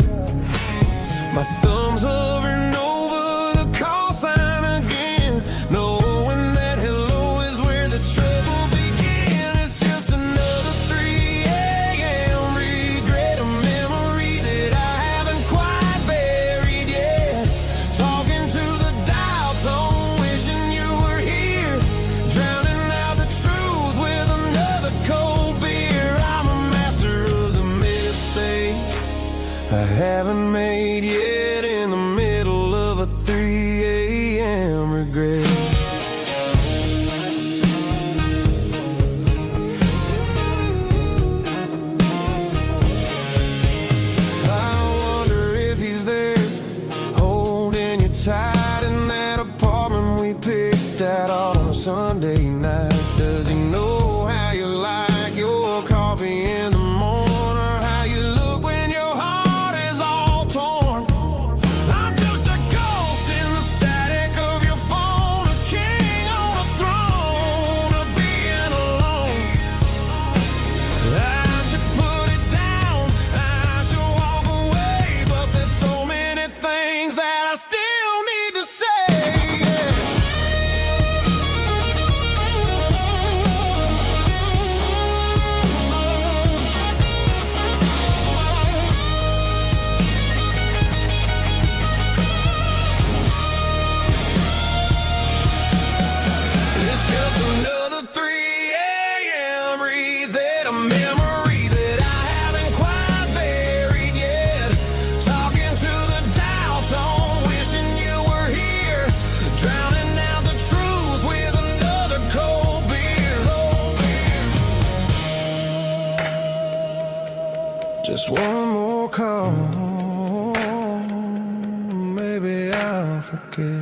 My thumb's hovering over the call sign again, knowing that hello is where the trouble began. It's just another 3 a.m. regret, a memory that I haven't quite buried yet. Talking to the dial tone, wishing you were here, drowning out the truth with another cold beer. I'm a master of the mistakes I haven't made yet, in the middle of a 3 a.m. regret. I wonder if he's there, holding you tight in that apartment we picked out on a Sunday night. Does he know how you like your coffee in the morning, or how you look when your heart is all torn? I should put it down, I should walk away, but there's so many things that I still need to say. It's just another 3 a.m. read a memory that I haven't quite buried yet. Talking to the dial tone, wishing you were here. Drowning out the truth with another cold beer. Just one more call, maybe I'll forget.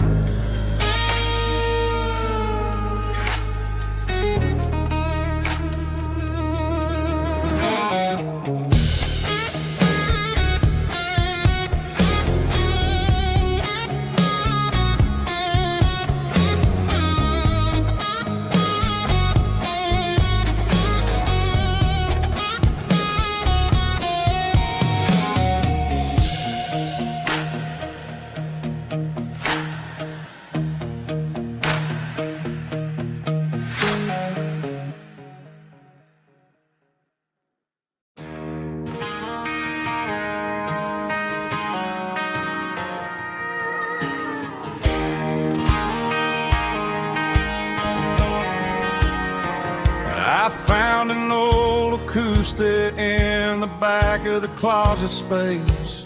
I found an old acoustic in the back of the closet space.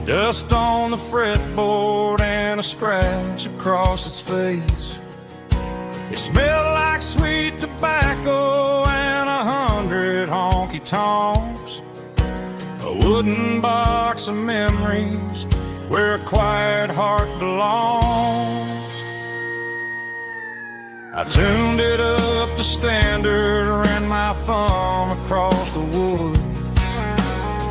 Dust on the fretboard and a scratch across its face. It smelled like sweet tobacco and 100 honky tonks. A wooden box of memories where a quiet heart belongs. I tuned it up to standard, ran my thumb across the wood,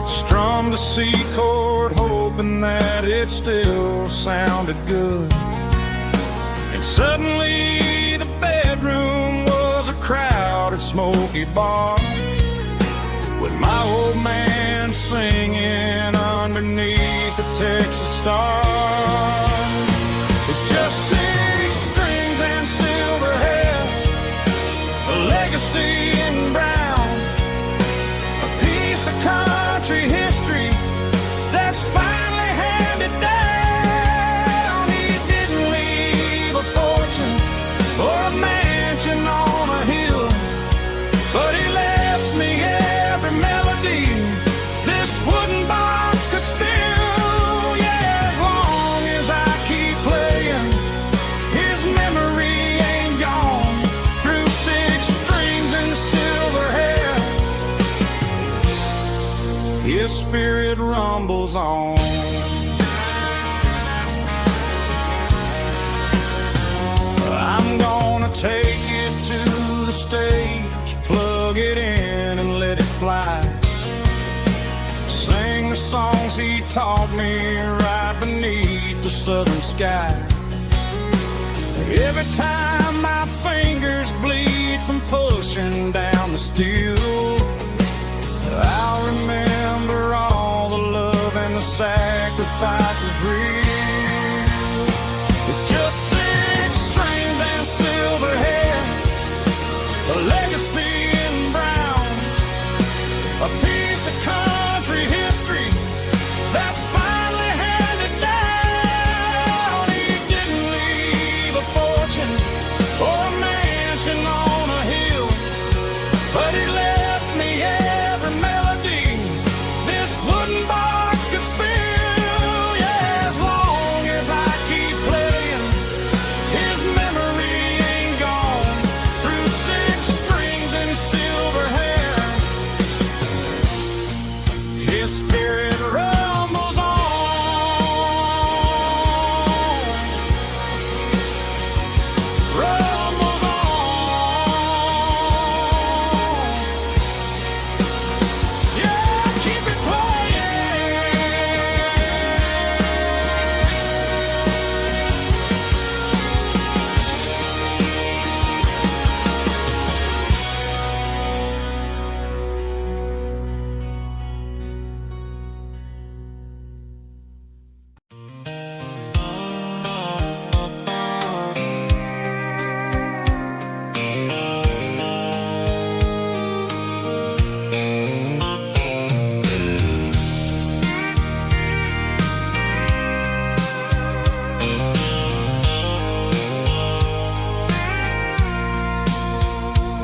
strummed a C chord, hoping that it still sounded good. And suddenly the bedroom was a crowded, smoky bar, with my old man singing underneath the Texas stars. It's just 6 strings and silver hair, a legacy in brown, a piece of country history that's finally handed down. He didn't leave a fortune or a mansion on a hill, but he left me every melody this wooden box could spill. Yeah, as long as I keep playing, his memory ain't gone. Through 6 strings and silver hair, his spirit rumbles on. I'm gonna take it to the stage, plug it in and let it fly. Sing the songs he taught me right beneath the southern sky. Every time my fingers bleed from pushing down the steel, I'll remember all the love and the sacrifices real. It's just 6 strings and silver hair, a legacy in brown, a piece of country history that's finally handed down. He didn't leave a fortune or a mansion on a hill, but he left me every melody this wooden box could spill. Yeah, as long as I keep playing, his memory ain't gone. Through 6 strings and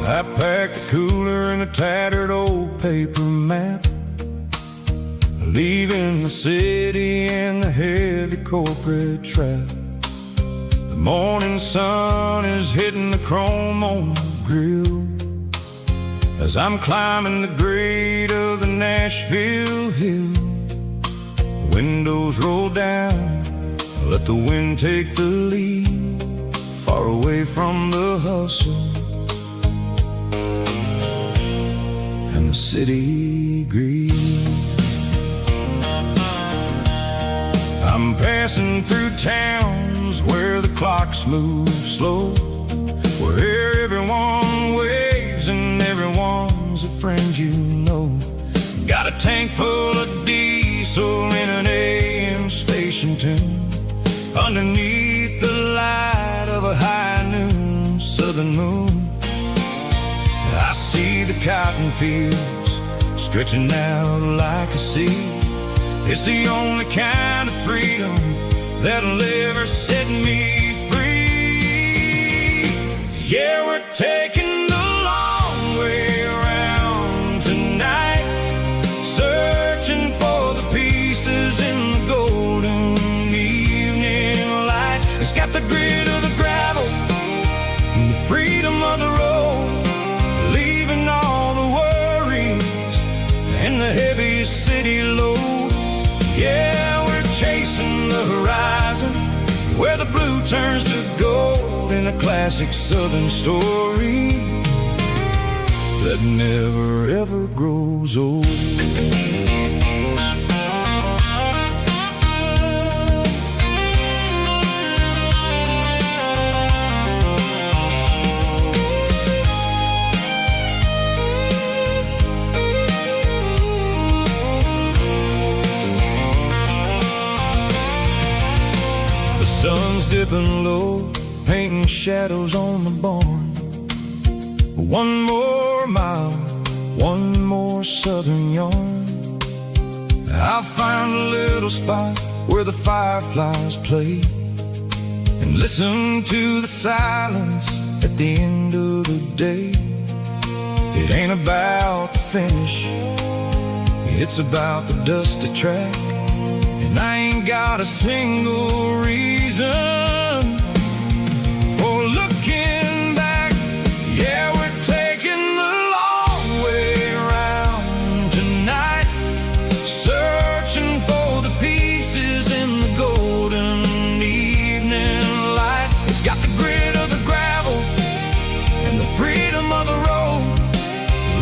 I packed a cooler and a tattered old paper map, leaving the city and the heavy corporate trap. The morning sun is hitting the chrome on the grill as I'm climbing the grade of the Nashville hill. Windows roll down, let the wind take the lead, far away from the hustle and the city greed. I'm passing through towns where the clocks move slow, where everyone waves and everyone's a friend you know. Got a tank full of diesel in an AM station tune, underneath the light of a high noon southern moon. I see the cotton fields stretching out like a sea. It's the only kind of freedom that'll ever set me free. Yeah, we're taking the long way around tonight, searching for the pieces in the golden evening light. It's got the grit of the gravel and the freedom of the road, leaving all the worries and the heavy city load. Yeah, we're chasing the horizon, where the blue turns to gold, in a classic southern story that never ever grows old. Sun's dipping low, painting shadows on the barn. One more mile, one more southern yarn. I'll find a little spot where the fireflies play, and listen to the silence at the end of the day. It ain't about the finish, it's about the dusty track. And I ain't got a single reason for looking back. Yeah, we're taking the long way around tonight, searching for the pieces in the golden evening light. It's got the grit of the gravel and the freedom of the road,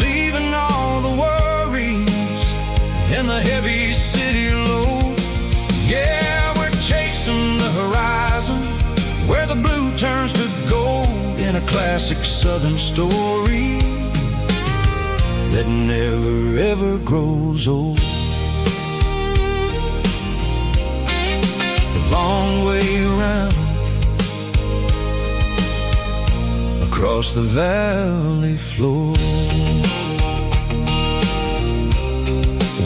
leaving all the worries and the heavy city load. Yeah, we're chasing the horizon, where the blue turns to gold, in a classic southern story that never ever grows old. The long way around, across the valley floor,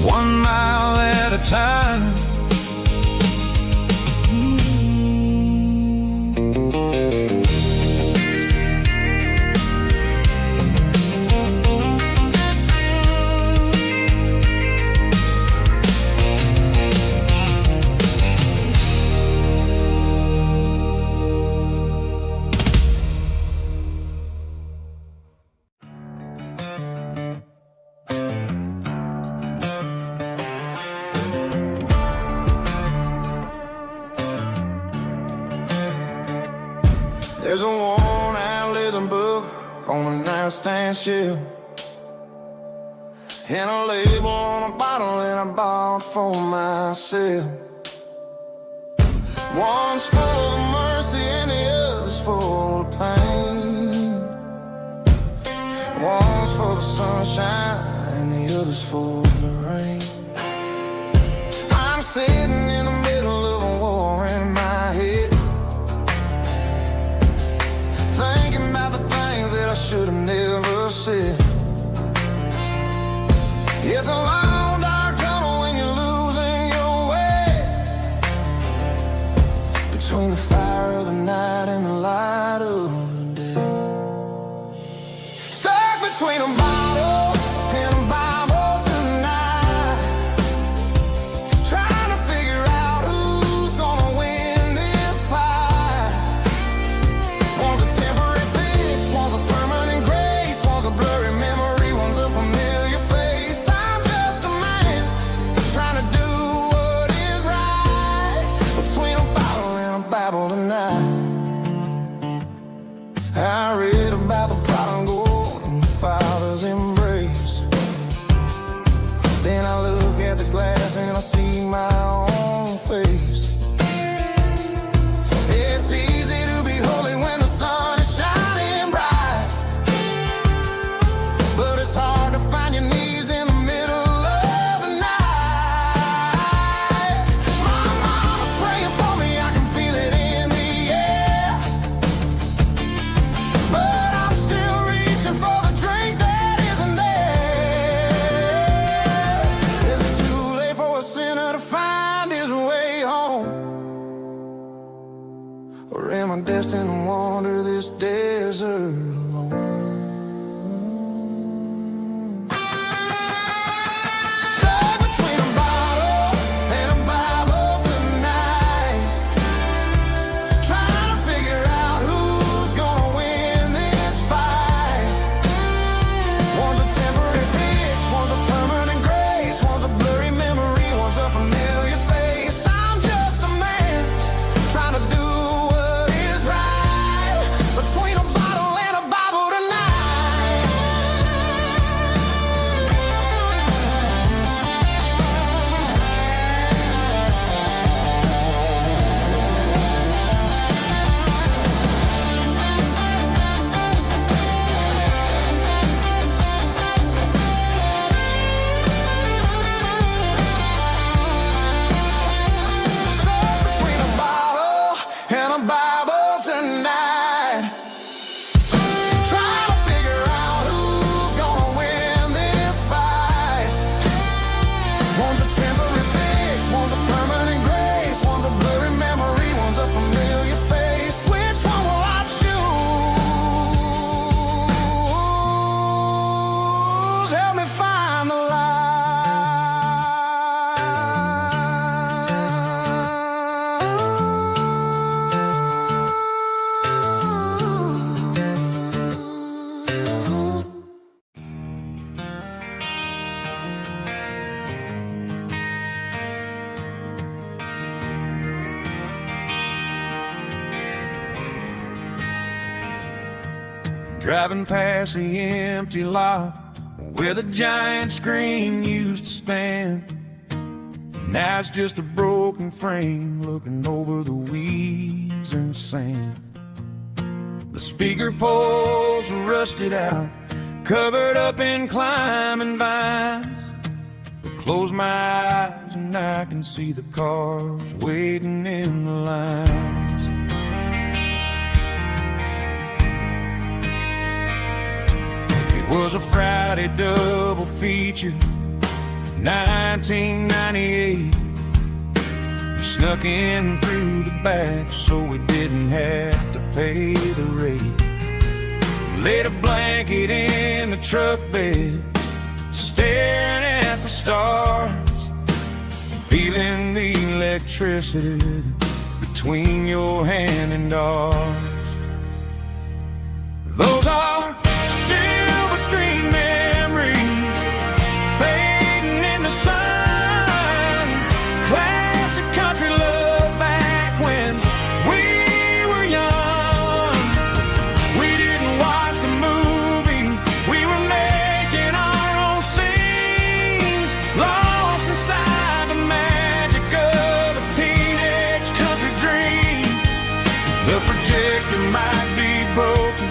1 mile at a time. There's a worn-out leather book on the nightstand shelf, and a label on a bottle that I bought for myself. One's full of mercy and the other's full of pain. One's for the sunshine and the other's for the rain. I'm sitting in the middle of a war in my head, thinking about the things that I should have never said. It's a long dark tunnel when you're losing your way, between the fire of the night and the light of the day. Stop! between a bottle and a Bible tonight, trying to figure out who's gonna win this fight. One's a temporary fix, one's a permanent grace, one's a blurry memory, one's a familiar face. I'm just a man trying to do what is right, between a bottle and a Bible tonight. I read about the prodigal and the Father's embrace. Then I look at the glass and I see my own face. It's easy to be holy when the sun is shining bright, but it's hard to find your knees in the middle of the night. My mama's praying for me, I can feel it in the air, but I'm still reaching for the drink that isn't there. Is it too late for a sinner to find his way home? Or am I destined to wander this desert alone? Stuck between a bottle and a Bible tonight, trying to figure out who's gonna win this fight. One's a temporary fix, one's a permanent grace, one's a blurry memory, one's a familiar face. I'm just a man trying to do what is right, between a bottle and a Bible tonight. Stuck between a bottle and a Bible tonight, trying to figure out who's gonna win this fight. One's a temporary fix, one's a permanent grace, one's a blurry memory, one's a familiar face. Which one will I choose? Help me find the light. Driving past the empty lot where the giant screen used to stand. Now it's just a broken frame looking over the weeds and sand. The speaker poles are rusted out, covered up in climbing vines. I close my eyes and I can see the cars waiting in the lines. It was a Friday double feature, 1998. We snuck in through the back so we didn't have to pay the rate. Laid a blanket in the truck bed, staring at the stars, feeling the electricity between your hand and ours. Those are silver screen memories fading in the sun. Classic country love back when we were young. We didn't watch the movie, we were making our own scenes, lost inside the magic of a teenage country dream. The projector might be broken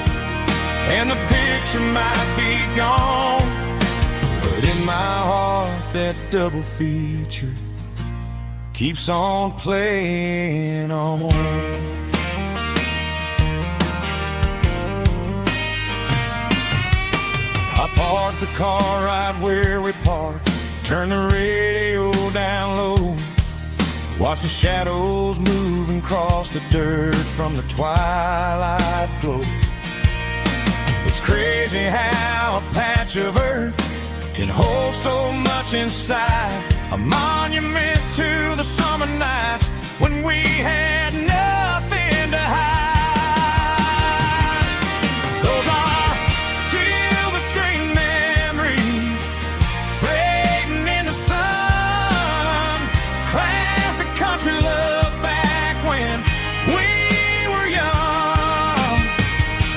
and the picture might be gone, but in my heart that double feature keeps on playing on. I parked the car right where we parked, turned the radio down low, watched the shadows moving across the dirt from the twilight glow. But It's crazy how a patch of earth can hold so much inside. A monument to the summer nights when we had nothing to hide. Those are silver screen memories fading in the sun. Classic country love back when we were young.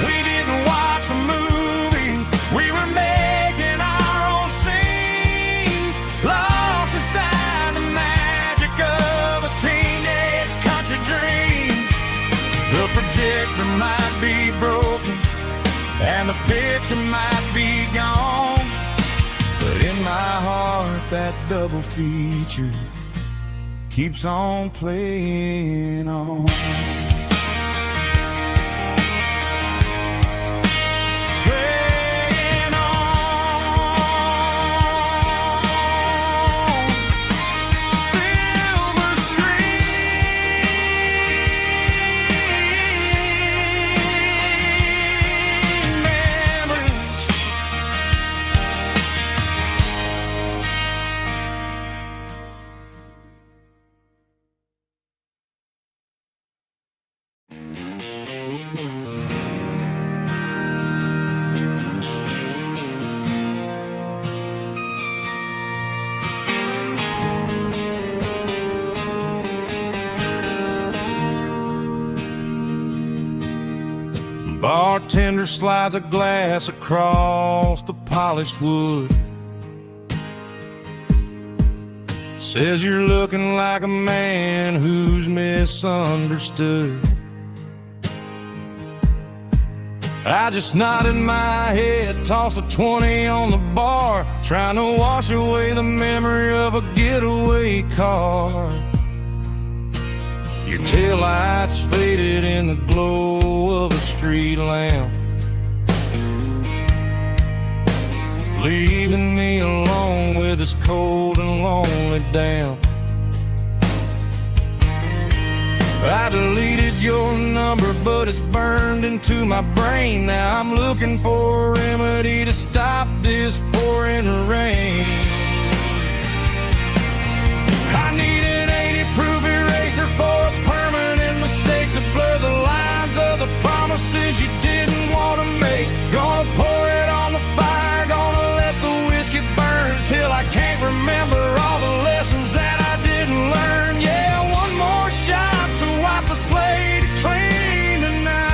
We didn't watch a movie, we were making our own scenes, lost inside the magic of a teenage country dream. The projector might be broken and the picture might be gone, but in my heart that double feature keeps on playing on. Playing on. Silver screen memories. Bartender slides a glass across the polished wood. Says you're looking like a man who's misunderstood. I just nodded my head, tossed a 20 on the bar, trying to wash away the memory of a getaway car. Your taillights faded in the glow of a street lamp, leaving me alone with this cold and lonely damp. I deleted your number, but it's burned into my brain. Now I'm looking for a remedy to stop this pouring rain. I need an 80-proof eraser for a permanent mistake to blur the lines of the promises you didn't want to make. Gonna pour it on the fire, gonna let the whiskey burn till I can't remember all the lessons that I didn't learn. Yeah, one more shot to wipe the slate clean tonight.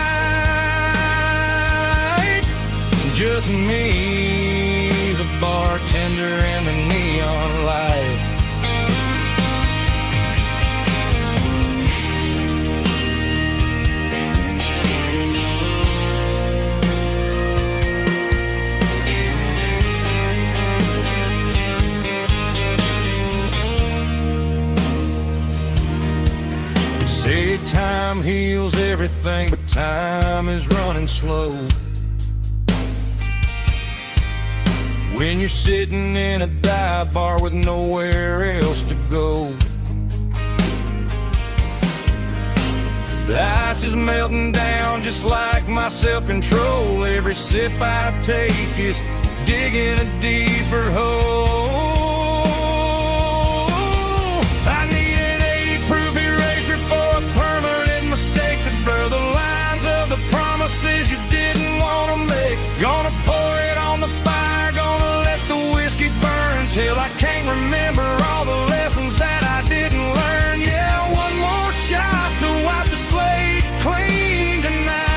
Just me, the bartender, and the neon light. Say time heals everything, but time is running slow. When you're sitting in a dive bar with nowhere else to go, the ice is melting down just like my self-control. Every sip I take is digging a deeper hole. I need an 80-proof eraser for a permanent mistake to blur the lines of the promises you didn't want to make. Gonna pour it on the fire, gonna let the whiskey burn till I can't remember all the lessons that I didn't learn. Yeah, one more shot to wipe the slate clean tonight.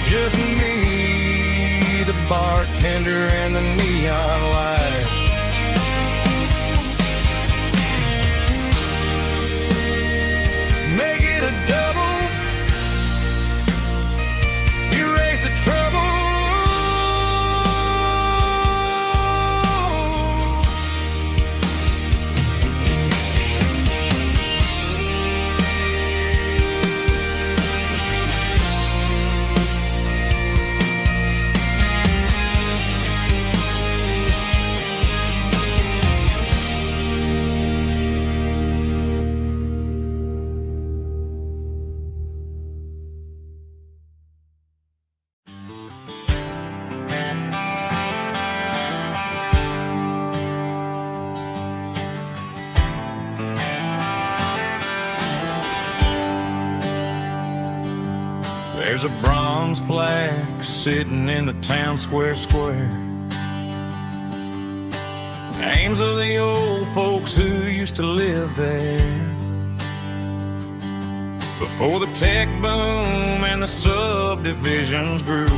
Just me, the bartender, and the neon light. Make it a double, erase the trouble. bronze plaque sitting in the town square. Names of the old folks who used to live there before the tech boom and the subdivisions grew.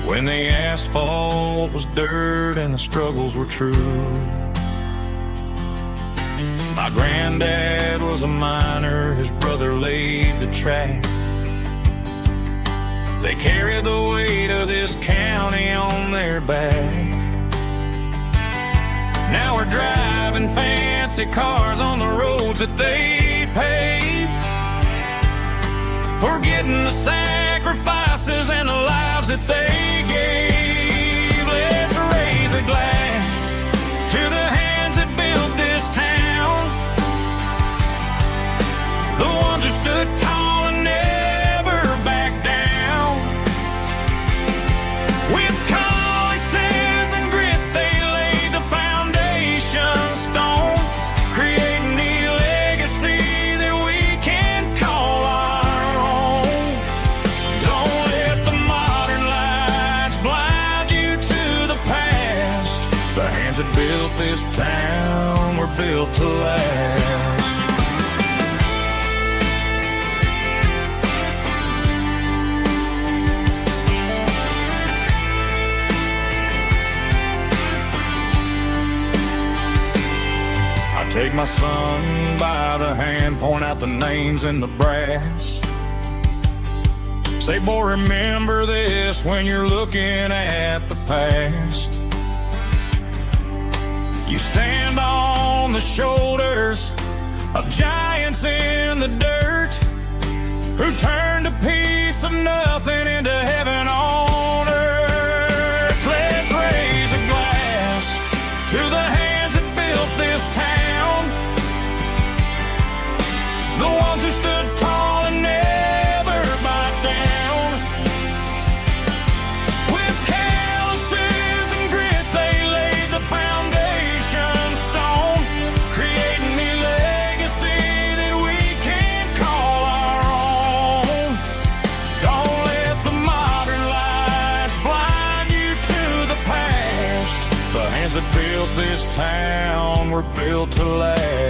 When the asphalt was dirt and the struggles were true. My granddad was a miner, his brother laid the track. They carried the weight of this county on their back. Now we're driving fancy cars on the roads that they paved, forgetting the sacrifices and the lives that they gave. Let's raise a glass to the hands that built this town, the ones who stood tall and never backed down. With calluses and grit they laid the foundation stone, creating the legacy that we can call our own. Don't let the modern lights blind you to the past. The hands that built this town were built to last. Take my son by the hand, point out the names in the brass. Say, boy, remember this when you're looking at the past. You stand on the shoulders of giants in the dirt who turned a piece of nothing into heaven on earth. Let's raise a glass to the hands that built this town, the ones who stood tall and never backed down. With calluses and grit they laid the foundation stone, creating the legacy that we can call our own. Don't let the modern lights blind you to the past. The hands that built this town were built to last.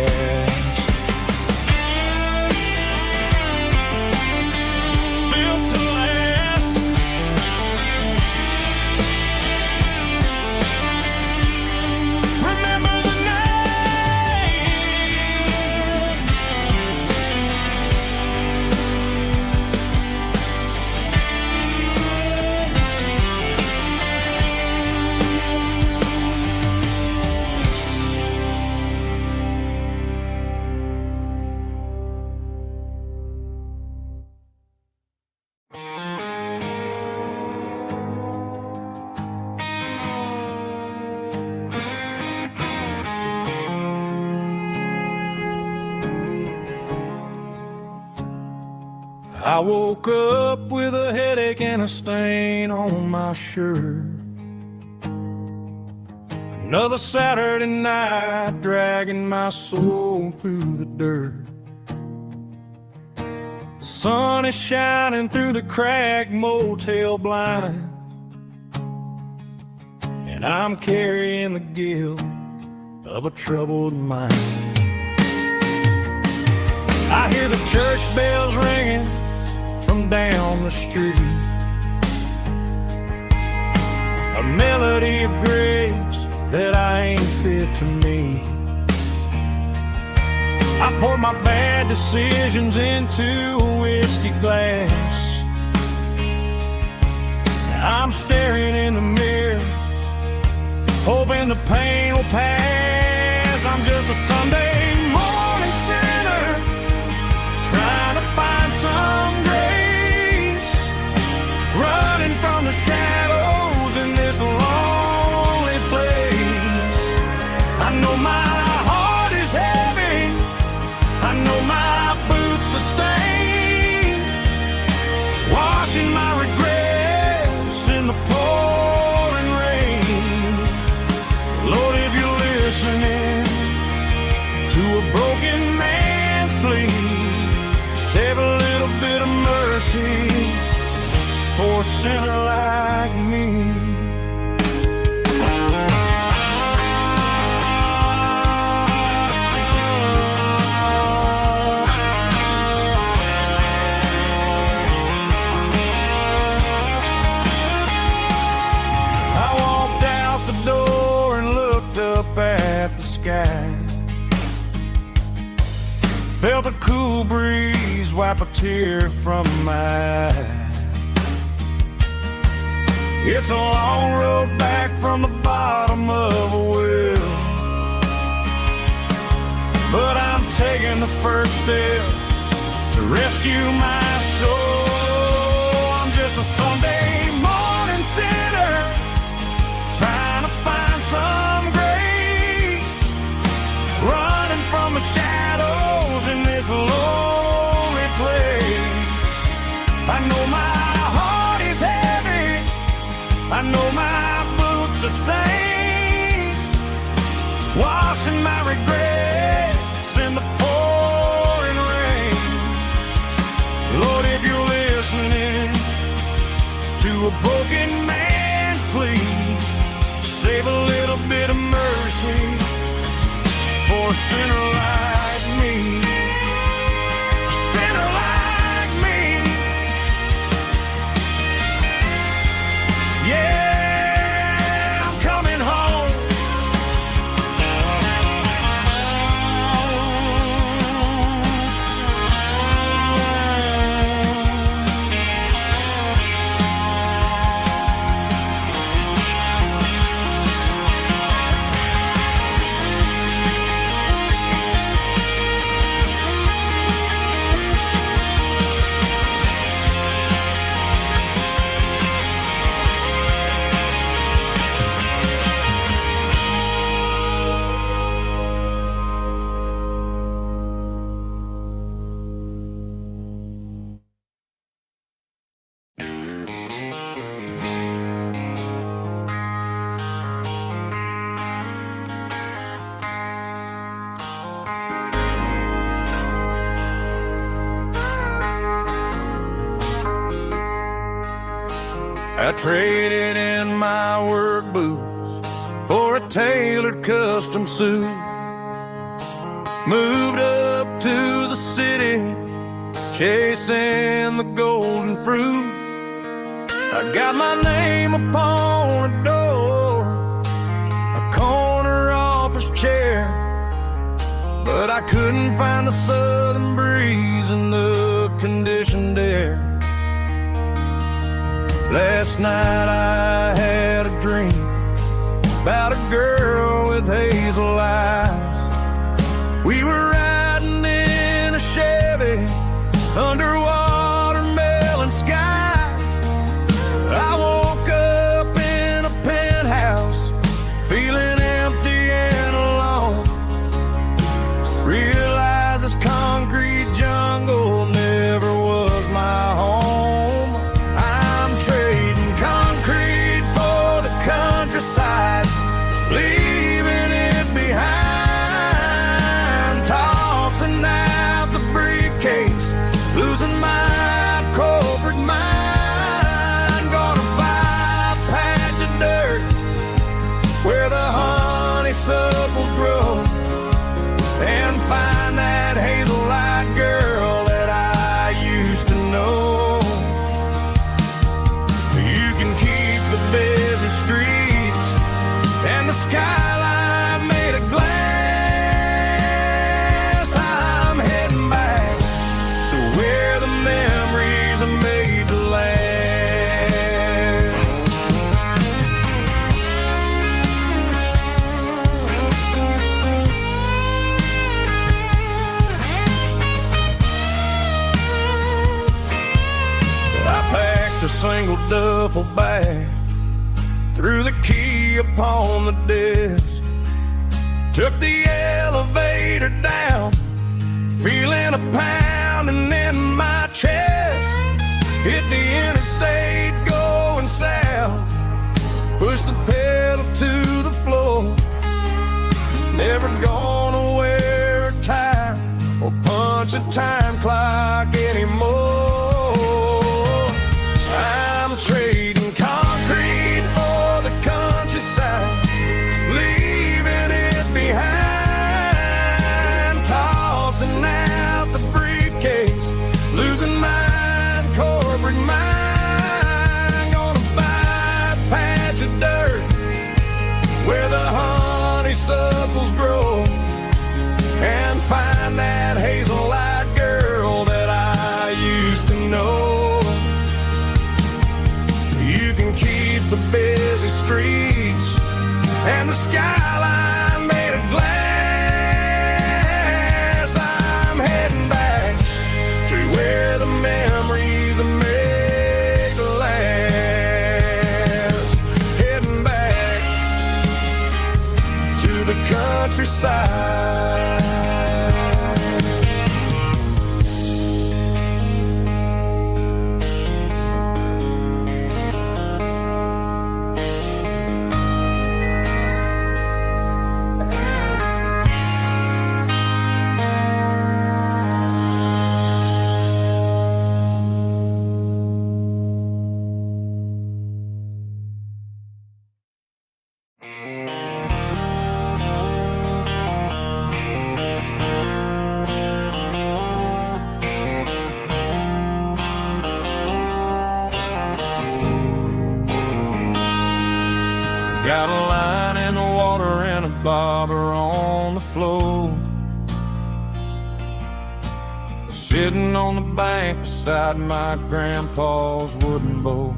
I woke up with a headache and a stain on my shirt. Another Saturday night dragging my soul through the dirt. The sun is shining through the cracked motel blind, and I'm carrying the guilt of a troubled mind. I hear the church bells ringing from down the street, a melody of grace that I ain't fit to meet. I pour my bad decisions into a whiskey glass. I'm staring in the mirror, hoping the pain will pass. I'm just a Sunday morning sinner, trying to find some grace, running from the shadows in this lonely place. I know my heart is heavy, I know my boots are stained, washing my regrets in the pouring rain. Lord, if you're listening to a broken man's plea, save a little bit of mercy a sinner like me. I walked out the door and looked up at the sky. Felt a cool breeze wipe a tear from my eye. It's a long road back from the bottom of a well, but I'm taking the first step to rescue my soul. I'm just a Sunday morning sinner trying to find some grace, running from the shadows in this lonely place. I know my heart is heavy, I know my boots are stained, washing my regrets in the pouring rain. Lord, if you're listening to a broken man's plea, save a little bit of mercy for a sinner like me. A sinner like me. Yeah, I'm coming home. I traded in my work boots for a tailored custom suit. Moved up to the city, chasing the golden fruit. I got my name upon a door, a corner office chair, but I couldn't find the southern breeze in the conditioned air. Last night I had a dream about a girl with hazel eyes. We were riding in a Chevy under watermelon skies. I woke up in a penthouse feeling empty and alone. Realized this concrete jungle never was my home. Countryside, leaving it behind, tossing out the briefcase, losing my corporate mind. Gonna buy a patch of dirt where the honeysuckles grow and find that hazel-eyed girl that I used to know. You can keep the busy streets and the skyline made of glass. I'm heading back to where the memories are made to last. I packed a single duffel bag, threw the key upon the desk, took the elevator down, feeling a pounding in my chest. Hit the interstate going south, pushed the pedal to the floor. Never gonna wear a tie or punch a time clock anymore. I'm you can keep the busy streets and the skyline made of glass. I'm heading back to where the memories are made to last. Heading back to the countryside. Got a line in the water and a bobber on the floor, sitting on the bank beside my grandpa's wooden boat.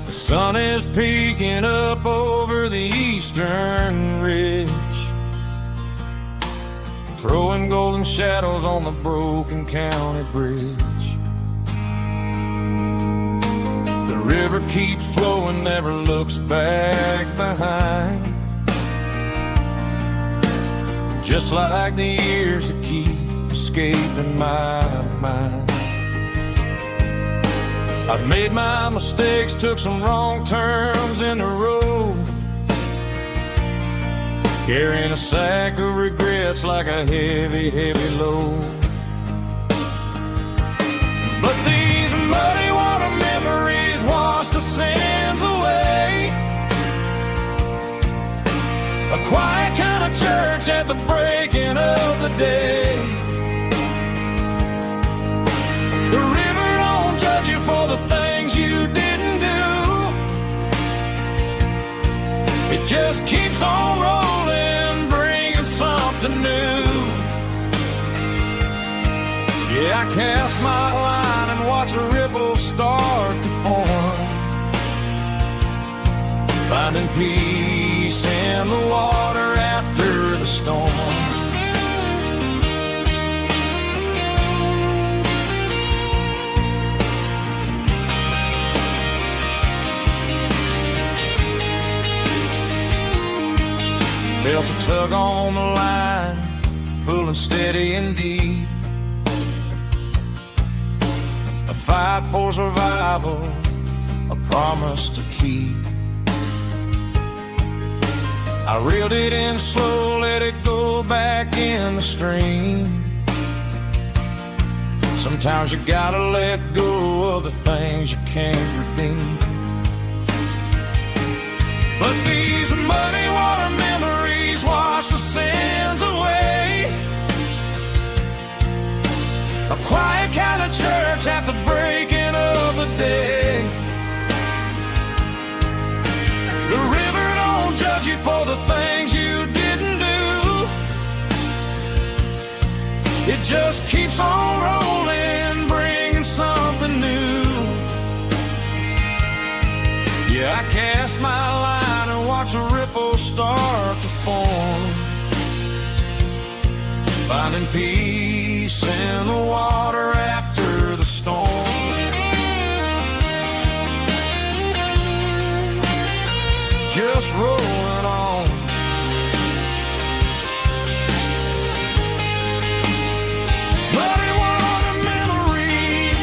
The sun is peeking up over the eastern ridge, throwing golden shadows on the broken county bridge. The river keeps flowing, never looks back behind, just like the years that keep escaping my mind. I've made my mistakes, took some wrong turns in the road, carrying a sack of regrets like a heavy, heavy load. But these muddy water memories wash the sins away. A quiet kind of church at the breaking of the day. The river don't judge you for the things you didn't do. It just keeps on rolling, bringing something new. Yeah, I cast my line and watch a ripple start to form, finding peace in the water after the storm. Felt a tug on the line, pulling steady and deep. A fight for survival, a promise to keep. I reeled it in slow, let it go back in the stream. Sometimes you gotta let go of the things you can't redeem. But these muddy water memories wash the sins away. A quiet kind of church at the breaking of the day. The river don't judge you for the things you didn't do. It just keeps on rolling, bringing something new. Yeah, I cast my line and watch a ripple start to form, finding peace in the water after the storm. Just rolling on. Muddy water memory.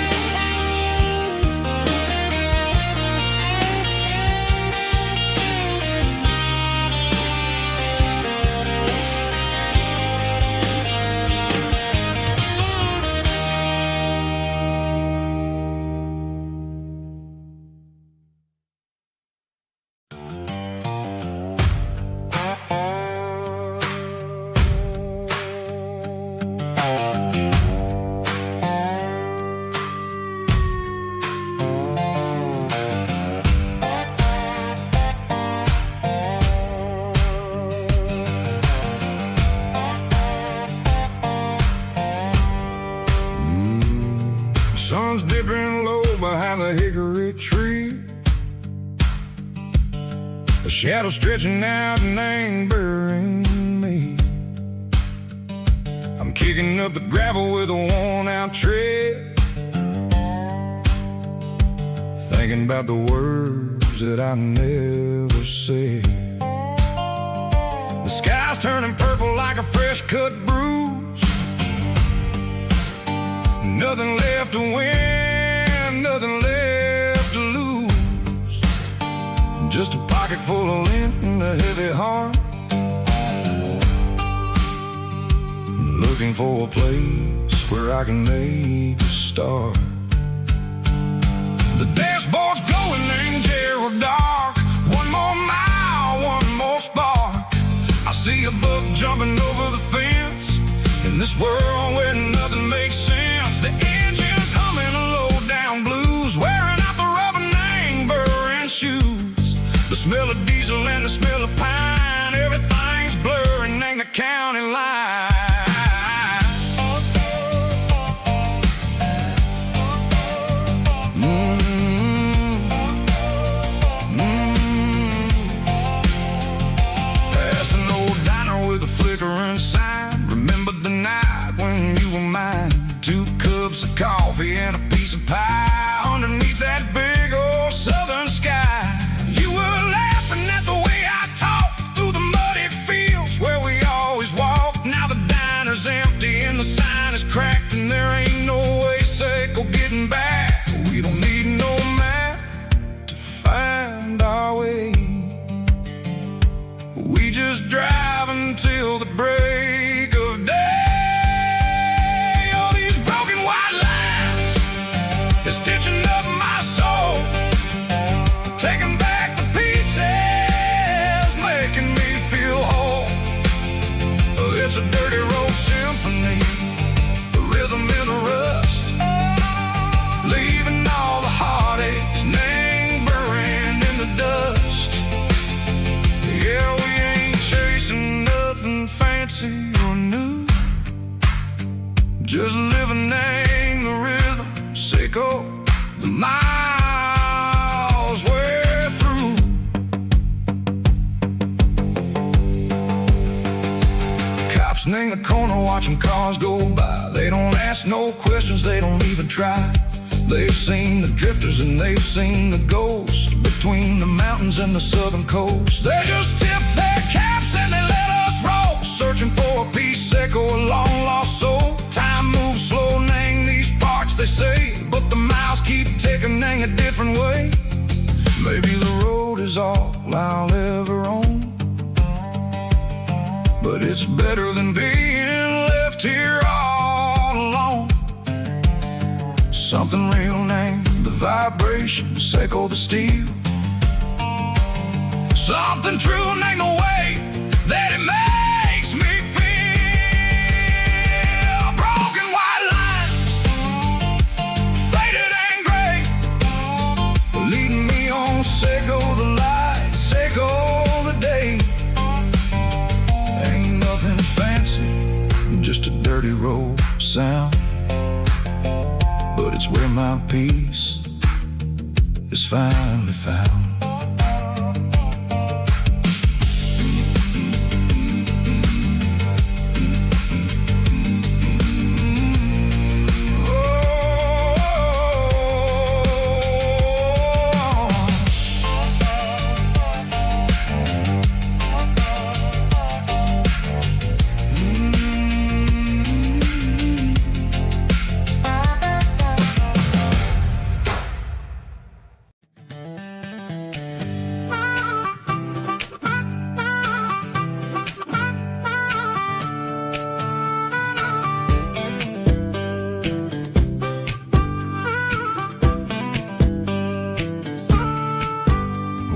quick trip. A shadow stretching out and angering me. I'm kicking up the gravel with a worn-out tread, thinking about the words that I never said. The sky's turning purple like a fresh-cut bruise. Nothing left to win, nothing left to lose. Just a pocket full of lint and a heavy heart, looking for a place where I can make a start. The dashboard's glowing in Gerald dark. One more mile, one more spark. I see a buck jumping over the fence in this world where nothing makes sense. The engine's humming a low-down blues, wearing out the rubber name burring shoes. The smell of diesel and the smell of pine, everything's blurring in the county line. Past an old diner with a flickering sign. Remember the night when you were mine. 2 cups of coffee and a piece of pie underneath that big old southern sky. You were laughing at the way I talked through the muddy fields where we always walked. Now the diner's empty and the sign is cracked, and there ain't no way safe or getting back. We don't need no map to find our way. We just drive until the break of day. All these broken white lines is stitching up my soul, taking back the pieces, making me feel whole. It's a dirty road symphony, the rhythm in the rust, leaving all the heartaches lingering in the dust. Yeah, we ain't chasing nothing fancy or new, just living in the rhythm, sicko, the miles we're through. Cops in the corner watching cars go by. They don't ask no questions, they don't even try. They've seen the drifters and they've seen the ghosts between the mountains and the southern coast. They just tip their caps and they let us roll, searching for a piece seco, a long lost soul. Time moves slow in these parts, they say, but the miles keep ticking in a different way. Maybe the road is all I'll ever own, but it's better than being left here all alone. Something real named the vibration, seco the steel. Something true named the way that it makes me feel. Broken white lines, faded and gray, leading me on, seco the light, seco the day. Ain't nothing fancy, just a dirty road sound, but it's where my peace is finally found.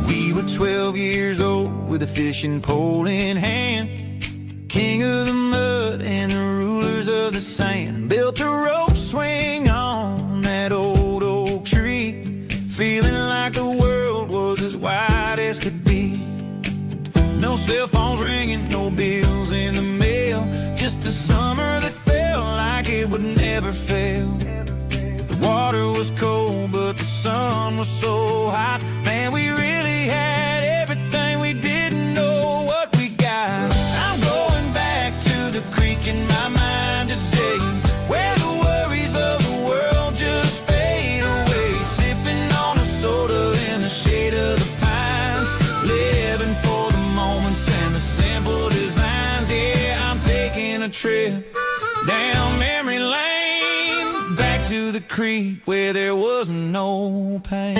We were 12 years old with a fishing pole in hand, king of the mud and the rulers of the sand. Built a rope swing on that old oak tree, feeling like the world was as wide as could be. No cell phones ringing, no bills in the mail, just a summer that felt like it would never fail. The water was cold, but the sun was so hot. Man, we really had everything. We didn't know what we got. I'm going back to the creek in my mind today, where the worries of the world just fade away. Sipping on a soda in the shade of the pines, living for the moments and the simple designs. Yeah, I'm taking a trip down memory lane, back to the creek where there was no pain.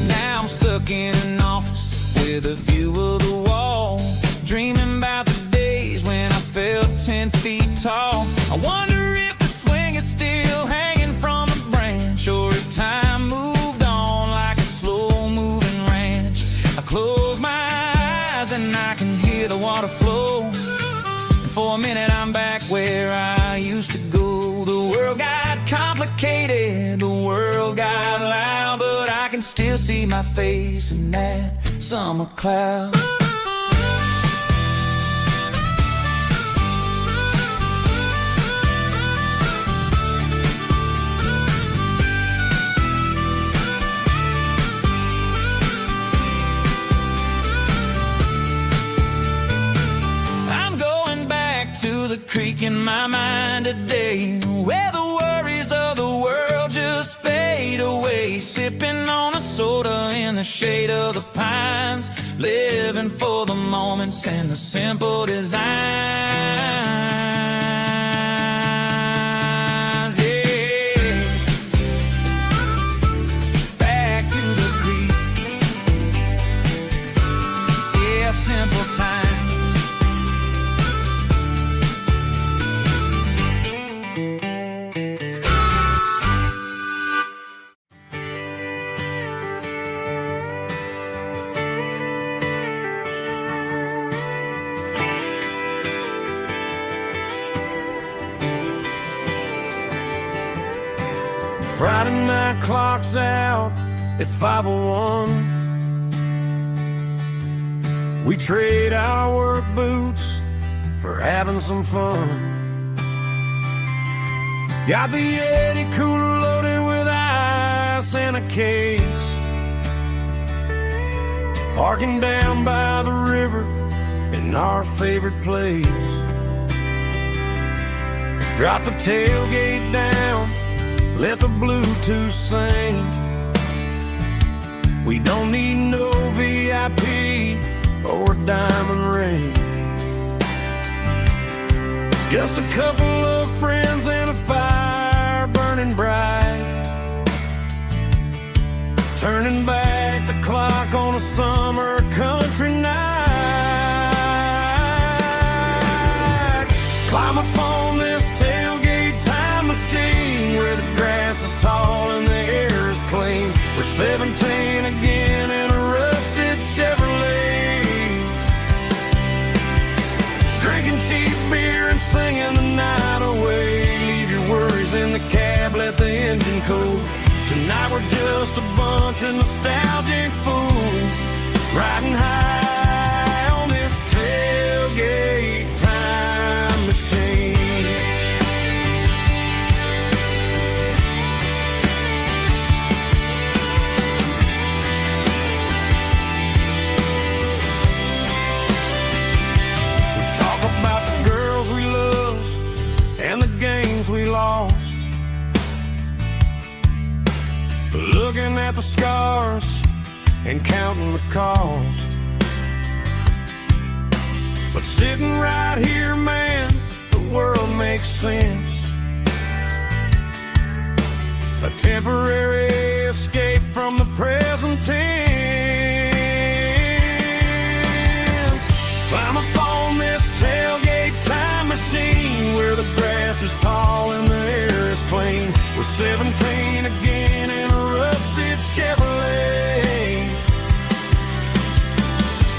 Now I'm stuck in an office with a view of the wall, dreaming about the days when I felt 10 feet tall. I wonder if the swing is still hanging from a branch, or if time moved on like a slow-moving ranch. I close my eyes and I can hear the water flow, and for a minute I'm back where I used to go. The world got complicated, the world got loud, but I can still see my face in that summer cloud. To the creek in my mind today, where the worries of the world just fade away. Sipping on a soda in the shade of the pines, living for the moments and the simple designs. Yeah, back to the creek. Yeah, simple times. Friday night clock's out at 5:01. We trade our work boots for having some fun. Got the Yeti cooler loaded with ice and a case, parking down by the river in our favorite place. Drop the tailgate down, let the Bluetooth sing. We don't need no VIP or a diamond ring. Just a couple of friends and a fire burning bright, turning back the clock on a summer country night. Climb up on this tailgate time machine, where the grass is tall and the air is clean. We're 17 again in a rusted Chevrolet, drinking cheap beer and singing the night away. Leave your worries in the cab, let the engine cool. Tonight we're just a bunch of nostalgic fools, riding high on this tailgate time machine. We lost, looking at the scars and counting the cost. But sitting right here, man, the world makes sense. A temporary escape from the present tense. Climb up on this tailgate time machine, where the grass is tall and the air is clean. We're 17 again in a rusted Chevrolet,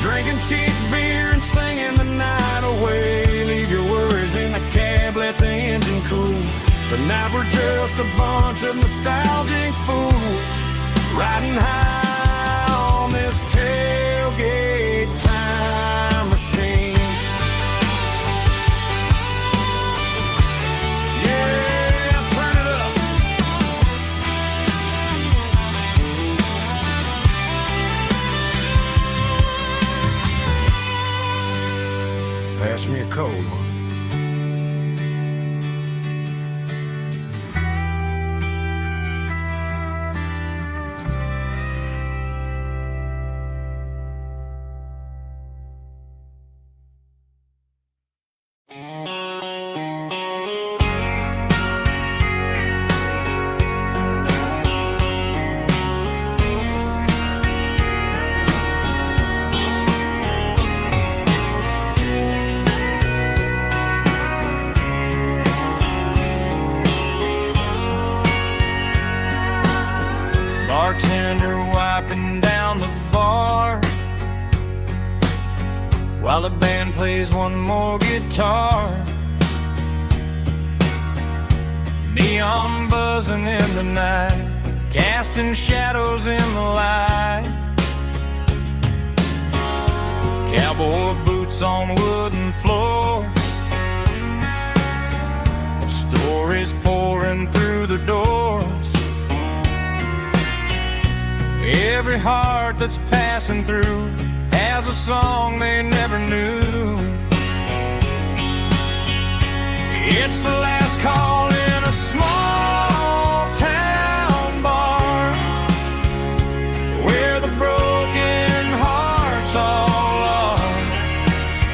drinking cheap beer and singing the night away. Leave your worries in the cab, let the engine cool. Tonight we're just a bunch of nostalgic fools, riding high on this tailgate time machine. Yeah, turn it up. Fetch me a cold one. Bartender wiping down the bar while the band plays one more guitar. Neon buzzing in the night, casting shadows in the light. Cowboy boots on wooden floors, stories pouring through the doors. Every heart that's passing through has a song they never knew. It's the last call in a small town bar where the broken hearts all are.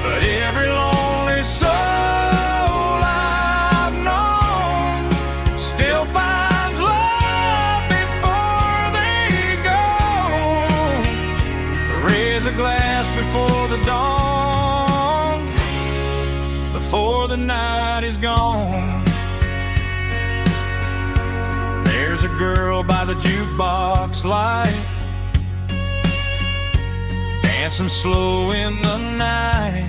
But every lonely soul I've known still finds love before they go. Raise a glass before the dawn, before the night is gone. There's a girl by the jukebox light, dancing slow in the night.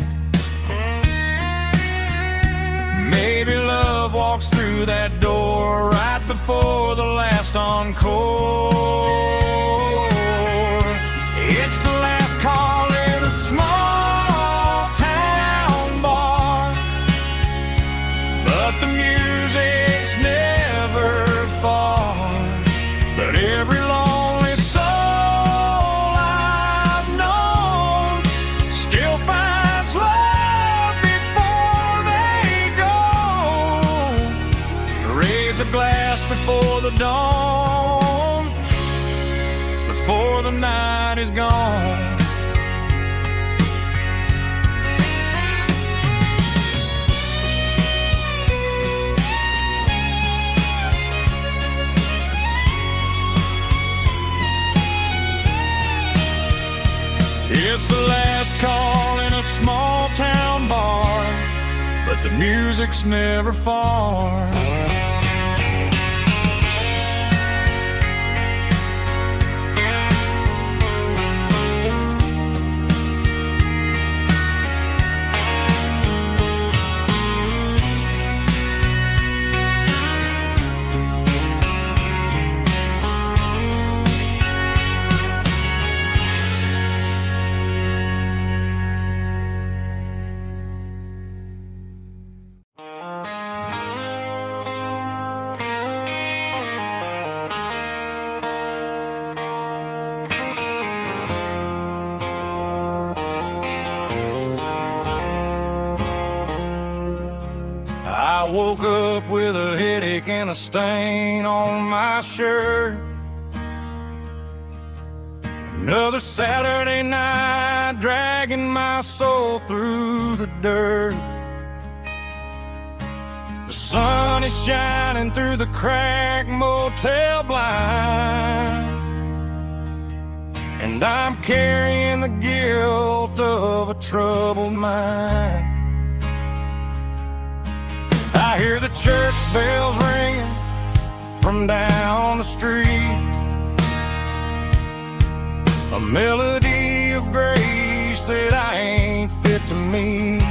Maybe love walks through that door right before the last encore. It's the last call in a small town bar, but the music's never far. But every lonely soul I've known still finds love before they go. Raise a glass before the dawn, before the night is gone. It's the last call in a small town bar, but the music's never far. I woke up with a headache and a stain on my shirt. Another Saturday night dragging my soul through the dirt. The sun is shining through the cracked motel blind, and I'm carrying the guilt of a troubled mind. I hear the church bells ringing from down the street, a melody of grace that I ain't fit to meet.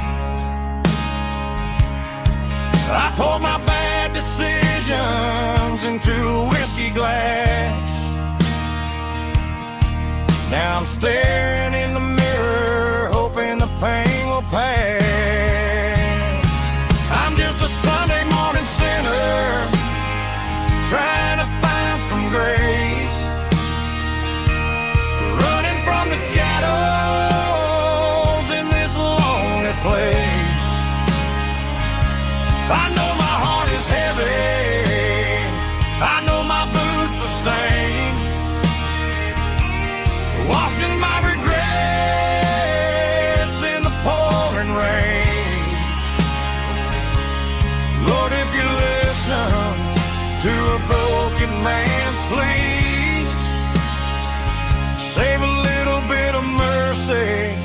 I poured my bad decisions into a whiskey glass. Now I'm staring in the mirror, hoping the pain will pass. I'm just a Sunday morning sinner, trying to find some grace, running from the shadows in this lonely place. a broken man's plea. Save a little bit of mercy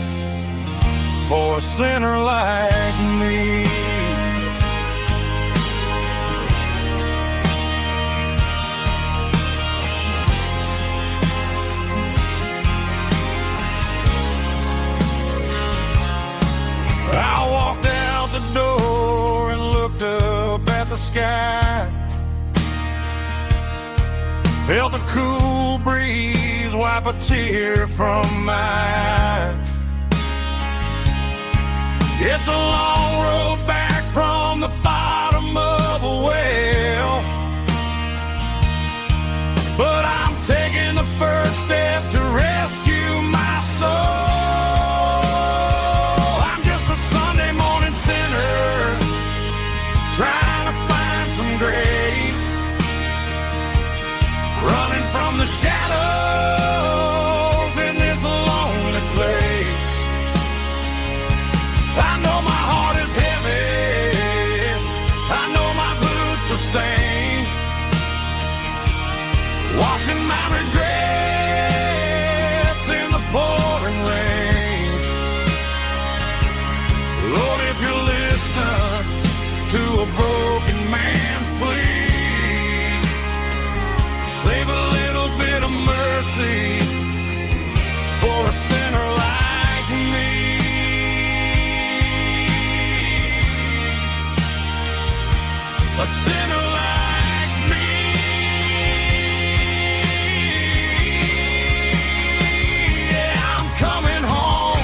for a sinner like me. I walked out the door and looked up at the sky. Felt the cool breeze wipe a tear from my eye. It's a long road back from the bottom of a well, but I'm taking the first step to rescue my soul. I'm just a Sunday morning sinner trying to find some grace, running from the shadows in this lonely place. I know my heart is heavy, I know my boots are stained, washing my regrets in the pouring rain. Lord, if you listen to a broken man's plea, save a little bit of mercy for a sinner like me. A sinner like me. Yeah, I'm coming home.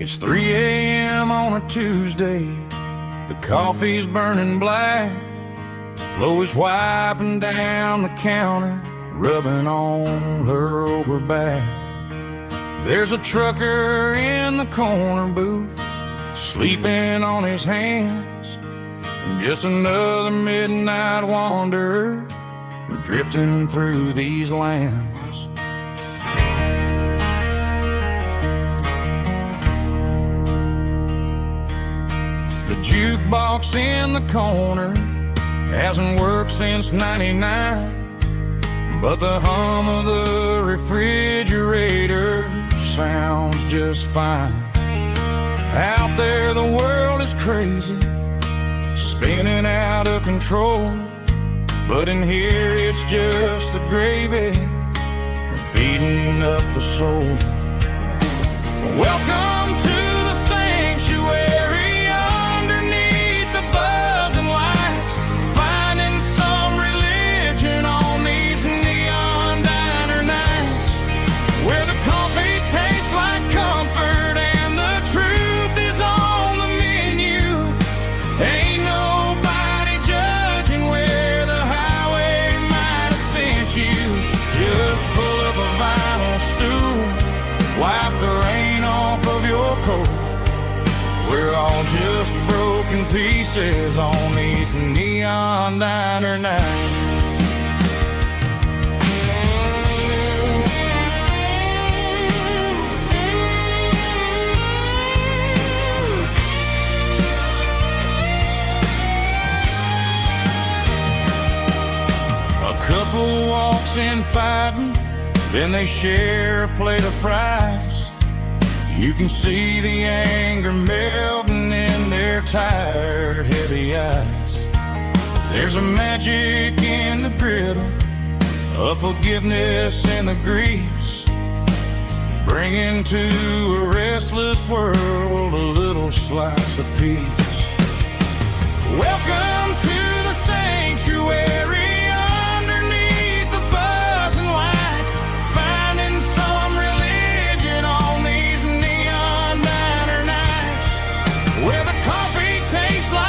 It's 3 a.m. on a Tuesday. The coffee's burning black. Flo is wiping down the counter, rubbing on her over back. There's a trucker in the corner booth, sleeping on his hands. And just another midnight wanderer, drifting through these lands. The jukebox in the corner hasn't worked since '99, but the hum of the refrigerator sounds just fine. Out there the world is crazy, spinning out of control, but in here it's just the gravy feeding up the soul. Welcome to the sanctuary underneath the buzzing lights, finding some religion on these neon diner nights, where the coffee tastes like comfort and the truth is on the menu. Ain't nobody judging where the highway might have sent you. Just pull up a vinyl stool, wipe the rain off of your coat. We're all just broken pieces on these neon diner nights. A couple walks in fighting, then they share a plate of fries. You can see the anger melting in their tired, heavy eyes. There's a magic in the griddle, a forgiveness in the grease, bringing to a restless world a little slice of peace. Welcome to the sanctuary. Where the coffee tastes like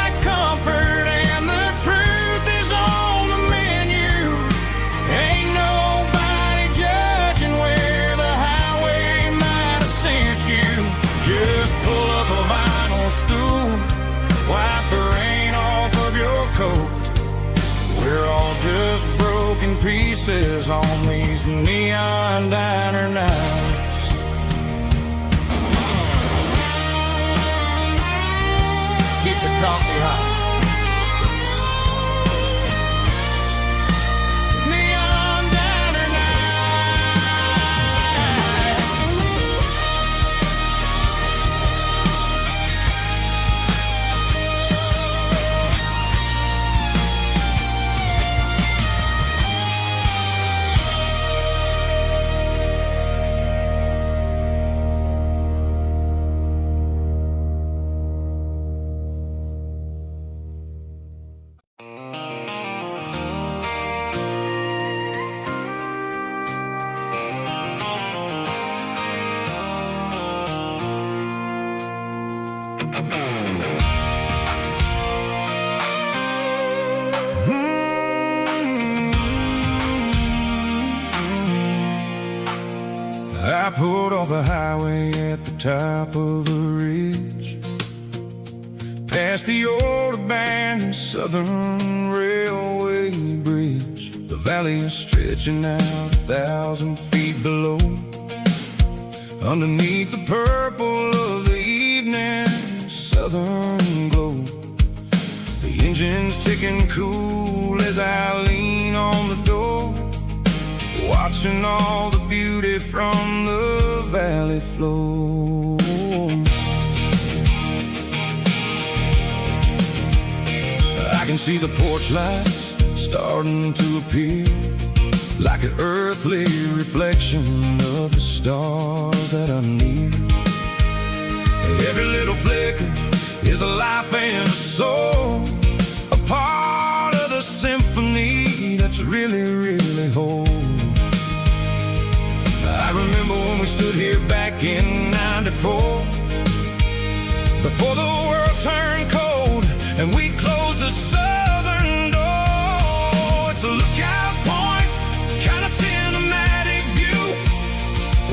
pulled off the highway at the top of a ridge, past the old abandoned Southern Railway bridge. The valley is stretching out 1,000 feet below, underneath the purple of the evening southern glow. The engine's ticking cool as I lean on the door, watching all the beauty from the valley flow. I can see the porch lights starting to appear, like an earthly reflection of the stars that are near. Every little flicker is a life and a soul, a part of the symphony that's really, really whole. I remember when we stood here back in '94, before the world turned cold and we closed the southern door. It's a lookout point, kind of cinematic view,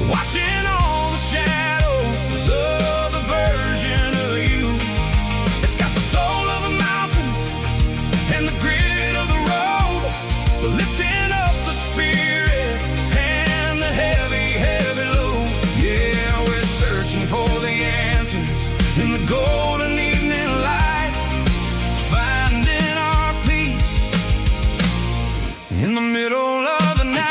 watching all the shadows of the version of you. It's got the soul of the mountains and the grit of the road, lifting up the spirit and the heavy, heavy load. Yeah, we're searching for the answers in the golden evening light, finding our peace in the middle of the night.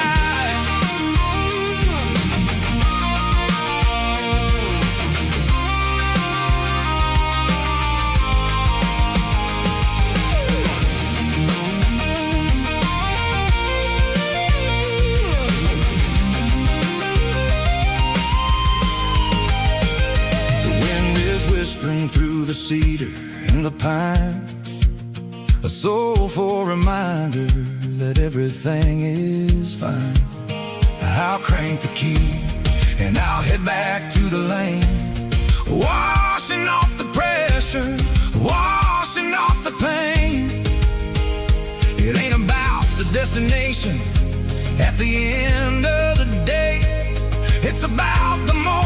Whispering through the cedar and the pine, a soulful reminder that everything is fine. I'll crank the key and I'll head back to the lane, washing off the pressure, washing off the pain. It ain't about the destination at the end of the day, it's about the moment